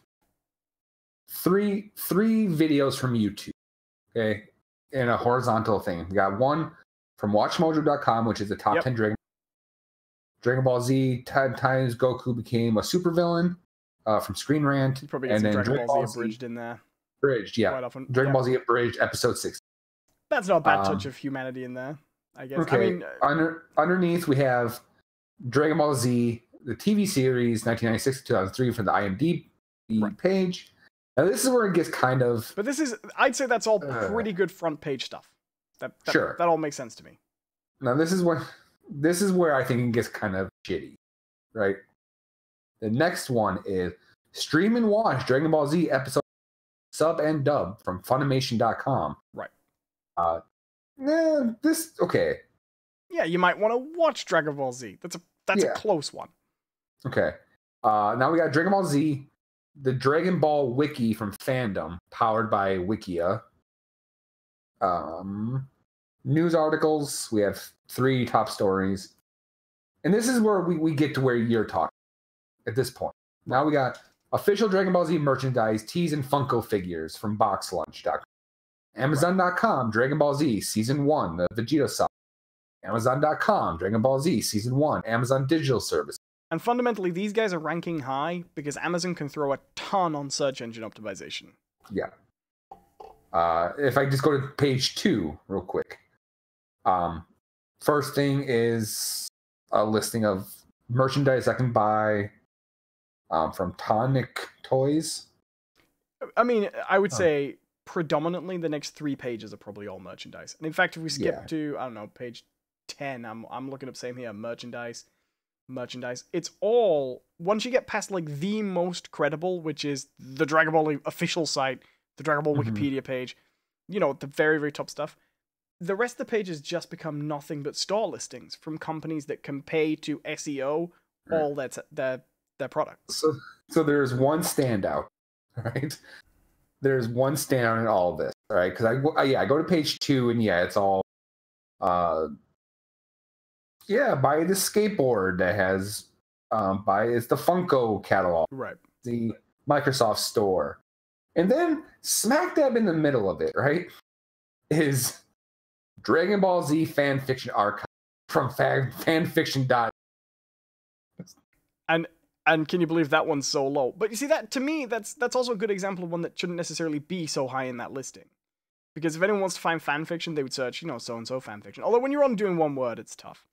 three videos from YouTube. Okay. In a horizontal thing. We got one from WatchMojo.com, which is the top 10 Dragon Ball Z 10 times Goku became a supervillain, from Screen Rant. You probably get some Dragon Ball Z abridged in there. Abridged, yeah. Dragon Ball Z abridged, episode 6. That's not a bad touch of humanity in there, I guess. Okay. I mean, underneath we have Dragon Ball Z, the TV series, 1996 to 2003, from the IMDb page. Now this is where it gets kind of... But I'd say that's all pretty good front page stuff. Sure. That all makes sense to me. Now this is where I think it gets kind of shitty, right? The next one is Stream and Watch Dragon Ball Z episode sub and dub from Funimation.com. Right. Okay. Yeah, you might want to watch Dragon Ball Z. That's a close one. Okay. Now we got Dragon Ball Z, the Dragon Ball Wiki from Fandom, powered by Wikia. News articles. We have 3 top stories. And this is where we get to where you're talking at this point. Now we got official Dragon Ball Z merchandise, tees, and Funko figures from BoxLunch.com. Amazon.com, Dragon Ball Z Season 1, the Vegeta saga. Amazon.com, Dragon Ball Z Season 1, Amazon Digital Service. And fundamentally, these guys are ranking high because Amazon can throw a ton on search engine optimization. Yeah. If I just go to page 2 real quick. First thing is a listing of merchandise I can buy from Tonic Toys. I mean, I would say predominantly the next 3 pages are probably all merchandise. And in fact, if we skip to, I don't know, page 10, I'm looking up same here, merchandise. It's all, once you get past like the most credible, which is the Dragon Ball official site, the Dragon Ball Wikipedia page, you know, the very, very top stuff. The rest of the pages just become nothing but store listings from companies that can pay to SEO all their products. So there's one standout, right? There's one standout in all of this, right? Because I go to page 2 and it's all buy this skateboard that has it's the Funko catalog, right? The Microsoft store, and then smack dab in the middle of it, right, is Dragon Ball Z fan fiction archive from fanfiction. And can you believe that one's so low? But you see, that to me, that's also a good example of one that shouldn't necessarily be so high in that listing. Because if anyone wants to find fanfiction, they would search, you know, so-and-so fanfiction. Although when you're on doing one word, it's tough.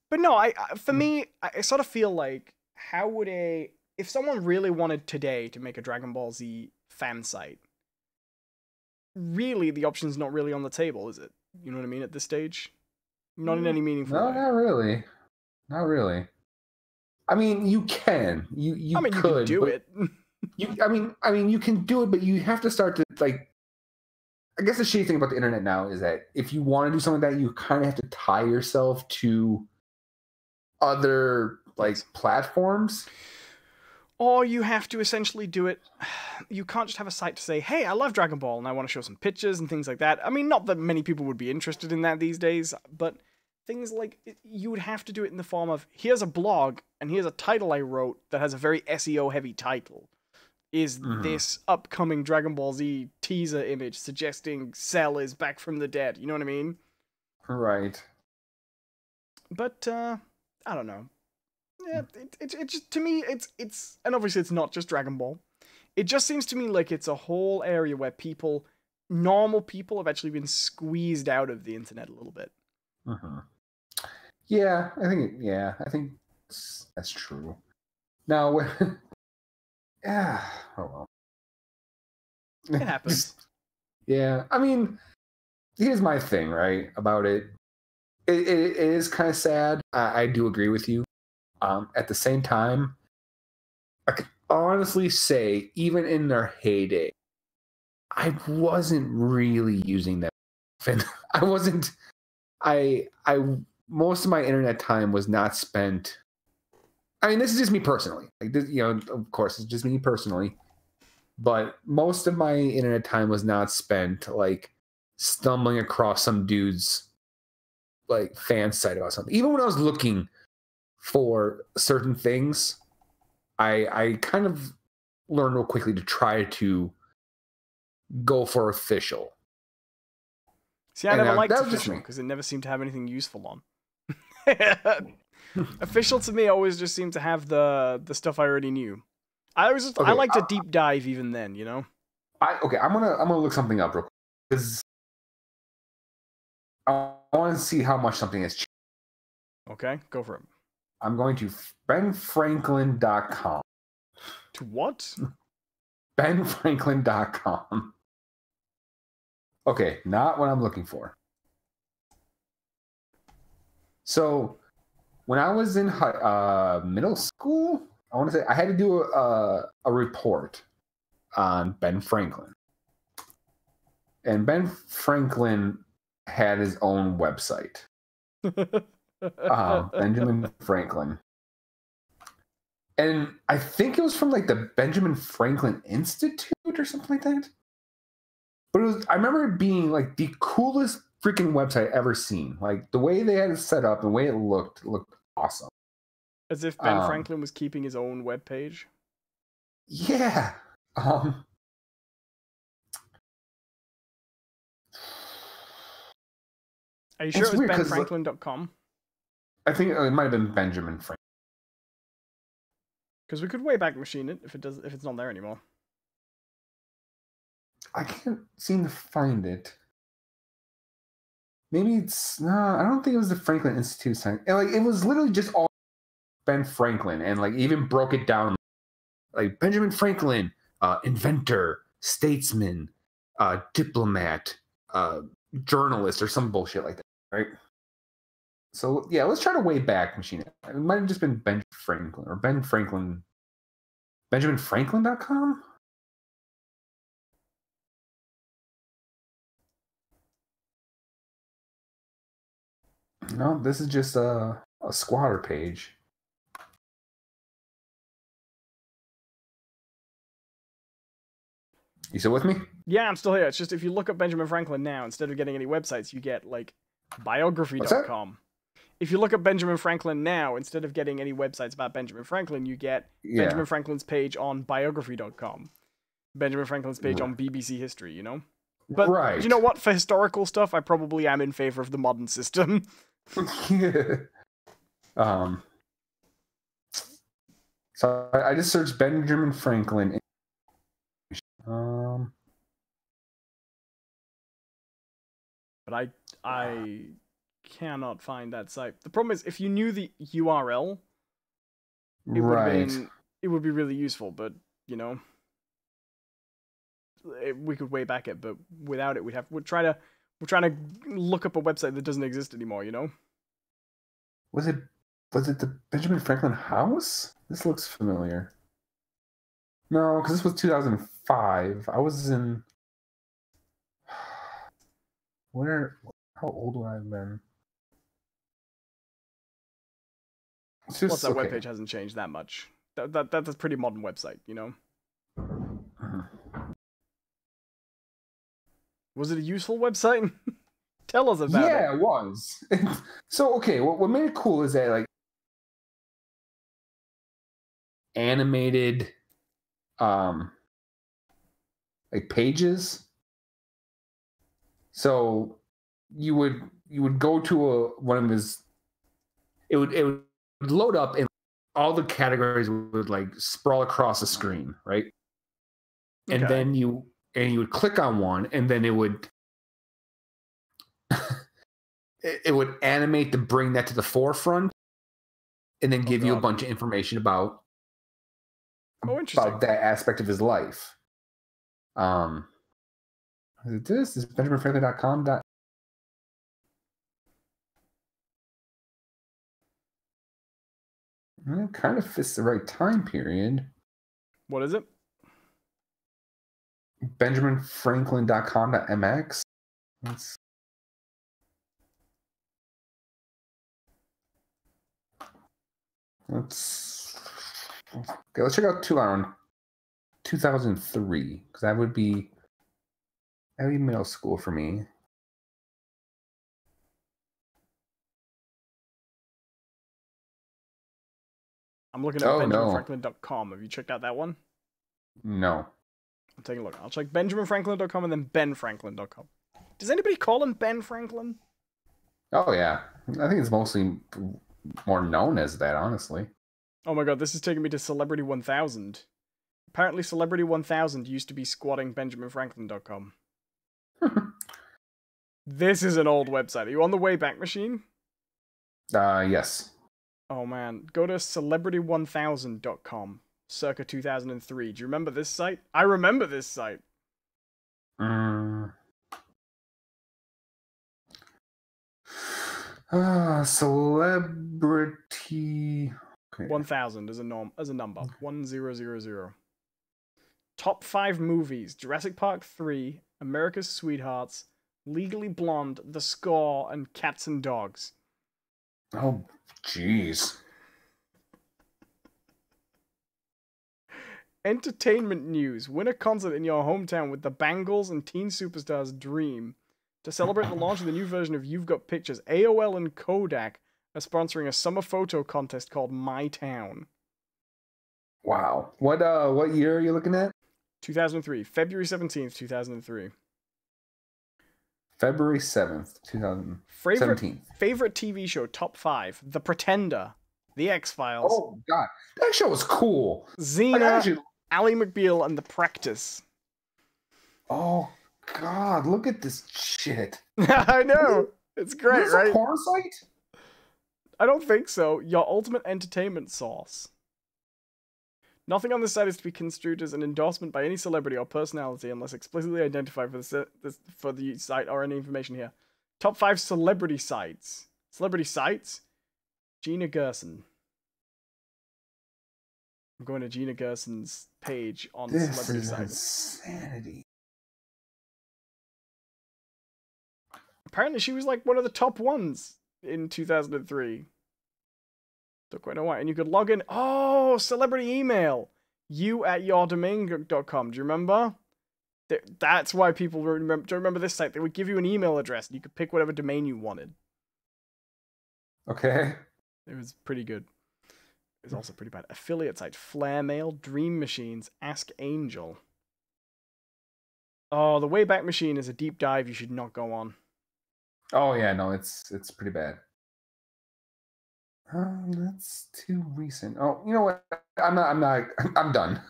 But no, for me, I sort of feel like, if someone really wanted today to make a Dragon Ball Z fan site, really the option's not really on the table, is it? You know what I mean, at this stage? Not in any meaningful way. No, not really. Not really. I mean, you can. You I mean, could, you can do it. I mean, you can do it, but you have to start to, like, I guess the shitty thing about the internet now is that if you want to do something like that, you kind of have to tie yourself to other, like, platforms. Or you have to essentially do it. You can't just have a site to say, hey, I love Dragon Ball and I want to show some pictures and things like that. I mean, not that many people would be interested in that these days, but things like, you would have to do it in the form of, here's a blog and here's a title I wrote that has a very SEO heavy title. Is this upcoming Dragon Ball Z teaser image suggesting Cell is back from the dead? You know what I mean? Right. But, I don't know. Yeah, it just, to me, it's, and obviously it's not just Dragon Ball. It just seems to me like it's a whole area where normal people have actually been squeezed out of the internet a little bit. Yeah, I think that's true. Now, yeah, oh well. It happens. Yeah, I mean, here's my thing, right, about it. It is kind of sad. I do agree with you. At the same time, I could honestly say, even in their heyday, I wasn't really using them. I wasn't. I most of my internet time was not spent. I mean, this is just me personally. Like this, you know, of course, it's just me personally. But most of my internet time was not spent like stumbling across some dude's like fan site about something. Even when I was looking for certain things, I kind of learned real quickly to try to go for official. See, I never liked official because it never seemed to have anything useful on. Official to me always just seemed to have the stuff I already knew. I liked a deep dive even then, you know. I'm gonna look something up real quick because I want to see how much something has changed. Okay, go for it. I'm going to benfranklin.com. To what? benfranklin.com. Okay, not what I'm looking for. So, when I was in middle school, I want to say I had to do a report on Ben Franklin. And Ben Franklin had his own website. Benjamin Franklin. And I think it was from like the Benjamin Franklin Institute or something like that. But I remember it being like the coolest freaking website ever seen. Like the way they had it set up, the way it looked awesome. As if Ben Franklin was keeping his own webpage. Yeah. Are you sure it was benfranklin.com? I think it might have been Benjamin Franklin. Because we could Wayback Machine it if it's not there anymore. I can't seem to find it. Maybe it's no. I don't think it was the Franklin Institute sign. Like it was literally just all Ben Franklin, and like even broke it down. Like Benjamin Franklin, inventor, statesman, diplomat, journalist, or some bullshit like that, right? So yeah, let's try to Wayback Machine. It might have just been Ben Franklin or Ben Franklin. BenjaminFranklin.com? No, this is just a squatter page. You still with me? Yeah, I'm still here. It's just if you look up Benjamin Franklin now, instead of getting any websites, you get like biography.com. If you look up Benjamin Franklin now, instead of getting any websites about Benjamin Franklin, you get Benjamin Franklin's page on biography.com. Benjamin Franklin's page on BBC History, you know? But you know what? For historical stuff, I probably am in favor of the modern system. So I just searched Benjamin Franklin. But I cannot find that site. The problem is, if you knew the URL, it would be really useful. But you know, we could way back it, but without it, we're trying to look up a website that doesn't exist anymore. You know? Was it the Benjamin Franklin House? This looks familiar. No, because this was 2005. I was in where? How old would I have been? Plus, that webpage hasn't changed that much. That's a pretty modern website, you know. Was it a useful website? Tell us about it. Yeah, it was. So, okay, what made it cool is that like animated, like pages. So you would go to one of his. It would load up and all the categories would like sprawl across the screen, right? And then you would click on one, and then it would it would animate to bring that to the forefront, and then give you a bunch of information about that aspect of his life. Is it this? Is BenjaminFranklin.com? It kind of fits the right time period. What is it? BenjaminFranklin.com.mx. Let's check out on 2003, because that would be middle school for me. I'm looking at BenjaminFranklin.com. Have you checked out that one? No. I'm taking a look. I'll check BenjaminFranklin.com and then BenFranklin.com. Does anybody call him Ben Franklin? Oh, yeah. I think it's mostly more known as that, honestly. Oh my god, this is taking me to Celebrity 1000. Apparently Celebrity 1000 used to be squatting BenjaminFranklin.com. This is an old website. Are you on the Wayback Machine? Yes. Oh man, go to celebrity1000.com, circa 2003. Do you remember this site? I remember this site. Celebrity 1000 as a number. 1000. Top 5 movies: Jurassic Park 3, America's Sweethearts, Legally Blonde, The Score, and Cats and Dogs. Oh, jeez. Entertainment news. Win a concert in your hometown with the Bangles and teen superstars Dream. To celebrate the launch of the new version of You've Got Pictures, AOL and Kodak are sponsoring a summer photo contest called My Town. Wow. What year are you looking at? 2003. February 17th, 2003. February 7th, 2017. Favorite TV show, top 5. The Pretender. The X-Files. Oh, God. That show was cool. Xena, Ally McBeal, and The Practice. Oh, God. Look at this shit. I know. It's great, is right? Is a porn site? I don't think so. Your ultimate entertainment source. Nothing on this site is to be construed as an endorsement by any celebrity or personality unless explicitly identified for the site or any information here. Top 5 celebrity sites. Celebrity sites? Gina Gerson. I'm going to Gina Gerson's page on celebrity sites. This is insanity. Apparently she was like one of the top ones in 2003. Don't quite know why. And you could log in. Oh, celebrity email. you@yourdomain.com. Do you remember? That's why people remember. Do you remember this site? They would give you an email address and you could pick whatever domain you wanted. Okay. It was pretty good. It was also pretty bad. Affiliate sites. Flare Mail, Dream Machines, Ask Angel. Oh, the Wayback Machine is a deep dive you should not go on. Oh yeah, no, it's pretty bad. That's too recent. Oh, you know what? I'm done.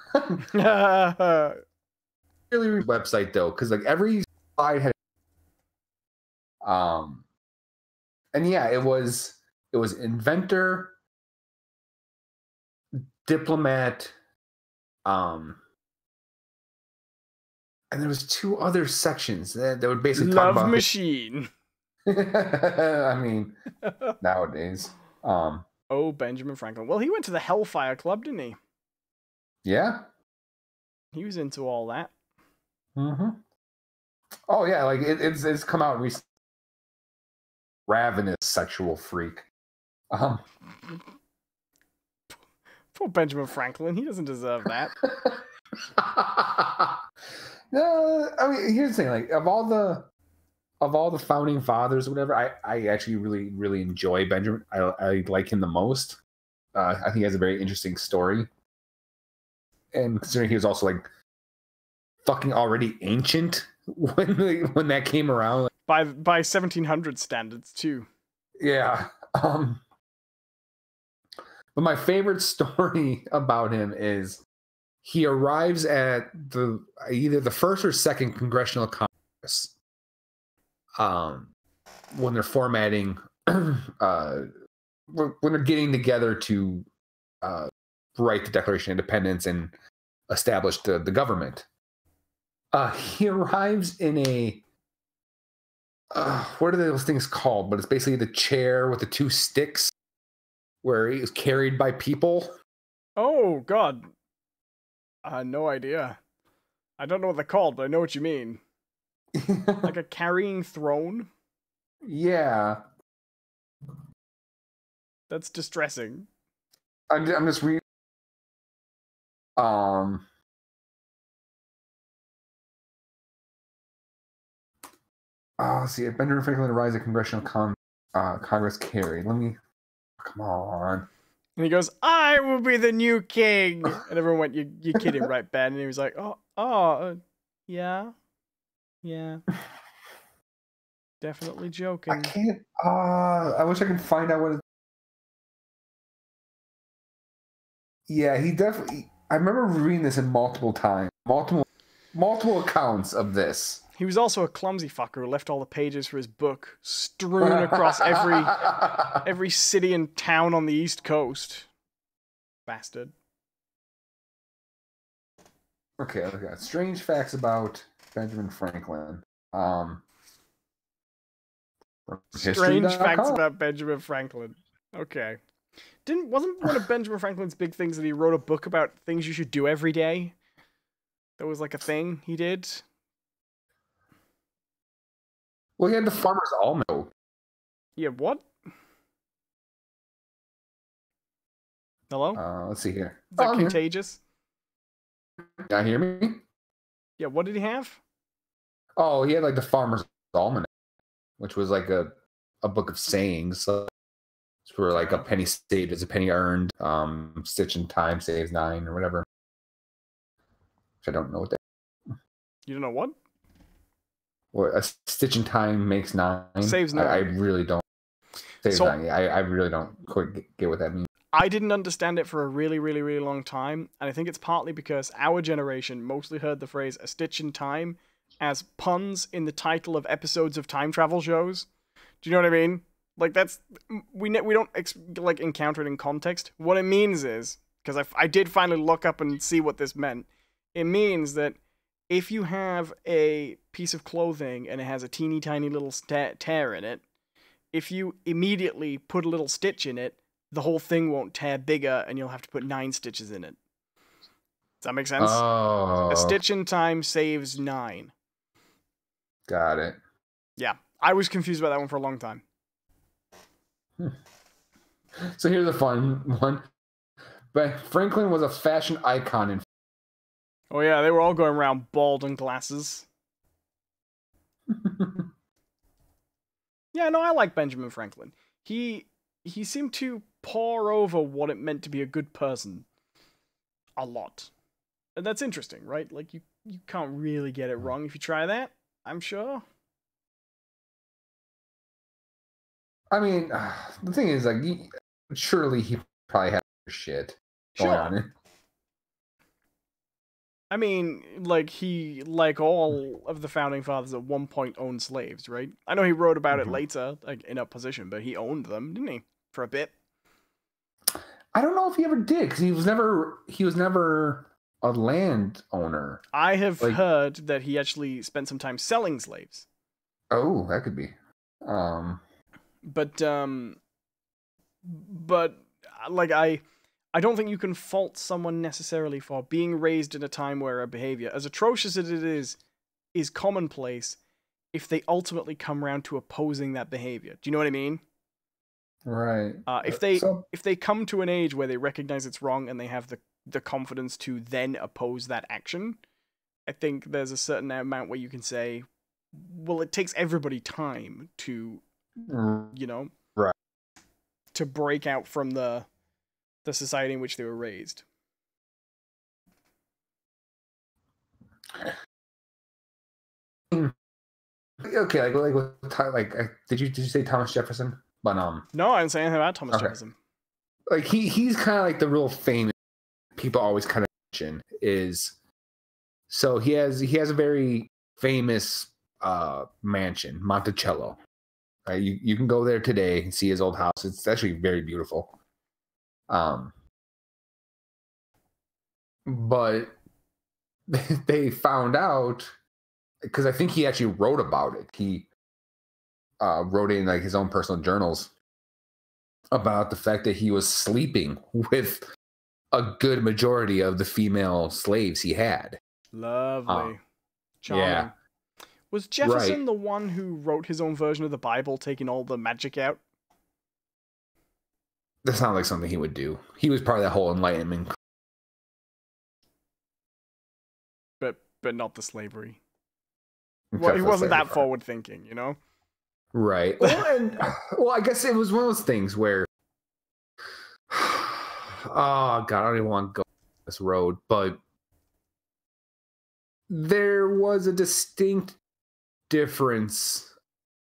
Really website though, because like every slide had and yeah, it was inventor, diplomat, and there was 2 other sections that would basically talk about Machine. I mean, nowadays. Oh, Benjamin Franklin. Well, he went to the Hellfire Club, didn't he? Yeah. He was into all that. Mm-hmm. Oh yeah, like it's come out recently. Ravenous sexual freak. Poor Benjamin Franklin. He doesn't deserve that. No, I mean here's the thing. Like of all the founding fathers, or whatever, I actually really enjoy Benjamin. I like him the most. I think he has a very interesting story, and considering he was also like fucking already ancient when that came around, by 1700 standards too. Yeah. But my favorite story about him is he arrives at either the first or second Congressional Congress. When they're formatting, when they're getting together to write the Declaration of Independence and establish the government. He arrives in a what are those things called? But it's basically the chair with the 2 sticks where he is carried by people. Oh, God. No idea. I don't know what they're called, but I know what you mean. Like a carrying throne? Yeah. That's distressing. I'm just reading. Let's see. Benjamin Franklin arrives at Congressional Congress carried. Come on. And he goes, I will be the new king. And everyone went, you're kidding, right, Ben? And he was like, yeah. Definitely joking. I can't, I wish I could find out what Yeah, he definitely, I remember reading this in multiple times. Multiple accounts of this. He was also a clumsy fucker who left all the pages for his book strewn across every city and town on the East Coast. Bastard. Okay, look at strange facts about Benjamin Franklin. Strange facts about Benjamin Franklin. Okay. Wasn't one of Benjamin Franklin's big things that he wrote a book about things you should do every day? That was like a thing he did. Well, he had the Farmer's Almanac. Yeah, what? Hello? Let's see here. Is that contagious? Not hear me? Yeah, what did he have? Oh, he had like the Farmer's Almanac, which was like a book of sayings. So it's where like a penny saved is a penny earned. Stitch in time saves 9 or whatever. Which I don't know what that. You don't know what? What a stitch in time makes 9. Saves 9. I really don't. Saves 9. I really don't quite get what that means. I didn't understand it for a really, really, really long time, and I think it's partly because our generation mostly heard the phrase "a stitch in time" as puns in the title of episodes of time travel shows. Do you know what I mean? Like that's we don't like encounter it in context. What it means is, because I did finally look up and see what this meant. It means that if you have a piece of clothing and it has a teeny tiny little tear in it, if you immediately put a little stitch in it, the whole thing won't tear bigger and you'll have to put 9 stitches in it. Does that make sense? Oh. A stitch in time saves 9. Got it. Yeah. I was confused about that one for a long time. So here's a fun one. But Franklin was a fashion icon in. Oh yeah, they were all going around bald and glasses. Yeah, no, I like Benjamin Franklin. He seemed to pore over what it meant to be a good person a lot. And that's interesting, right? Like, you can't really get it wrong if you try that, I'm sure. I mean, the thing is, like, surely he probably had shit going on. I mean, like, he, like all of the founding fathers at one point owned slaves, right? I know he wrote about it later, like, in a position, but he owned them, didn't he? For a bit. I don't know if he ever did, because he was never a land-owner. I have heard that he actually spent some time selling slaves. Oh, that could be. But like, I don't think you can fault someone necessarily for being raised in a time where a behavior, as atrocious as it is commonplace if they ultimately come around to opposing that behavior. Do you know what I mean? Right. If they come to an age where they recognize it's wrong and they have the confidence to then oppose that action, I think there's a certain amount where you can say, well, it takes everybody time to, you know, right, to break out from the society in which they were raised. Okay, did you say Thomas Jefferson? But no, I didn't say anything about Thomas Jefferson. Like he's kind of like the real famous people always kind of mention is. So he has a very famous mansion, Monticello. Right, you can go there today and see his old house. It's actually very beautiful. But they found out, because I think he actually wrote about it. He wrote in like his own personal journals about the fact that he was sleeping with a good majority of the female slaves he had. Lovely. Charming. Yeah. Was Jefferson the one who wrote his own version of the Bible, taking all the magic out? That sounds like something he would do. He was part of that whole Enlightenment. But not the slavery. Well, he wasn't that forward thinking, you know? Right. Well, I guess it was one of those things where, oh God, I don't even want to go this road, but there was a distinct difference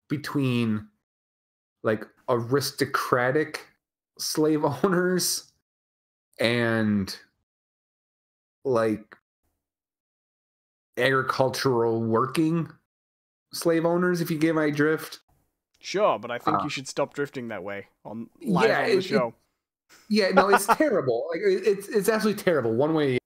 between like aristocratic slave owners and like agricultural working slave owners, if you get my drift. Sure, but I think you should stop drifting that way on live on the show. No, it's terrible. Like it's absolutely terrible one way.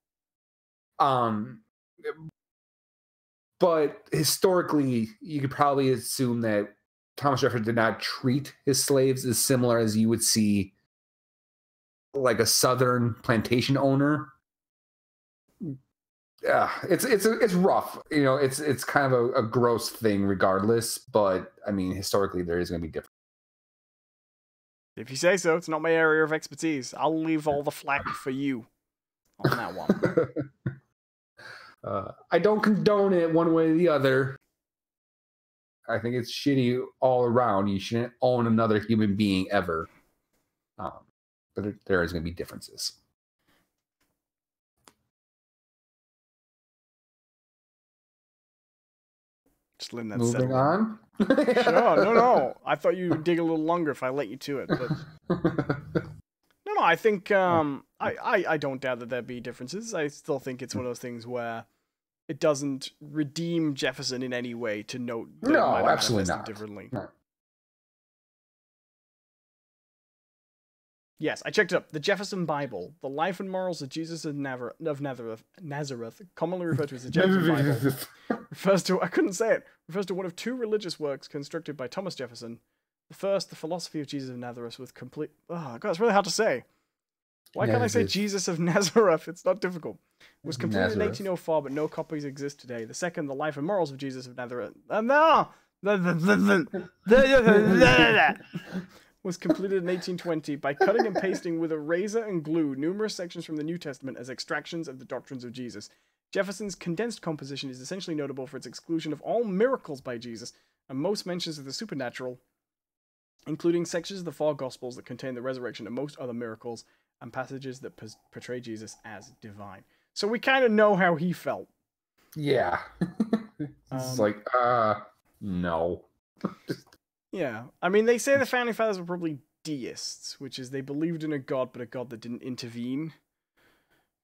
But historically, you could probably assume that Thomas Jefferson did not treat his slaves as similar as you would see like a southern plantation owner. Yeah, it's rough. You know, it's kind of a gross thing regardless, but I mean, historically there is going to be different. If you say so, it's not my area of expertise. I'll leave all the flack for you on that one. I don't condone it one way or the other. I think it's shitty all around. You shouldn't own another human being ever. But there is going to be differences. Just letting that Moving settle on. Sure, no. I thought you would dig a little longer if I let you to it. But... No, I think I don't doubt that there'd be differences. I still think it's one of those things where it doesn't redeem Jefferson in any way to note that it might have absolutely not. Differently. No. Yes, I checked it up. The Jefferson Bible, the life and morals of Jesus of Nazareth, commonly referred to as the Jefferson Bible, refers to one of two religious works constructed by Thomas Jefferson. The first, the philosophy of Jesus of Nazareth, with complete... Oh, God, it's really hard to say. Why can't I say Jesus of Nazareth? It's not difficult. It was completed in 1804, but no copies exist today. The second, the life and morals of Jesus of Nazareth... was completed in 1820 by cutting and pasting with a razor and glue numerous sections from the New Testament as extractions of the doctrines of Jesus. Jefferson's condensed composition is essentially notable for its exclusion of all miracles by Jesus and most mentions of the supernatural, including sections of the four Gospels that contain the resurrection and most other miracles and passages that portray Jesus as divine. So we kind of know how he felt. Yeah. It's no. Yeah, I mean, they say the Founding Fathers were probably deists, which is they believed in a god, but a god that didn't intervene,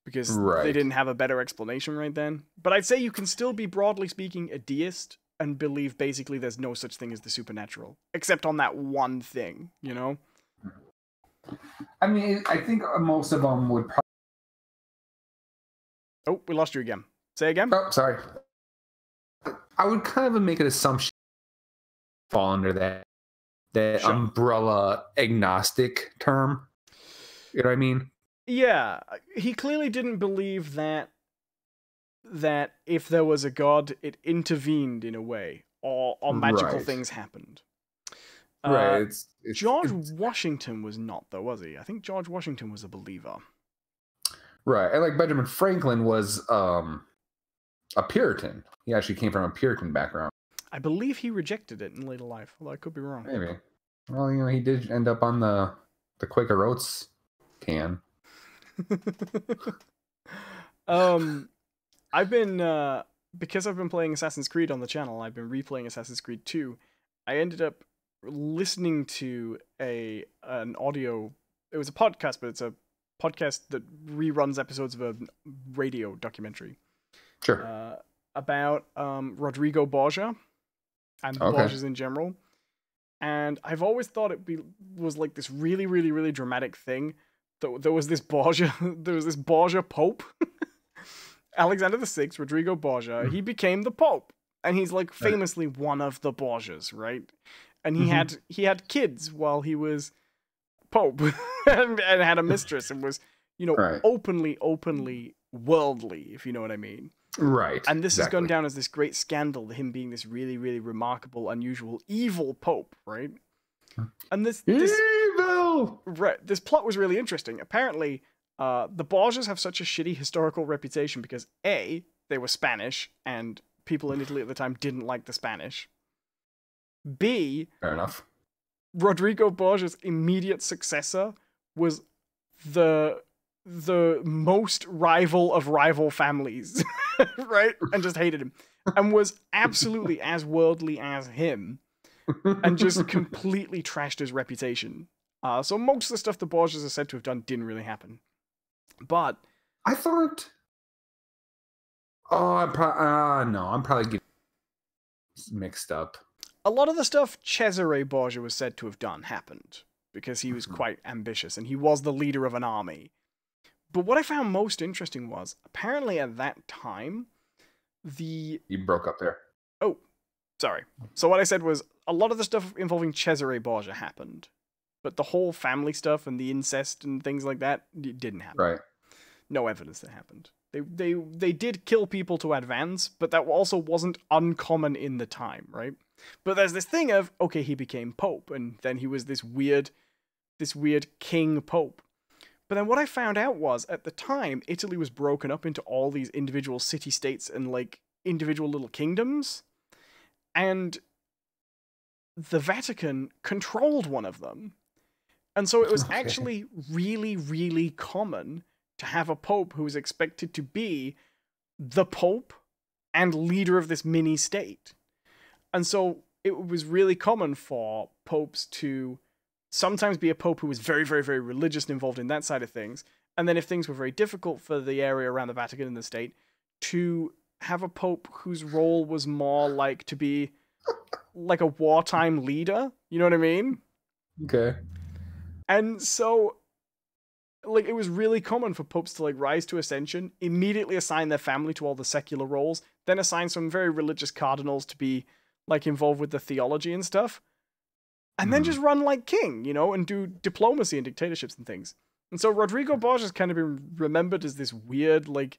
because they didn't have a better explanation right then. But I'd say you can still be, broadly speaking, a deist and believe basically there's no such thing as the supernatural, except on that one thing, you know? I mean, I think most of them would probably... Oh, we lost you again. Say again? Oh, sorry. I would kind of make an assumption fall under that sure. Umbrella agnostic term. You know what I mean? Yeah, he clearly didn't believe that if there was a god, it intervened in a way, or magical things happened. Right. George Washington was not, though, was he? I think George Washington was a believer. Right, and like Benjamin Franklin was a Puritan. He actually came from a Puritan background. I believe he rejected it in later life, although I could be wrong. Maybe. Well, you know, he did end up on the Quaker Oats can. I've been because I've been playing Assassin's Creed on the channel, I've been replaying Assassin's Creed 2. I ended up listening to an audio. It was a podcast, but it's a podcast that reruns episodes of a radio documentary. Sure. About Rodrigo Borgia and the Borgias in general. And I've always thought was like this really, really, really dramatic thing. There was this Borgia, Pope, Alexander VI, Rodrigo Borgia. He became the Pope, and he's like famously one of the Borgias, right? And he had kids while he was Pope, and had a mistress, and was openly worldly, if you know what I mean. Right. And this has gone down as this great scandal, him being this really, really remarkable, unusual, evil Pope, right? And this evil! Right, this plot was really interesting. Apparently, the Borgias have such a shitty historical reputation because A, they were Spanish, and people in Italy at the time didn't like the Spanish. B, fair enough. Rodrigo Borgia's immediate successor was the most rival of rival families, right? And just hated him. And was absolutely as worldly as him. And just completely trashed his reputation. So most of the stuff the Borgias are said to have done didn't really happen. But I thought... I'm probably getting mixed up. A lot of the stuff Cesare Borgia was said to have done happened. Because he was quite ambitious, and he was the leader of an army. But what I found most interesting was, apparently at that time, You broke up there. Oh, sorry. So what I said was, a lot of the stuff involving Cesare Borgia happened. But the whole family stuff and the incest and things like that didn't happen. Right. No evidence that happened. They did kill people to advance, but that also wasn't uncommon in the time, right? But there's this thing of, okay, he became Pope, and then he was this weird king Pope. But then what I found out was, at the time, Italy was broken up into all these individual city-states and, like, individual little kingdoms. And the Vatican controlled one of them. And so it was actually really, really common to have a pope who was expected to be the pope and leader of this mini-state. And so it was really common for popes to sometimes be a pope who was very, very, very religious and involved in that side of things. And then if things were very difficult for the area around the Vatican and the state, to have a pope whose role was more like to be like a wartime leader. You know what I mean? Okay. And so, like, it was really common for popes to, like, rise to ascension, immediately assign their family to all the secular roles, then assign some very religious cardinals to be, like, involved with the theology and stuff, and then just run like king, you know, and do diplomacy and dictatorships and things. And so Rodrigo Borgia has kind of been remembered as this weird, like,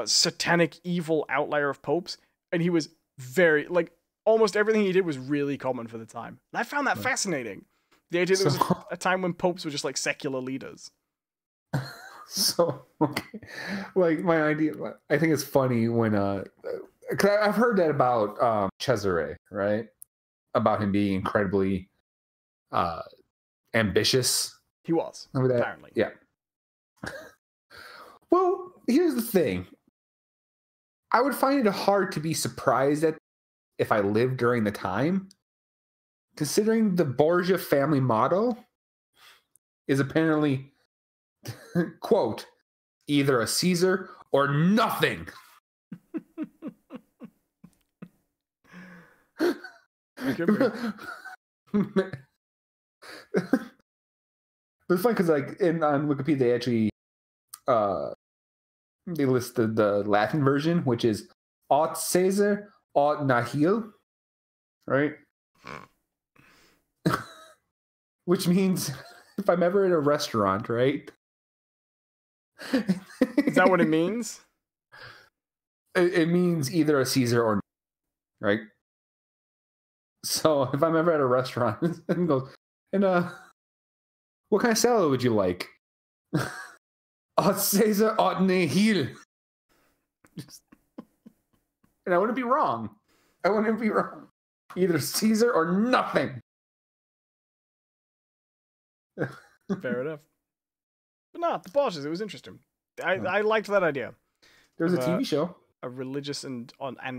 satanic, evil outlier of popes, and he was very, like, almost everything he did was really common for the time. And I found that fascinating. The idea that there was a time when popes were just, like, secular leaders. So, okay. Like, my idea, I think it's funny when, because I've heard that about Cesare, right? About him being incredibly ambitious. He was, apparently. Yeah. Well, here's the thing. I would find it hard to be surprised at if I lived during the time, considering the Borgia family motto is apparently, quote, either a Caesar or nothing. It's funny because, like, on Wikipedia, they actually they listed the Latin version, which is aut Caesar, aut nihil, right? Which means if I'm ever in a restaurant, right? Is that what it means? It means either a Caesar or, right? So if I'm ever at a restaurant and goes, and what kind of salad would you like? Aut Caesar, aut nihil. And I wouldn't be wrong. I wouldn't be wrong. Either Caesar or nothing. Fair enough. But no, the Borgias, it was interesting. I liked that idea. There's a TV show. A religious and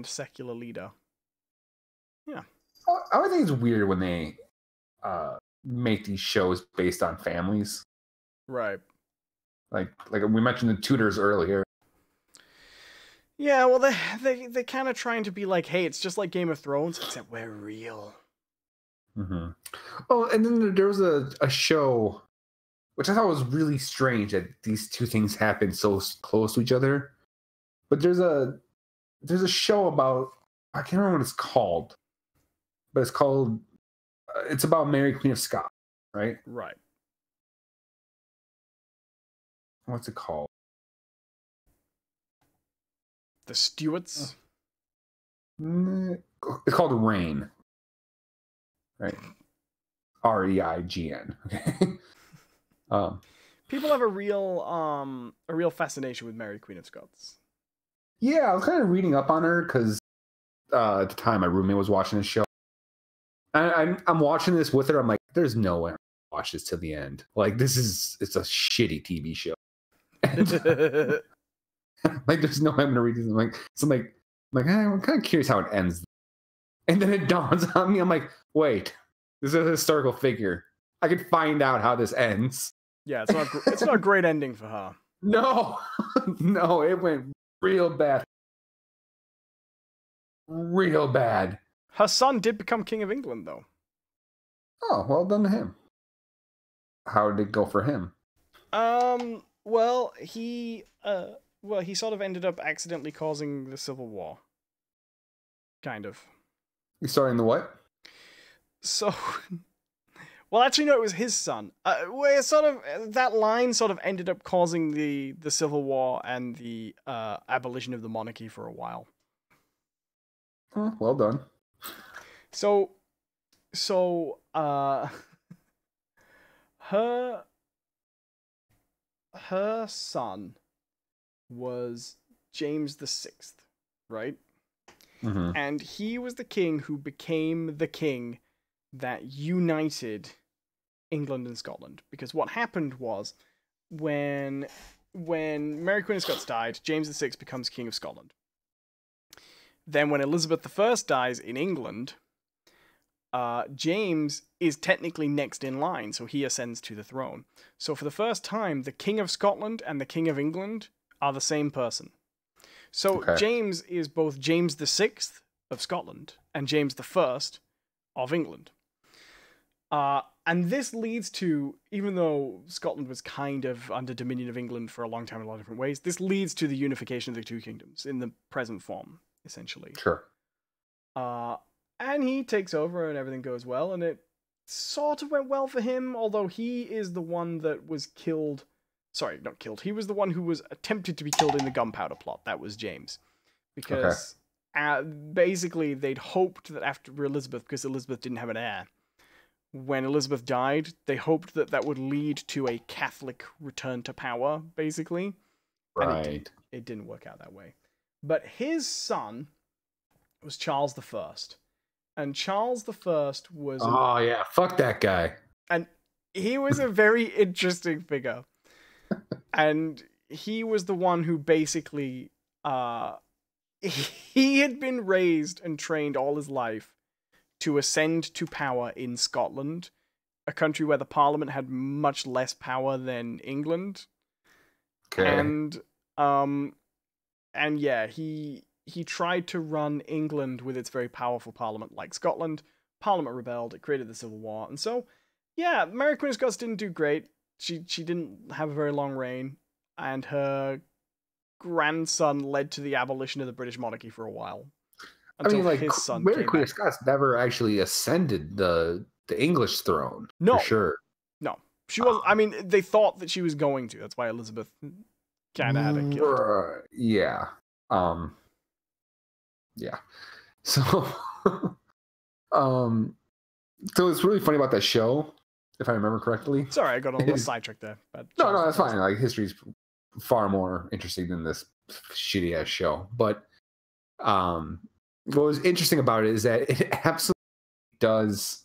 secular leader. Yeah. I would think it's weird when they make these shows based on families. Right. Like we mentioned the Tudors earlier. Yeah, well, they're kind of trying to be like, hey, it's just like Game of Thrones, except we're real. Mm-hmm. Oh, and then there was a show, which I thought was really strange that these two things happen so close to each other. But there's a show about, I can't remember what it's called, but it's called, it's about Mary Queen of Scots, right? Right. What's it called? The Stuarts? It's called Reign. Right. REIGN. Okay. People have a real fascination with Mary Queen of Scots. Yeah, I was kind of reading up on her because at the time my roommate was watching this show. I'm watching this with her. I'm like, there's no way I'm gonna watch this till the end. Like, it's a shitty TV show. Like, there's no way I'm gonna read this. I'm like, I'm kind of curious how it ends. And then it dawns on me. I'm like, wait, this is a historical figure. I could find out how this ends. Yeah, it's not a great ending for her. No, no, it went real bad. Real bad. Her son did become King of England, though. Oh, well done to him. How did it go for him? Well, he sort of ended up accidentally causing the Civil War. Kind of. You starting the what? So, well, actually, no, it was his son. Where sort of that line sort of ended up causing the Civil War and the abolition of the monarchy for a while. Oh, well done. So, her her son was James VI, right? Mm-hmm. And he was the king who became the king that united England and Scotland. Because what happened was, when Mary Queen of Scots died, James VI becomes King of Scotland. Then when Elizabeth I dies in England, James is technically next in line, so he ascends to the throne. So for the first time, the King of Scotland and the King of England are the same person. So James is both James VI of Scotland and James I of England. And this leads to, even though Scotland was kind of under dominion of England for a long time in a lot of different ways, this leads to the unification of the two kingdoms in the present form, essentially. Sure. And he takes over and everything goes well, and it sort of went well for him, although he is the one that was killed. Sorry, not killed. He was the one who was attempted to be killed in the gunpowder plot. That was James. Because basically they'd hoped that after Elizabeth, because Elizabeth didn't have an heir, when Elizabeth died, they hoped that that would lead to a Catholic return to power, basically. Right. And it didn't work out that way. But his son was Charles I. And Charles I was... Oh, yeah. Fuck that guy. And he was a very interesting figure. And he was the one who basically... he had been raised and trained all his life to ascend to power in Scotland, a country where the Parliament had much less power than England. Okay. And yeah, he tried to run England with its very powerful Parliament like Scotland. Parliament rebelled, it created the Civil War, and so, yeah, Mary Queen of Scots didn't do great. She didn't have a very long reign, and her grandson led to the abolition of the British monarchy for a while. I mean, like, Mary Queen of Scots never actually ascended the English throne. No. For sure. No. She was. I mean, they thought that she was going to. That's why Elizabeth kind of had it killed. Yeah. Yeah. So, so it's really funny about that show, if I remember correctly. Sorry, I got a little sidetracked there. But no, that's fine. Like, history's far more interesting than this shitty ass show. But what was interesting about it is that it absolutely does.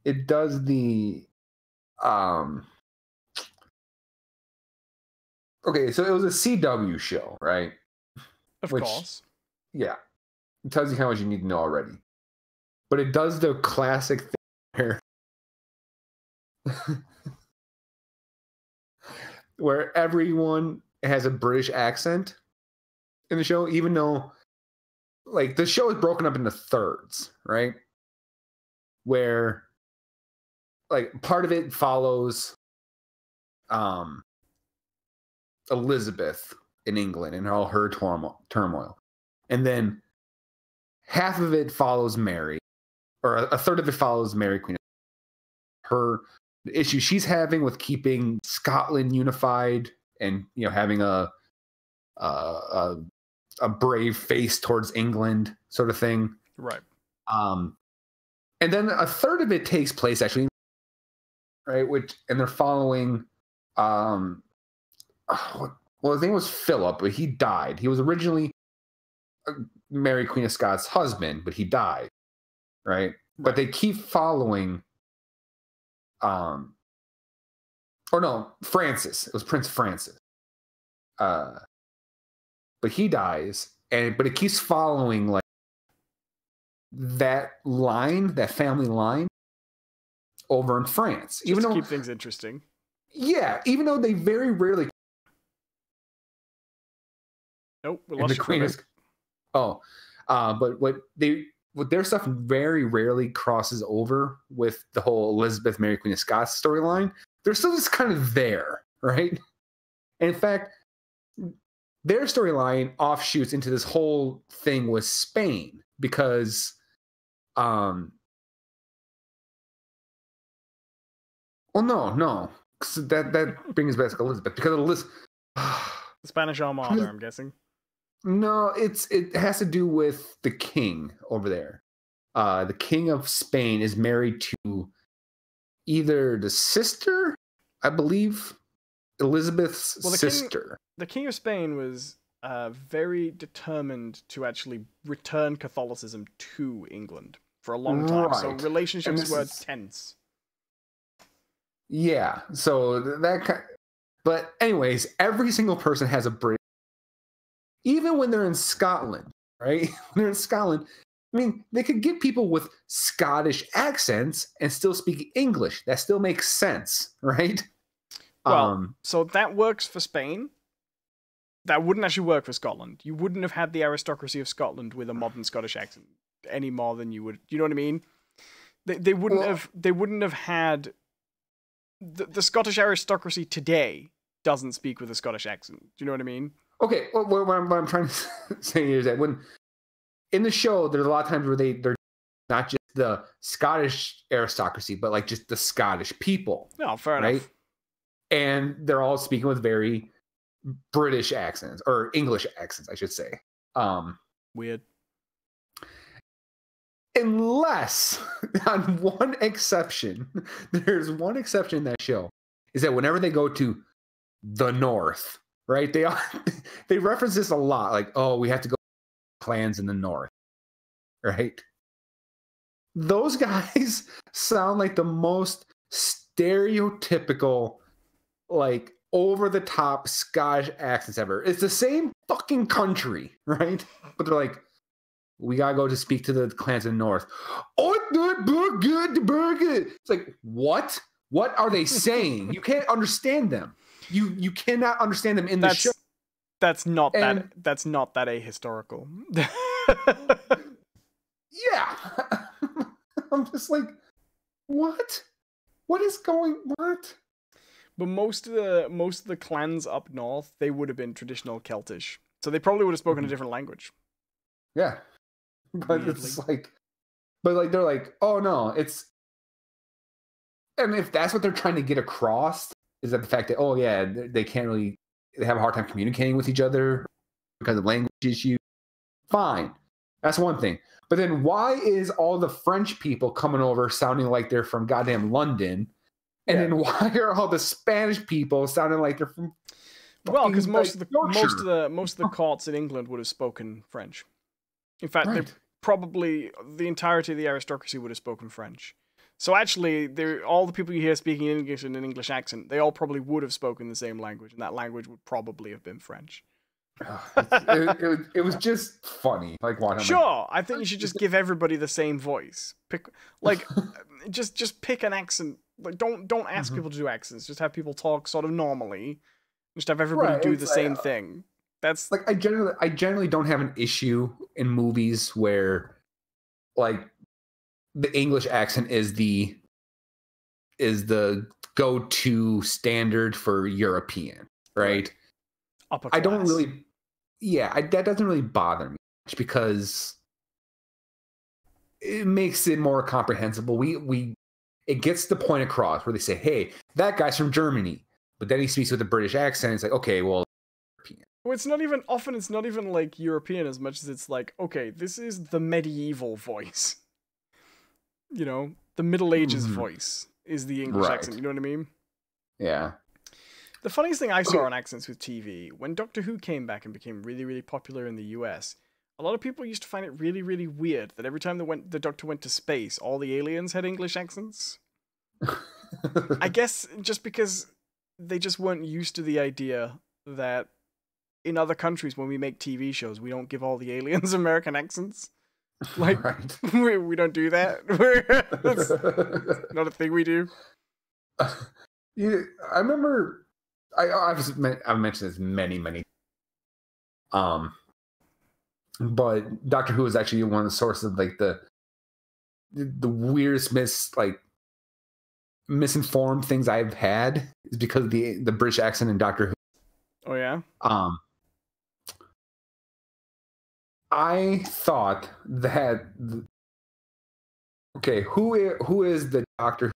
It does the okay, so it was a CW show, right? Of course. Yeah. It tells you how much you need to know already. But it does the classic thing where everyone has a British accent in the show, even though, like, the show is broken up into thirds, right? Where, like, part of it follows Elizabeth in England and all her turmoil. And then half of it follows Mary, or a third of it follows Mary Queen. Her issue she's having with keeping Scotland unified and, you know, having a brave face towards England sort of thing. Right. And then a third of it takes place actually, right? And they're following, well, his name was Philip, but he died. He was originally Mary Queen of Scots' husband, but he died, right? But they keep following, Francis. It was Prince Francis. But he dies, but it keeps following, like, that family line over in France. Just to keep things interesting. Yeah, even though they very rarely. Nope, we lost but what their stuff very rarely crosses over with the whole Elizabeth Mary Queen of Scots storyline. They're still just kind of there, right? And in fact, their storyline offshoots into this whole thing with Spain because, well, no, that brings back Elizabeth because Elizabeth. The Spanish Armada, I'm guessing. No, it has to do with the king over there. The king of Spain is married to either the sister I believe, Elizabeth's sister. The King of Spain was very determined to actually return Catholicism to England for a long time. Right. So relationships were tense. Yeah. So but anyways, every single person has a British, even when they're in Scotland, right? When they're in Scotland, I mean, they could get people with Scottish accents and still speak English. That still makes sense, right? Well, so that works for Spain. That wouldn't actually work for Scotland. You wouldn't have had the aristocracy of Scotland with a modern Scottish accent any more than you would. You know what I mean? They wouldn't have. They wouldn't have had. The Scottish aristocracy today doesn't speak with a Scottish accent. Do you know what I mean? Okay. Well, what I'm trying to say here is that when in the show, there's a lot of times where they're not just the Scottish aristocracy, but like just the Scottish people. No, fair enough. And they're all speaking with very British accents, or English accents, I should say. Weird. Unless, on one exception, there's one exception in that show, is that whenever they go to the North, right? They reference this a lot, like, oh, we have to go to clans in the North, right? Those guys sound like the most stereotypical, like, over-the-top Scottish accents ever. It's the same fucking country, right? But they're like, we gotta go to speak to the clans in the North. Oh, the burger. It's like, what? What are they saying? You can't understand them. You cannot understand them in the show. That's not that ahistorical. Yeah. I'm just like, what? What is going? What? But most of the clans up north, they would have been traditional Celtish, so they probably would have spoken a different language. Yeah, but weirdly. It's like, they're like, oh no, it's, and if that's what they're trying to get across, is that the fact that, oh yeah, they can't really, they have a hard time communicating with each other because of language issues. Fine, that's one thing. But then why is all the French people coming over sounding like they're from goddamn London? And then why are all the Spanish people sounding like they're from? Well, because most of the courts in England would have spoken French. In fact, probably the entirety of the aristocracy would have spoken French. So actually, all the people you hear speaking English in an English accent, they all probably would have spoken the same language, and that language would probably have been French. It was just funny. Like, sure, I think you should just give everybody the same voice. Just pick an accent. Like, don't ask people to do accents. Just have people talk sort of normally. Just have everybody do the same thing. That's like I generally don't have an issue in movies where, like, the English accent is the go-to standard for European, right? Upper class. I don't really, that doesn't really bother me much because it makes it more comprehensible. It gets the point across where they say, hey, that guy's from Germany, but then he speaks with a British accent. It's like, okay, well, European. Well, it's not even like European as much as it's like, okay, this is the medieval voice. You know, the Middle Ages voice is the English accent. You know what I mean? Yeah. The funniest thing I saw on accents with TV, when Doctor Who came back and became really, really popular in the US, a lot of people used to find it really, really weird that every time the Doctor went to space, all the aliens had English accents. I guess just because they just weren't used to the idea that in other countries, when we make TV shows, we don't give all the aliens American accents. Like, we don't do that. That's not a thing we do. Yeah, I remember... I've mentioned this many. But Doctor Who is actually one of the sources of like the weirdest misinformed things I've had is because of the British accent in Doctor Who. Oh yeah. I thought that who is the Doctor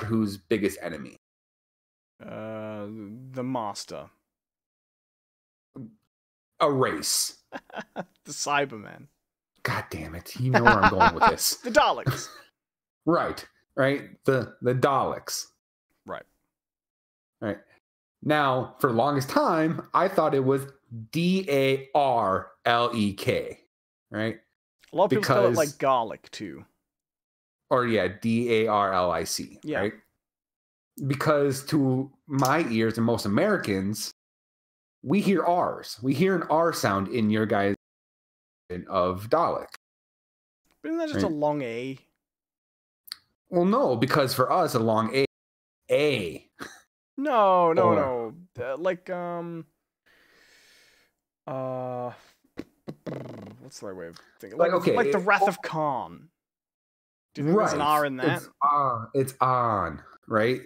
Who's biggest enemy? The Master. A race. The Cybermen. God damn it. You know where I'm going with this. The Daleks. Right. The Daleks. Right. Right. Now, for the longest time, I thought it was Darlek. Right. A lot of people spell it like garlic too. Or yeah, Darlic. Yeah. Right. Because to my ears and most Americans, we hear R's. We hear an R sound in your guys' of Dalek. But isn't that just a long A? Well, no, because for us, a long A. No. Like, what's the right way of thinking? Like, okay, like the Wrath of Khan. Do you think there's an R in that? It's on, right?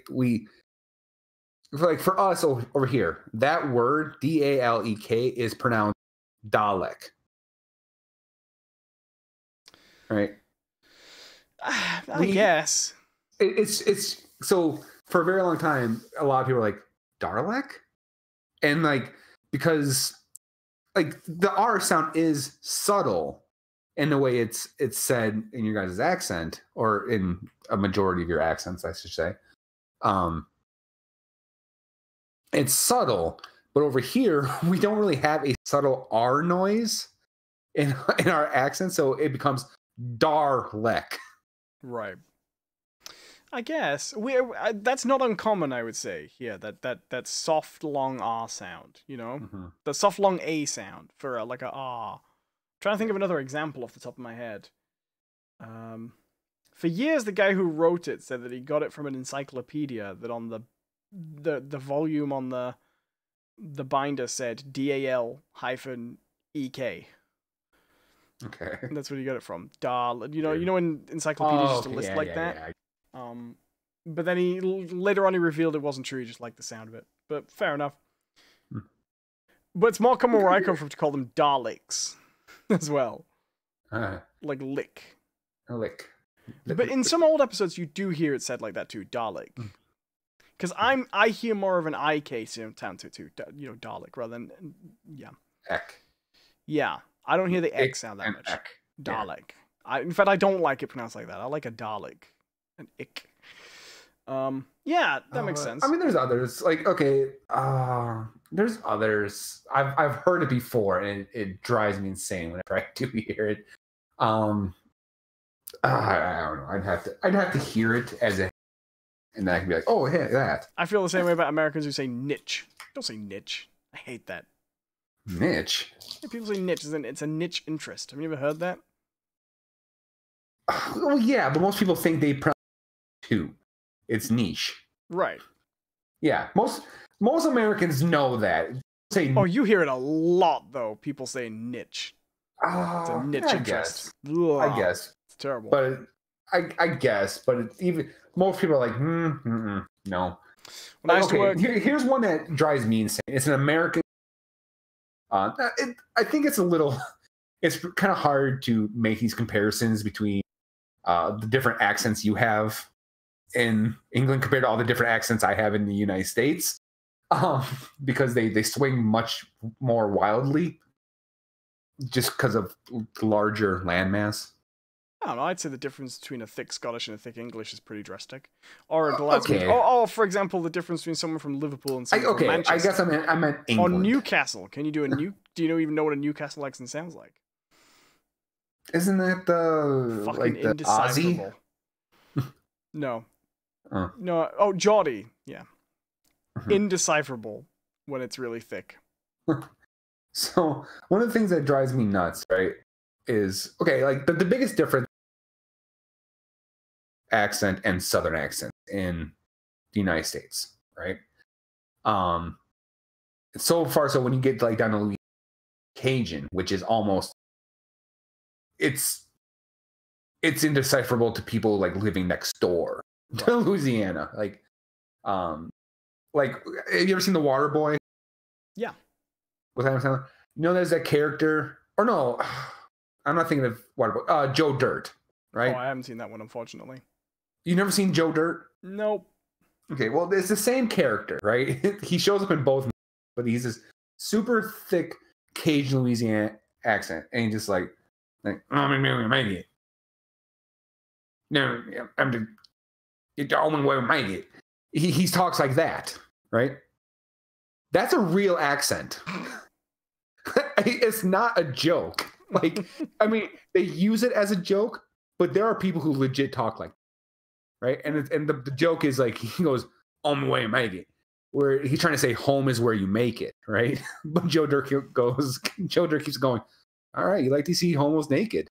For us over here, that word, Dalek, is pronounced Dalek. Right? I guess. It's so for a very long time, a lot of people are like, Dalek? And like, because like the R sound is subtle in the way it's said in your guys' accent, or in a majority of your accents, I should say. It's subtle, but over here we don't really have a subtle R noise in our accent, so it becomes Darlek. Right. I guess that's not uncommon. I would say, yeah, that soft long R sound. You know, the soft long A sound for like a R. I'm trying to think of another example off the top of my head. For years, the guy who wrote it said that he got it from an encyclopedia that on the volume on the binder said DAL-EK. Okay. And that's where you got it from. You know when encyclopedias used to list like that? Yeah. But then later on he revealed it wasn't true, he just liked the sound of it. But fair enough. But it's more common where I come from to call them Daleks as well. Like lick. Lick. But in some old episodes you do hear it said like that too, Dalek. Because I hear more of an IK sound to it too, you know, Dalek, rather than, yeah. Ek. Yeah, I don't hear the X sound that much. Ek. Dalek. Yeah. In fact, I don't like it pronounced like that. I like a Dalek. An ick. Yeah, that makes sense. I mean, there's others. Like, okay, there's others. I've heard it before, and it drives me insane whenever I do hear it. I don't know. I'd have to hear it as a, and then I can be like, oh, hey, that. I feel the same way about Americans who say niche. Don't say niche. I hate that. Niche? Yeah, people say niche. It's a niche interest. Have you ever heard that? Well, yeah, but most people think they pronounce too. It's niche. Right. Yeah, most Americans know that. Oh, you hear it a lot, though. People say niche. It's a niche interest. I guess. It's terrible. But I guess. But even most people are like, no. When I used to work... Here's one that drives me insane. It's an American. I think it's a little. It's kind of hard to make these comparisons between the different accents you have in England compared to all the different accents I have in the United States, because they swing much more wildly just because of larger landmass. I don't know. I'd say the difference between a thick Scottish and a thick English is pretty drastic. Or for example, the difference between someone from Liverpool and someone from Manchester. I guess I meant England. Or Newcastle. Can you do do you even know what a Newcastle accent sounds like? Isn't that the fucking like the indecipherable? Aussie? No. No. Oh, Geordie. Yeah. Indecipherable when it's really thick. So one of the things that drives me nuts, right, is like the biggest difference accent and Southern accent in the United States, right? So far, so when you get like down to Cajun, which is almost it's indecipherable to people like living next door to Louisiana. Like have you ever seen The Water Boy? Yeah. With Adam Sandler? You know, there's that character, or no, I'm not thinking of Water Boy. Joe Dirt, right? Oh, I haven't seen that one, unfortunately. You never seen Joe Dirt? Nope. Okay, well, it's the same character, right? He shows up in both, but he's this super thick Cajun Louisiana accent, and he's just like, oh, make it. No, I'm the only way to make it. He talks like that, right? That's a real accent. It's not a joke. Like, I mean, they use it as a joke, but there are people who legit talk like, right? And the joke is like, he goes, "On the way to make it," where he's trying to say home is where you make it, right? But Joe Dirt keeps going, "All right, you like to see homos naked?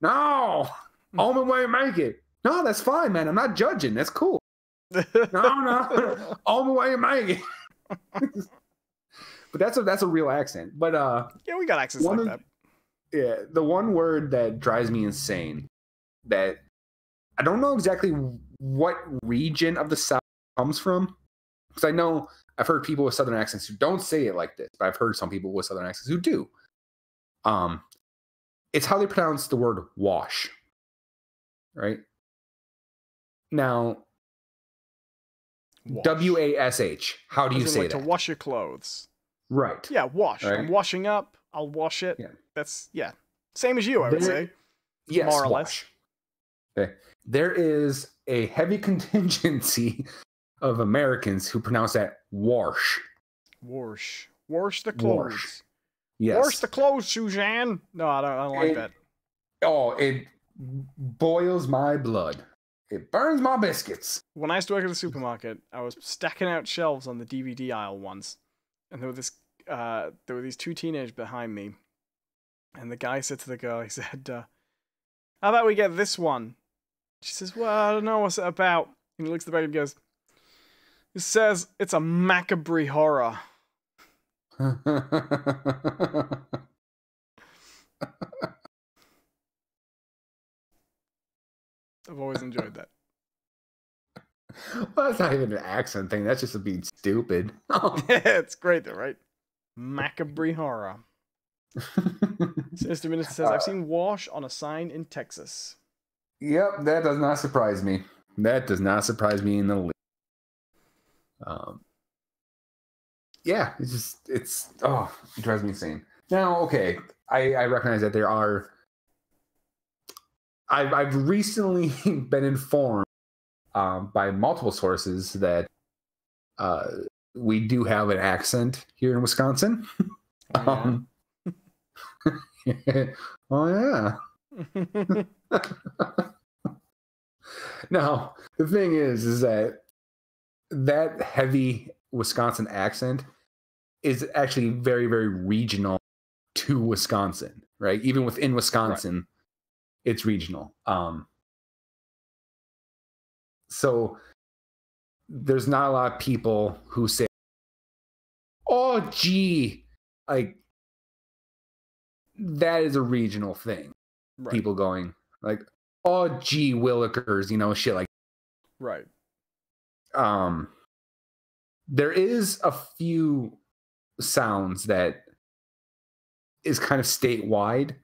No, home and where you make it. No, that's fine, man. I'm not judging. That's cool. No, home and where you make it." But that's a real accent. But yeah, we got accents like that. Yeah, the one word that drives me insane, that I don't know exactly what region of the South it comes from, because I know I've heard people with Southern accents who don't say it like this, but I've heard some people with Southern accents who do. It's how they pronounce the word wash, right? Now, wash. W-A-S-H. How do you say like that? To wash your clothes. Right. Yeah, wash. Right? I'm washing up. I'll wash it. Yeah. That's, same as you, I would say. Yes, more or wash. Less. Okay. There is a heavy contingency of Americans who pronounce that wash. Wash. Wash the clothes. Wash. Yes. Wash the clothes, Suzanne. No, I don't like that. Oh, it boils my blood. It burns my biscuits. When I used to work at the supermarket, I was stacking out shelves on the DVD aisle once, and there were these two teenagers behind me, and the guy said to the girl, he said, "How about we get this one?" She says, "Well, I don't know what's it about." And he looks at the back and goes, "It says it's a macabre horror." I've always enjoyed that. Well, that's not even an accent thing. That's just being stupid. Yeah, it's great though, right? Macabre horror. Sinister Minister says, "I've seen wash on a sign in Texas." Yep, that does not surprise me. That does not surprise me in the least. Yeah, it drives me insane. Now, okay, I recognize that there are. I've recently been informed by multiple sources that we do have an accent here in Wisconsin. Yeah. Oh yeah. Now, the thing is that heavy Wisconsin accent is actually very, very regional to Wisconsin, right? Even within Wisconsin, right. It's regional. So there's not a lot of people who say, "Oh, gee," like that is a regional thing. Right. People going like, "Oh, gee, Willikers," shit like. Right. There is a few sounds that is kind of statewide,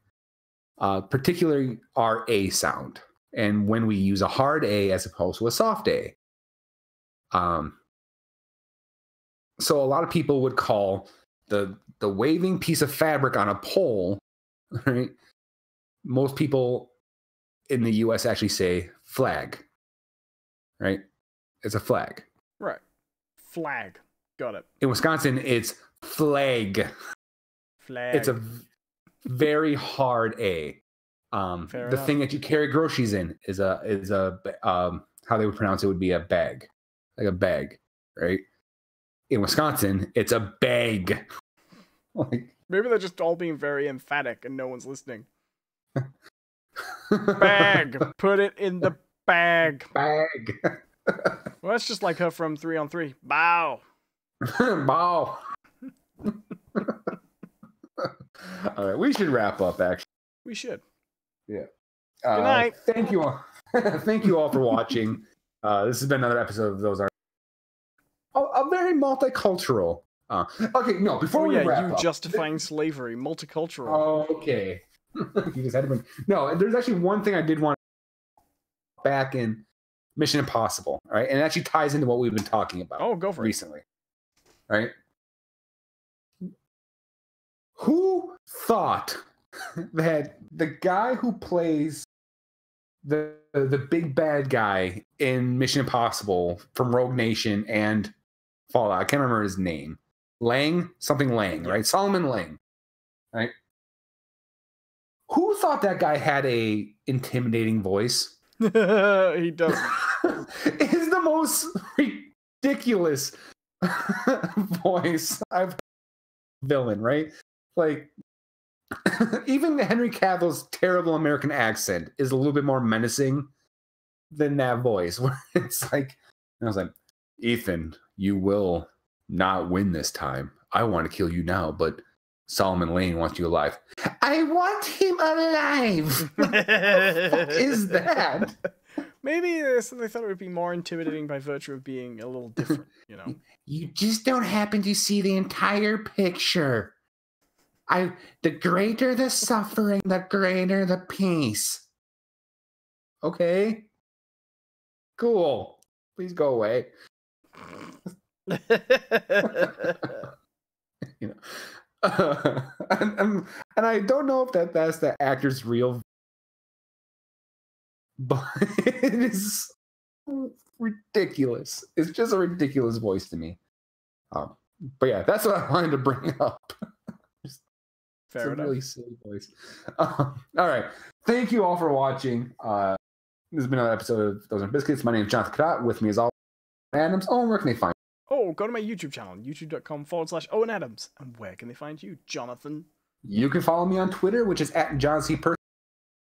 particularly our A sound, and when we use a hard A as opposed to a soft A. So a lot of people would call the waving piece of fabric on a pole, right? Most people in the U.S. actually say flag, right? It's a flag. Right. Flag. Got it. In Wisconsin, it's flag. Flag. It's a very hard A. The thing that you carry groceries in is a how they would pronounce it would be a bag, like a bag, right? In Wisconsin, it's a bag. Like, maybe they're just all being very emphatic and no one's listening. Bag. Put it in the bag. Bag. Well, that's just like her from 3 on 3. Bow. Bow. All right, we should wrap up. Actually, we should. Yeah. Good night. Thank you all. Thank you all for watching. This has been another episode of Those Are a very multicultural. Okay, no. Before we wrap up, justifying slavery, multicultural. Okay. You just had to bring. No, there's actually one thing I did want back in Mission Impossible, right? And it actually ties into what we've been talking about. Oh, go for recently, right? Who thought that the guy who plays the big bad guy in Mission Impossible from Rogue Nation and Fallout. I can't remember his name. Something Lang, right? Solomon Lang, right? Who thought that guy had a intimidating voice? He does. It's the most ridiculous voice I've heard. Villain, right? Like, even Henry Cavill's terrible American accent is a little bit more menacing than that voice, where it's like, and I was like, Ethan, you will not win this time. I want to kill you now, but Solomon Lane wants you alive. I want him alive. What the fuck is that? Maybe they thought it would be more intimidating by virtue of being a little different, you know? You just don't happen to see the entire picture. The greater the suffering, the greater the peace. Okay. Cool. Please go away. You know. And I don't know if that's the actor's real, but it is ridiculous. It's just a ridiculous voice to me. But yeah, that's what I wanted to bring up. Fair enough. Really silly voice. All right. Thank you all for watching. This has been another episode of Those Are Biscuits. My name is Jonathan Cadott. With me is all Adams. Oh, where can they find you? Oh, go to my YouTube channel, youtube.com/Owen Adams. And where can they find you, Jonathan? You can follow me on Twitter, which is at John C. Person.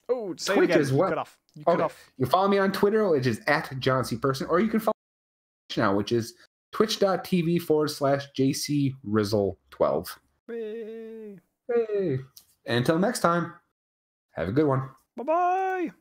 Oh, say Twitch it again. As well. You cut off. You cut off. You follow me on Twitter, which is at John C. Person, or you can follow me now, which is twitch.tv/JCRizzle12. Hey. Hey. Until next time, have a good one. Bye-bye.